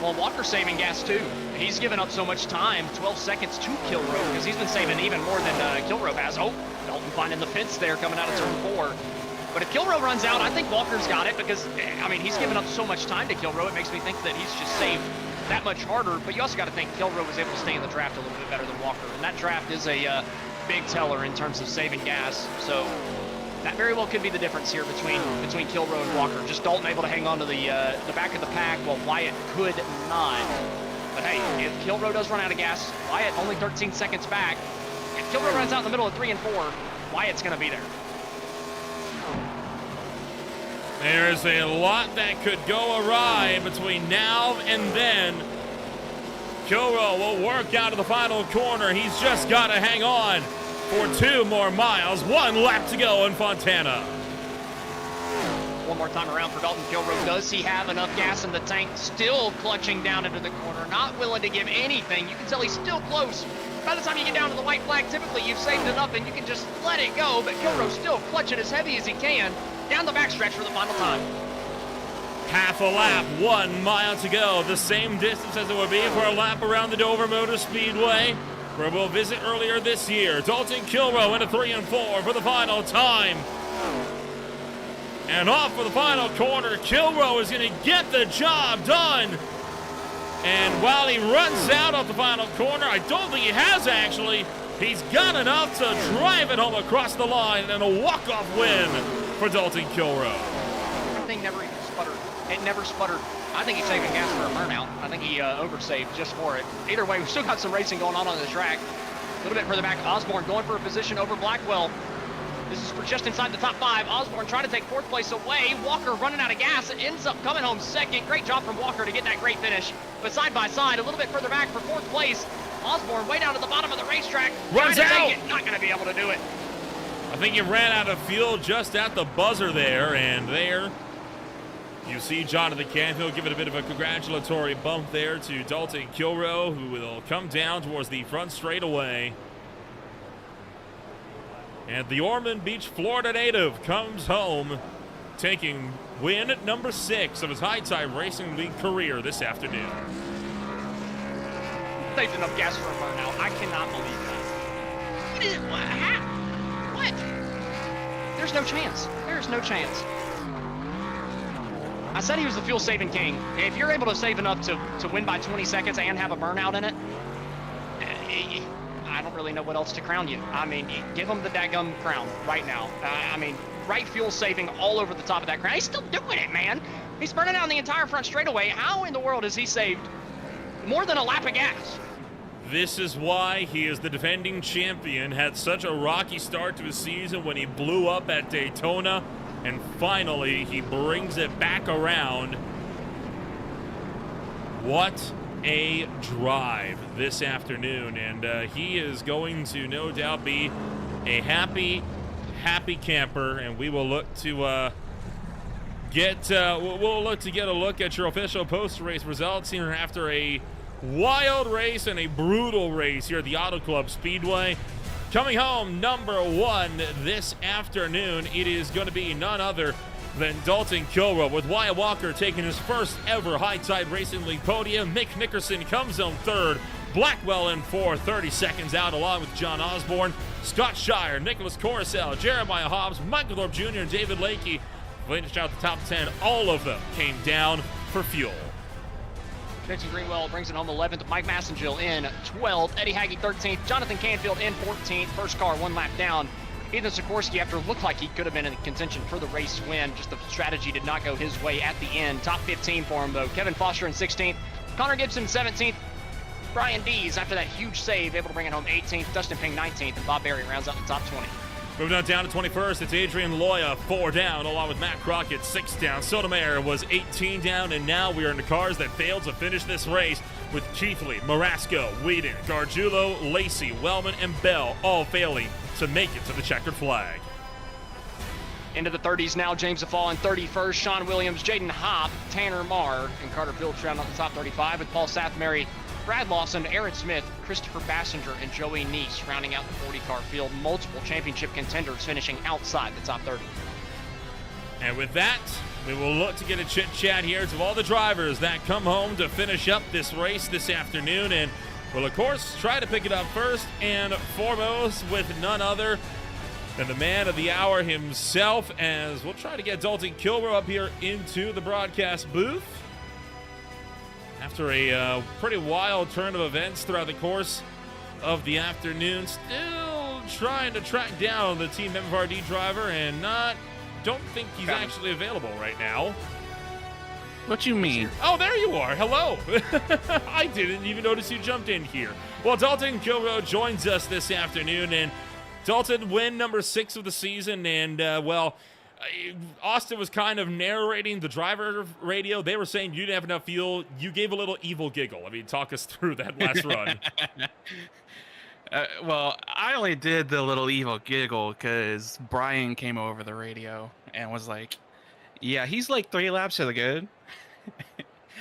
C: Well, Walker's saving gas too. He's given up so much time, 12 seconds to Kilrow, because he's been saving even more than Kilrow has. Oh, Dalton finding the fence there coming out of turn 4. But if Kilrow runs out, I think Walker's got it because, I mean, he's given up so much time to Kilrow. It makes me think that he's just saved that much harder. But you also got to think Kilrow was able to stay in the draft a little bit better than Walker. And that draft is a big teller in terms of saving gas. So that very well could be the difference here between Kilrow and Walker. Just Dalton able to hang on to the back of the pack while Wyatt could not. But hey, if Kilrow does run out of gas, Wyatt only 13 seconds back. If Kilrow runs out in the middle of 3 and 4, Wyatt's going to be there.
B: There's a lot that could go awry between now and then. Kilrow will work out of the final corner. He's just got to hang on for 2 more miles. 1 lap to go in Fontana.
C: One more time around for Dalton Kilrow. Does he have enough gas in the tank? Still clutching down into the corner. Not willing to give anything. You can tell he's still close. By the time you get down to the white flag, typically you've saved enough and you can just let it go. But Kilrow's still clutching as heavy as he can down the backstretch for the final time.
B: Half a lap, 1 mile to go. The same distance as it would be for a lap around the Dover Motor Speedway, where we'll visit earlier this year. Dalton Kilrow into 3 and 4 for the final time. And off for the final corner, Kilrow is going to get the job done. And while he runs out of the final corner, I don't think he has actually. He's got enough to drive it home across the line and a walk-off win for Dalton Kilrow.
C: That thing never even sputtered. It never sputtered. I think he's saving gas for a burnout. I think he oversaved just for it. Either way, we've still got some racing going on the track. A little bit further back, Osborne going for a position over Blackwell. This is for just inside the top 5. Osborne trying to take 4th place away. Walker running out of gas. It ends up coming home 2nd. Great job from Walker to get that great finish. But side by side, a little bit further back for 4th place. Osborne way down to the bottom of the racetrack.
B: Runs out.
C: Take it. Not going to be able to do it.
B: I think he ran out of fuel just at the buzzer there, and there you see Jonathan Canfield give it a bit of a congratulatory bump there to Dalton Kilrow, who will come down towards the front straightaway. And the Ormond Beach, Florida native comes home, taking win number 6 of his high-tide racing league career this afternoon.
C: saved enough gas for a burnout. I cannot believe that. What is it? What? There's no chance. There's no chance. I said he was the fuel-saving king. If you're able to save enough to win by 20 seconds and have a burnout in it, I don't really know what else to crown you. I mean, give him the daggum crown right now. I mean, right fuel saving all over the top of that crown. He's still doing it, man. He's burning out the entire front straightaway. How in the world has he saved more than a lap of gas?
B: This is why he is the defending champion, had such a rocky start to his season when he blew up at Daytona, and finally he brings it back around. What a drive this afternoon, and he is going to no doubt be a happy camper, and we will look to get a look at your official post-race results here after a wild race and a brutal race here at the Auto Club Speedway. Coming home number one this afternoon, it is going to be none other than Dalton Kilrow, with Wyatt Walker taking his first ever High Tide Racing League podium. Mick Nickerson comes home third, Blackwell in fourth, 30 seconds out, along with John Osborne, Scott Shire, Nicholas Coruscant, Jeremiah Hobbs, Michael Thorpe Jr., and David Lakey finished out the top 10. All of them came down for fuel.
C: Dixon Greenwell brings it home 11th. Mike Massengill in 12th. Eddie Hagge 13th. Jonathan Canfield in 14th. First car one lap down. Ethan Sikorsky, after it looked like he could have been in contention for the race win, just the strategy did not go his way at the end. Top 15 for him, though. Kevin Foster in 16th. Connor Gibson 17th. Brian Dees, after that huge save, able to bring it home 18th. Dustin Ping 19th. And Bob Berry rounds out the top 20.
B: Moving on down to 21st, it's Adrian Loya, 4 down, along with Matt Crockett, 6 down. Sotomayor was 18 down, and now we are in the cars that failed to finish this race with Keithley, Marasco, Whedon, Gargiulo, Lacey, Wellman, and Bell all failing to make it to the checkered flag.
C: Into the 30s now, James Afal in 31st, Sean Williams, Jaden Hopp, Tanner Marr, and Carter Phillips round out the top 35, with Paul Sathmary, Brad Lawson, Aaron Smith, Christopher Bassinger, and Joey Neese rounding out the 40-car field. Multiple championship contenders finishing outside the top 30.
B: And with that, we will look to get a chit-chat here to all the drivers that come home to finish up this race this afternoon. And we'll, of course, try to pick it up first and foremost with none other than the man of the hour himself, as we'll try to get Dalton Kilrow up here into the broadcast booth. After a pretty wild turn of events throughout the course of the afternoon, still trying to track down the Team MFRD driver, and don't think he's actually available right now.
E: What you mean?
B: Oh, there you are. Hello. I didn't even notice you jumped in here. Well, Dalton Kilrow joins us this afternoon, and Dalton, win number 6 of the season, and Austin was kind of narrating the driver radio. They were saying you didn't have enough fuel. You gave a little evil giggle. I mean, talk us through that last run.
E: Well, I only did the little evil giggle because Brian came over the radio and was like, yeah, he's like 3 laps to the good.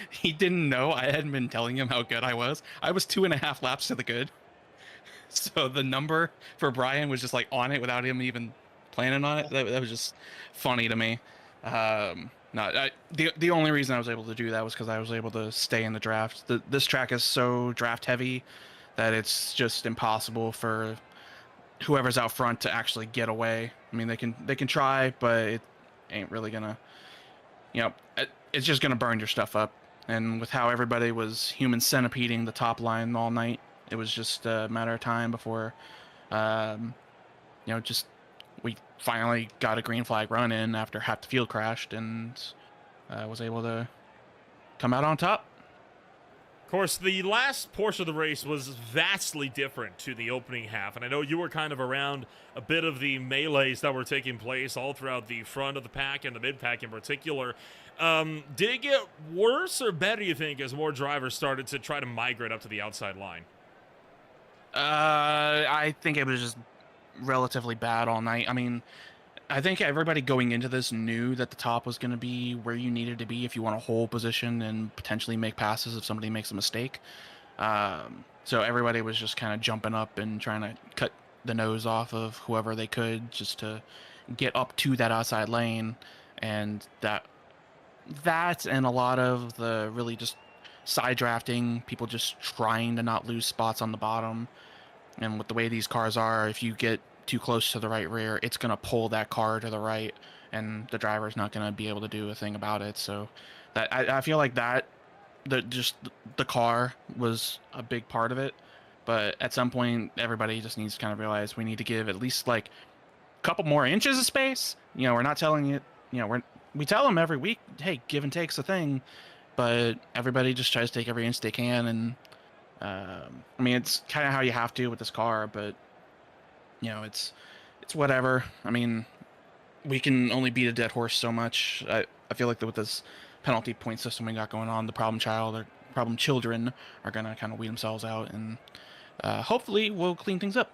E: He didn't know I hadn't been telling him how good I was. I was 2.5 laps to the good. So the number for Brian was just like on it without him even planning on it. That was just funny to me. The only reason I was able to do that was because I was able to stay in the draft. This track is so draft heavy that it's just impossible for whoever's out front to actually get away. I mean, they can try, but it ain't really gonna, it's just gonna burn your stuff up. And with how everybody was human centipeding the top line all night, it was just a matter of time before, we finally got a green flag run in after half the field crashed, and was able to come out on top.
B: Of course, the last portion of the race was vastly different to the opening half, and I know you were kind of around a bit of the melees that were taking place all throughout the front of the pack and the mid-pack in particular. Did it get worse or better, you think, as more drivers started to try to migrate up to the outside line?
E: I think it was just relatively bad all night. I mean, I think everybody going into this knew that the top was going to be where you needed to be if you want to hold position and potentially make passes if somebody makes a mistake. So everybody was just kind of jumping up and trying to cut the nose off of whoever they could just to get up to that outside lane. And that and a lot of the really just side drafting, people just trying to not lose spots on the bottom. And with the way these cars are, if you get too close to the right rear, it's going to pull that car to the right, and the driver's not going to be able to do a thing about it. So that I feel like that the car was a big part of it. But at some point, everybody just needs to kind of realize we need to give at least like a couple more inches of space. You know, we're not telling it. You know, we tell them every week, hey, give and take's a thing, but everybody just tries to take every inch they can. And I mean, it's kind of how you have to with this car, but you know, it's whatever. I mean, we can only beat a dead horse so much. I feel like with this penalty point system we got going on, the problem children are gonna kind of weed themselves out, and hopefully we'll clean things up.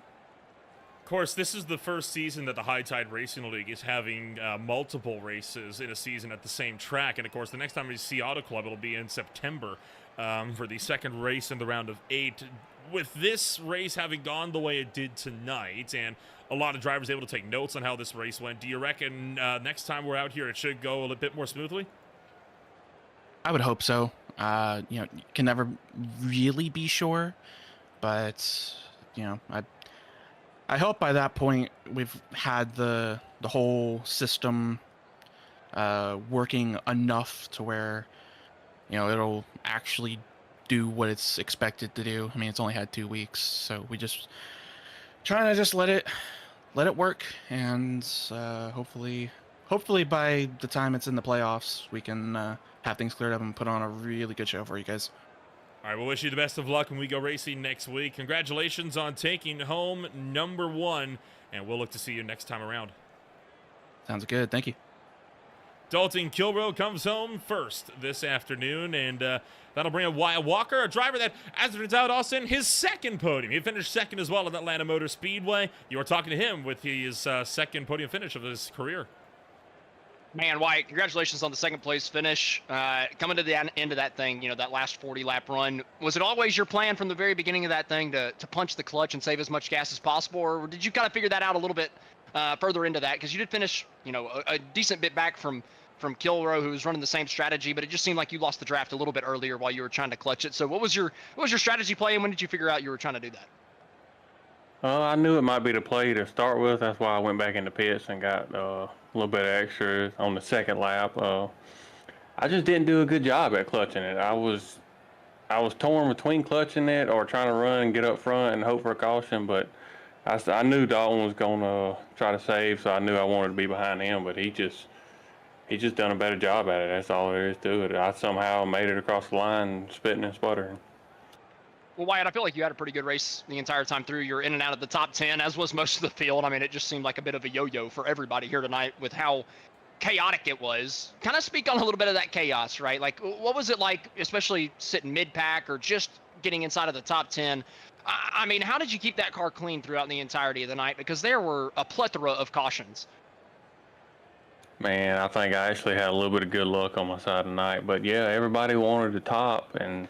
B: Of course, this is the first season that the High Tide Racing League is having multiple races in a season at the same track. And of course, the next time we see Auto Club, it'll be in September for the second race in the round of 8. With this race having gone the way it did tonight, and a lot of drivers able to take notes on how this race went, do you reckon next time we're out here it should go a little bit more smoothly?
E: I would hope so. You know, you can never really be sure, but you know, I hope by that point we've had the whole system working enough to where, you know, it'll actually do what it's expected to do. I mean, it's only had 2 weeks, so we just trying to just let it work, and hopefully by the time it's in the playoffs, we can have things cleared up and put on a really good show for you guys.
B: All right, we'll wish you the best of luck when we go racing next week. Congratulations on taking home #1, and we'll look to see you next time around.
E: Sounds good. Thank you.
B: Dalton Kilbro comes home first this afternoon, and that'll bring in Wyatt Walker, a driver that, as it turns out, Austin, his second podium. He finished second as well at Atlanta Motor Speedway. You were talking to him with his second podium finish of his career.
C: Man, Wyatt, congratulations on the second place finish. Coming to the end of that thing, you know, that last 40-lap run, was it always your plan from the very beginning of that thing to punch the clutch and save as much gas as possible, or did you kind of figure that out a little bit further into that? Because you did finish, you know, a decent bit back from Kilroe, who was running the same strategy, but it just seemed like you lost the draft a little bit earlier while you were trying to clutch it. So what was your strategy play, and when did you figure out you were trying to do that?
F: I knew it might be the play to start with. That's why I went back into pits and got a little bit of extra on the second lap. I just didn't do a good job at clutching it. I was torn between clutching it or trying to run and get up front and hope for a caution, but I knew Dalton was going to try to save, so I knew I wanted to be behind him, but he just done a better job at it. That's all there is to it. I somehow made it across the line, spitting and sputtering.
C: Well, Wyatt, I feel like you had a pretty good race the entire time through. You were in and out of the top 10, as was most of the field. I mean, it just seemed like a bit of a yo-yo for everybody here tonight with how chaotic it was. Kind of speak on a little bit of that chaos, right? Like, what was it like, especially sitting mid-pack or just getting inside of the top 10? I mean, how did you keep that car clean throughout the entirety of the night? Because there were a plethora of cautions.
F: Man, I think I actually had a little bit of good luck on my side tonight. But yeah, everybody wanted the top, and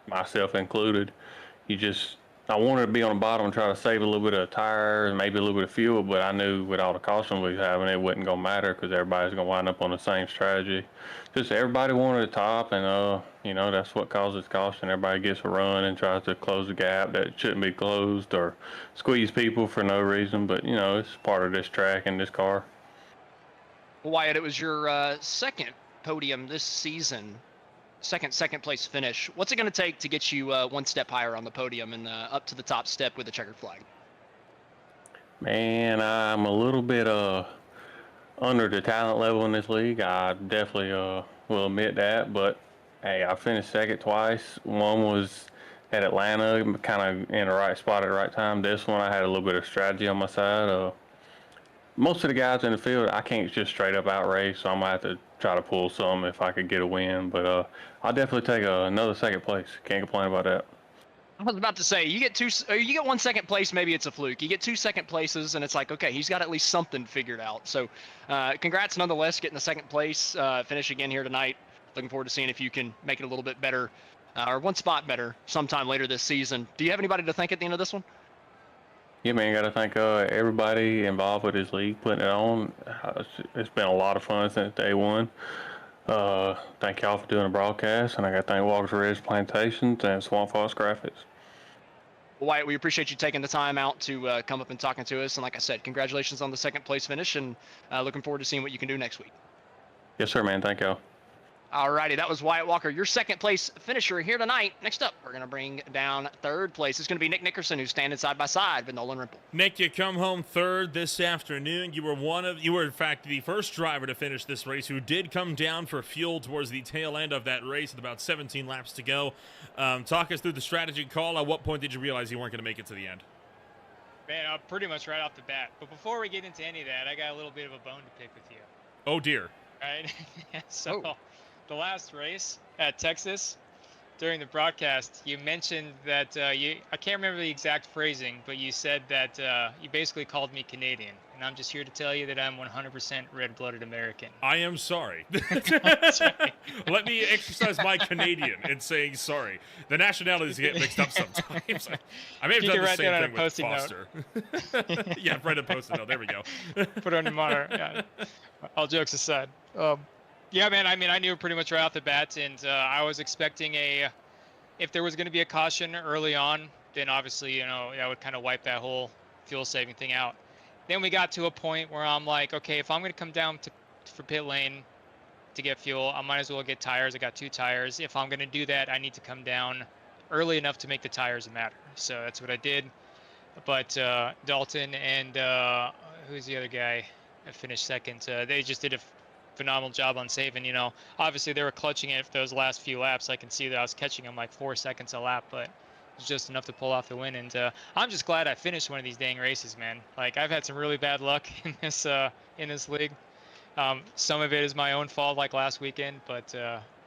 F: myself included. I wanted to be on the bottom and try to save a little bit of tires, maybe a little bit of fuel, but I knew with all the caution we was having, it wasn't going to matter because everybody's going to wind up on the same strategy. Just everybody wanted the top, and, you know, that's what causes caution. Everybody gets a run and tries to close the gap that shouldn't be closed or squeeze people for no reason, but, you know, it's part of this track and this car.
C: Well, Wyatt, it was your second podium this season. Second place finish. What's it going to take to get you one step higher on the podium and up to the top step with the checkered flag?
F: Man, I'm a little bit under the talent level in this league. I definitely will admit that. But hey, I finished second twice. One was at Atlanta, kind of in the right spot at the right time. This one, I had a little bit of strategy on my side. Most of the guys in the field, I can't just straight up outrace, so I'm gonna have to try to pull some if I could get a win. But I'll definitely take another second place. Can't complain about that.
C: I was about to say, you get one second place, maybe it's a fluke. You get 2 second places, and it's like, okay, he's got at least something figured out. So, congrats nonetheless, getting the second place finish again here tonight. Looking forward to seeing if you can make it a little bit better, or one spot better sometime later this season. Do you have anybody to thank at the end of this one?
F: Yeah, man, got to thank everybody involved with this league putting it on. It's been a lot of fun since day one. Thank y'all for doing the broadcast, and I got to thank Walker's Ridge Plantations and Swamp Foss Graphics.
C: Wyatt, we appreciate you taking the time out to come up and talking to us. And like I said, congratulations on the second place finish, and looking forward to seeing what you can do next week.
F: Yes, sir, man. Thank y'all.
C: Alrighty, that was Wyatt Walker, your second place finisher here tonight. Next up, we're going to bring down third place. It's going to be Nick Nickerson, who's standing side by side with Nolan Rimple.
B: Nick, you come home third this afternoon. You were in fact the first driver to finish this race who did come down for fuel towards the tail end of that race with about 17 laps to go. Talk us through the strategy call. At what point did you realize you weren't going to make it to the end?
G: Man, pretty much right off the bat. But before we get into any of that, I got a little bit of a bone to pick with you.
B: Oh, dear.
G: Right? The last race at Texas, during the broadcast, you mentioned that I can't remember the exact phrasing, but you said that you basically called me Canadian. And I'm just here to tell you that I'm 100% red-blooded American.
B: I am sorry.
G: That's right.
B: Let me exercise my Canadian in saying sorry. The nationalities get mixed up sometimes. I may have
G: You
B: done
G: can
B: the
G: write
B: same
G: that on a
B: thing with
G: Post-it note.
B: Foster. Yeah, write a Post-it note. There we go.
G: Put it on your monitor. Yeah. All jokes aside. Yeah, man, I mean, I knew pretty much right off the bat, and I was expecting if there was going to be a caution early on, then obviously, that would kind of wipe that whole fuel-saving thing out. Then we got to a point where I'm like, okay, if I'm going to come down for pit lane to get fuel, I might as well get tires. I got 2 tires. If I'm going to do that, I need to come down early enough to make the tires matter. So that's what I did. But Dalton and who's the other guy that finished second? They just did a phenomenal job on saving. Obviously they were clutching it for those last few laps. I can see that I was catching them like 4 seconds a lap, but it was just enough to pull off the win. And I'm just glad I finished one of these dang races, man. Like, I've had some really bad luck in this league. Some of it is my own fault, like last weekend, but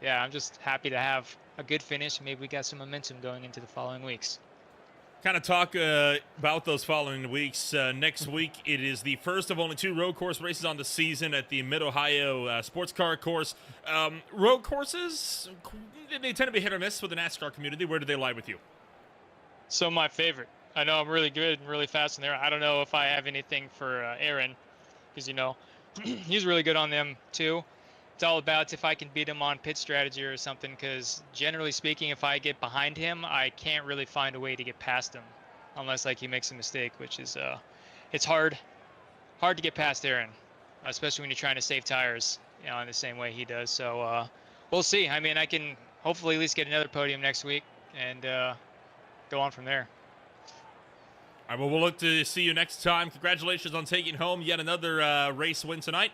G: yeah, I'm just happy to have a good finish. Maybe we got some momentum going into the following weeks.
B: Kind of talk about those following weeks. Next week, it is the first of only 2 road course races on the season at the Mid-Ohio Sports Car Course. Road courses, they tend to be hit or miss with the NASCAR community. Where do they lie with you?
G: So my favorite. I know I'm really good and really fast in there. I don't know if I have anything for Aaron, because, he's really good on them, too. It's all about if I can beat him on pit strategy or something, because generally speaking, if I get behind him, I can't really find a way to get past him unless he makes a mistake, which is it's hard to get past Aaron, especially when you're trying to save tires in the same way he does. So we'll see. I mean, I can hopefully at least get another podium next week and go on from there.
B: All right, well, we'll look to see you next time. Congratulations on taking home yet another race win tonight.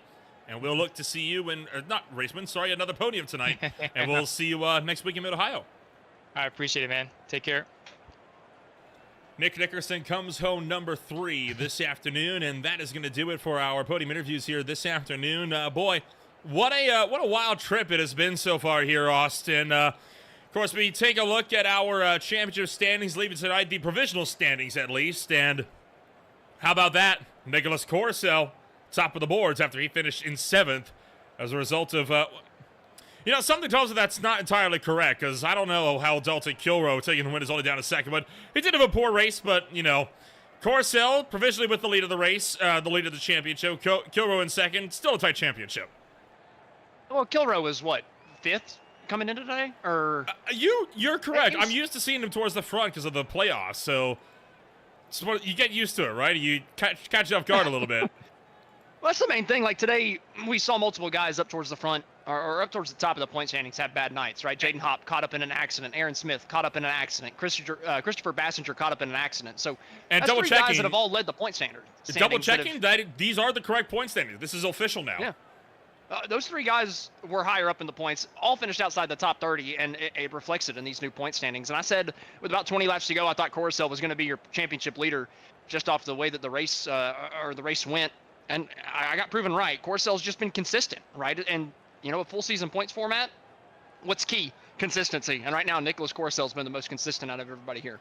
B: And we'll look to see you another podium tonight. And we'll see you next week in Mid-Ohio.
G: I appreciate it, man. Take care.
B: Nick Nickerson comes home number 3 this afternoon, and that is going to do it for our podium interviews here this afternoon. Boy, what a wild trip it has been so far here, Austin. Of course, we take a look at our championship standings, leaving tonight, the provisional standings at least. And how about that? Nicholas Corso, top of the boards after he finished in 7th as a result of, something tells me that's not entirely correct, because I don't know how Dalton Kilroe taking the win is only down to 2nd, but he did have a poor race, but, Corso provisionally with the lead of the race, the lead of the championship, Kilroe in 2nd, still a tight championship.
C: Well, Kilroe was what, 5th coming in today? Or
B: You're correct. I'm used to seeing him towards the front because of the playoffs, so you get used to it, right? You catch you off guard a little bit.
C: Well, that's the main thing. Like today, we saw multiple guys up towards the front or up towards the top of the point standings have bad nights, right? Jaden Hopp caught up in an accident. Aaron Smith caught up in an accident. Christopher Bassinger caught up in an accident. So
B: and
C: that's
B: double
C: 3
B: checking,
C: guys that have all led the point standard.
B: Double checking that these are the correct point standings. This is official now.
C: Yeah. Those 3 guys were higher up in the points, all finished outside the top 30, and it reflects it in these new point standings. And I said, with about 20 laps to go, I thought Coruscant was going to be your championship leader just off the way that the race went. And I got proven right. Coruscant's just been consistent, right? And, a full season points format, what's key? Consistency. And right now, Nicholas Coruscant's been the most consistent out of everybody here.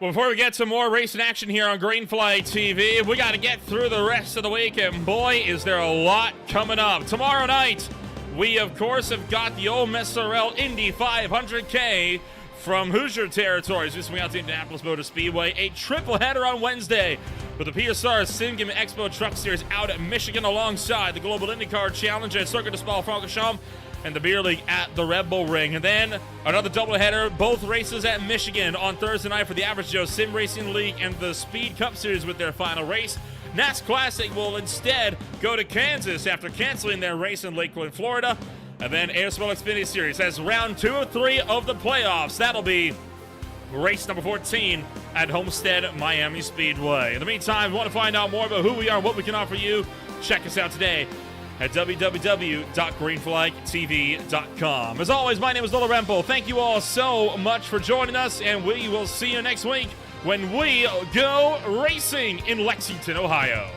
B: Well, before we get some more racing action here on Greenfly TV, we got to get through the rest of the week, and boy, is there a lot coming up. Tomorrow night, we, of course, have got the old SRL Indy 500K from Hoosier territories. We swing out to Indianapolis Motor Speedway. A triple header on Wednesday with the PSR Sim Cam Expo Truck Series out at Michigan alongside the Global IndyCar Challenge at Circuit de Spa-Francorchamps. and the Beer League at the Red Bull Ring. And then another doubleheader, both races at Michigan on Thursday night for the Average Joe Sim Racing League and the Speed Cup Series with their final race. NAS Classic will instead go to Kansas after canceling their race in Lakeland, Florida. And then ASL Xfinity Series has round 2 of 3 of the playoffs. That'll be race number 14 at Homestead Miami Speedway. In the meantime, if you want to find out more about who we are and what we can offer you, check us out today at www.greenflagtv.com. As always, my name is Lola Rempel. Thank you all so much for joining us, and we will see you next week when we go racing in Lexington, Ohio.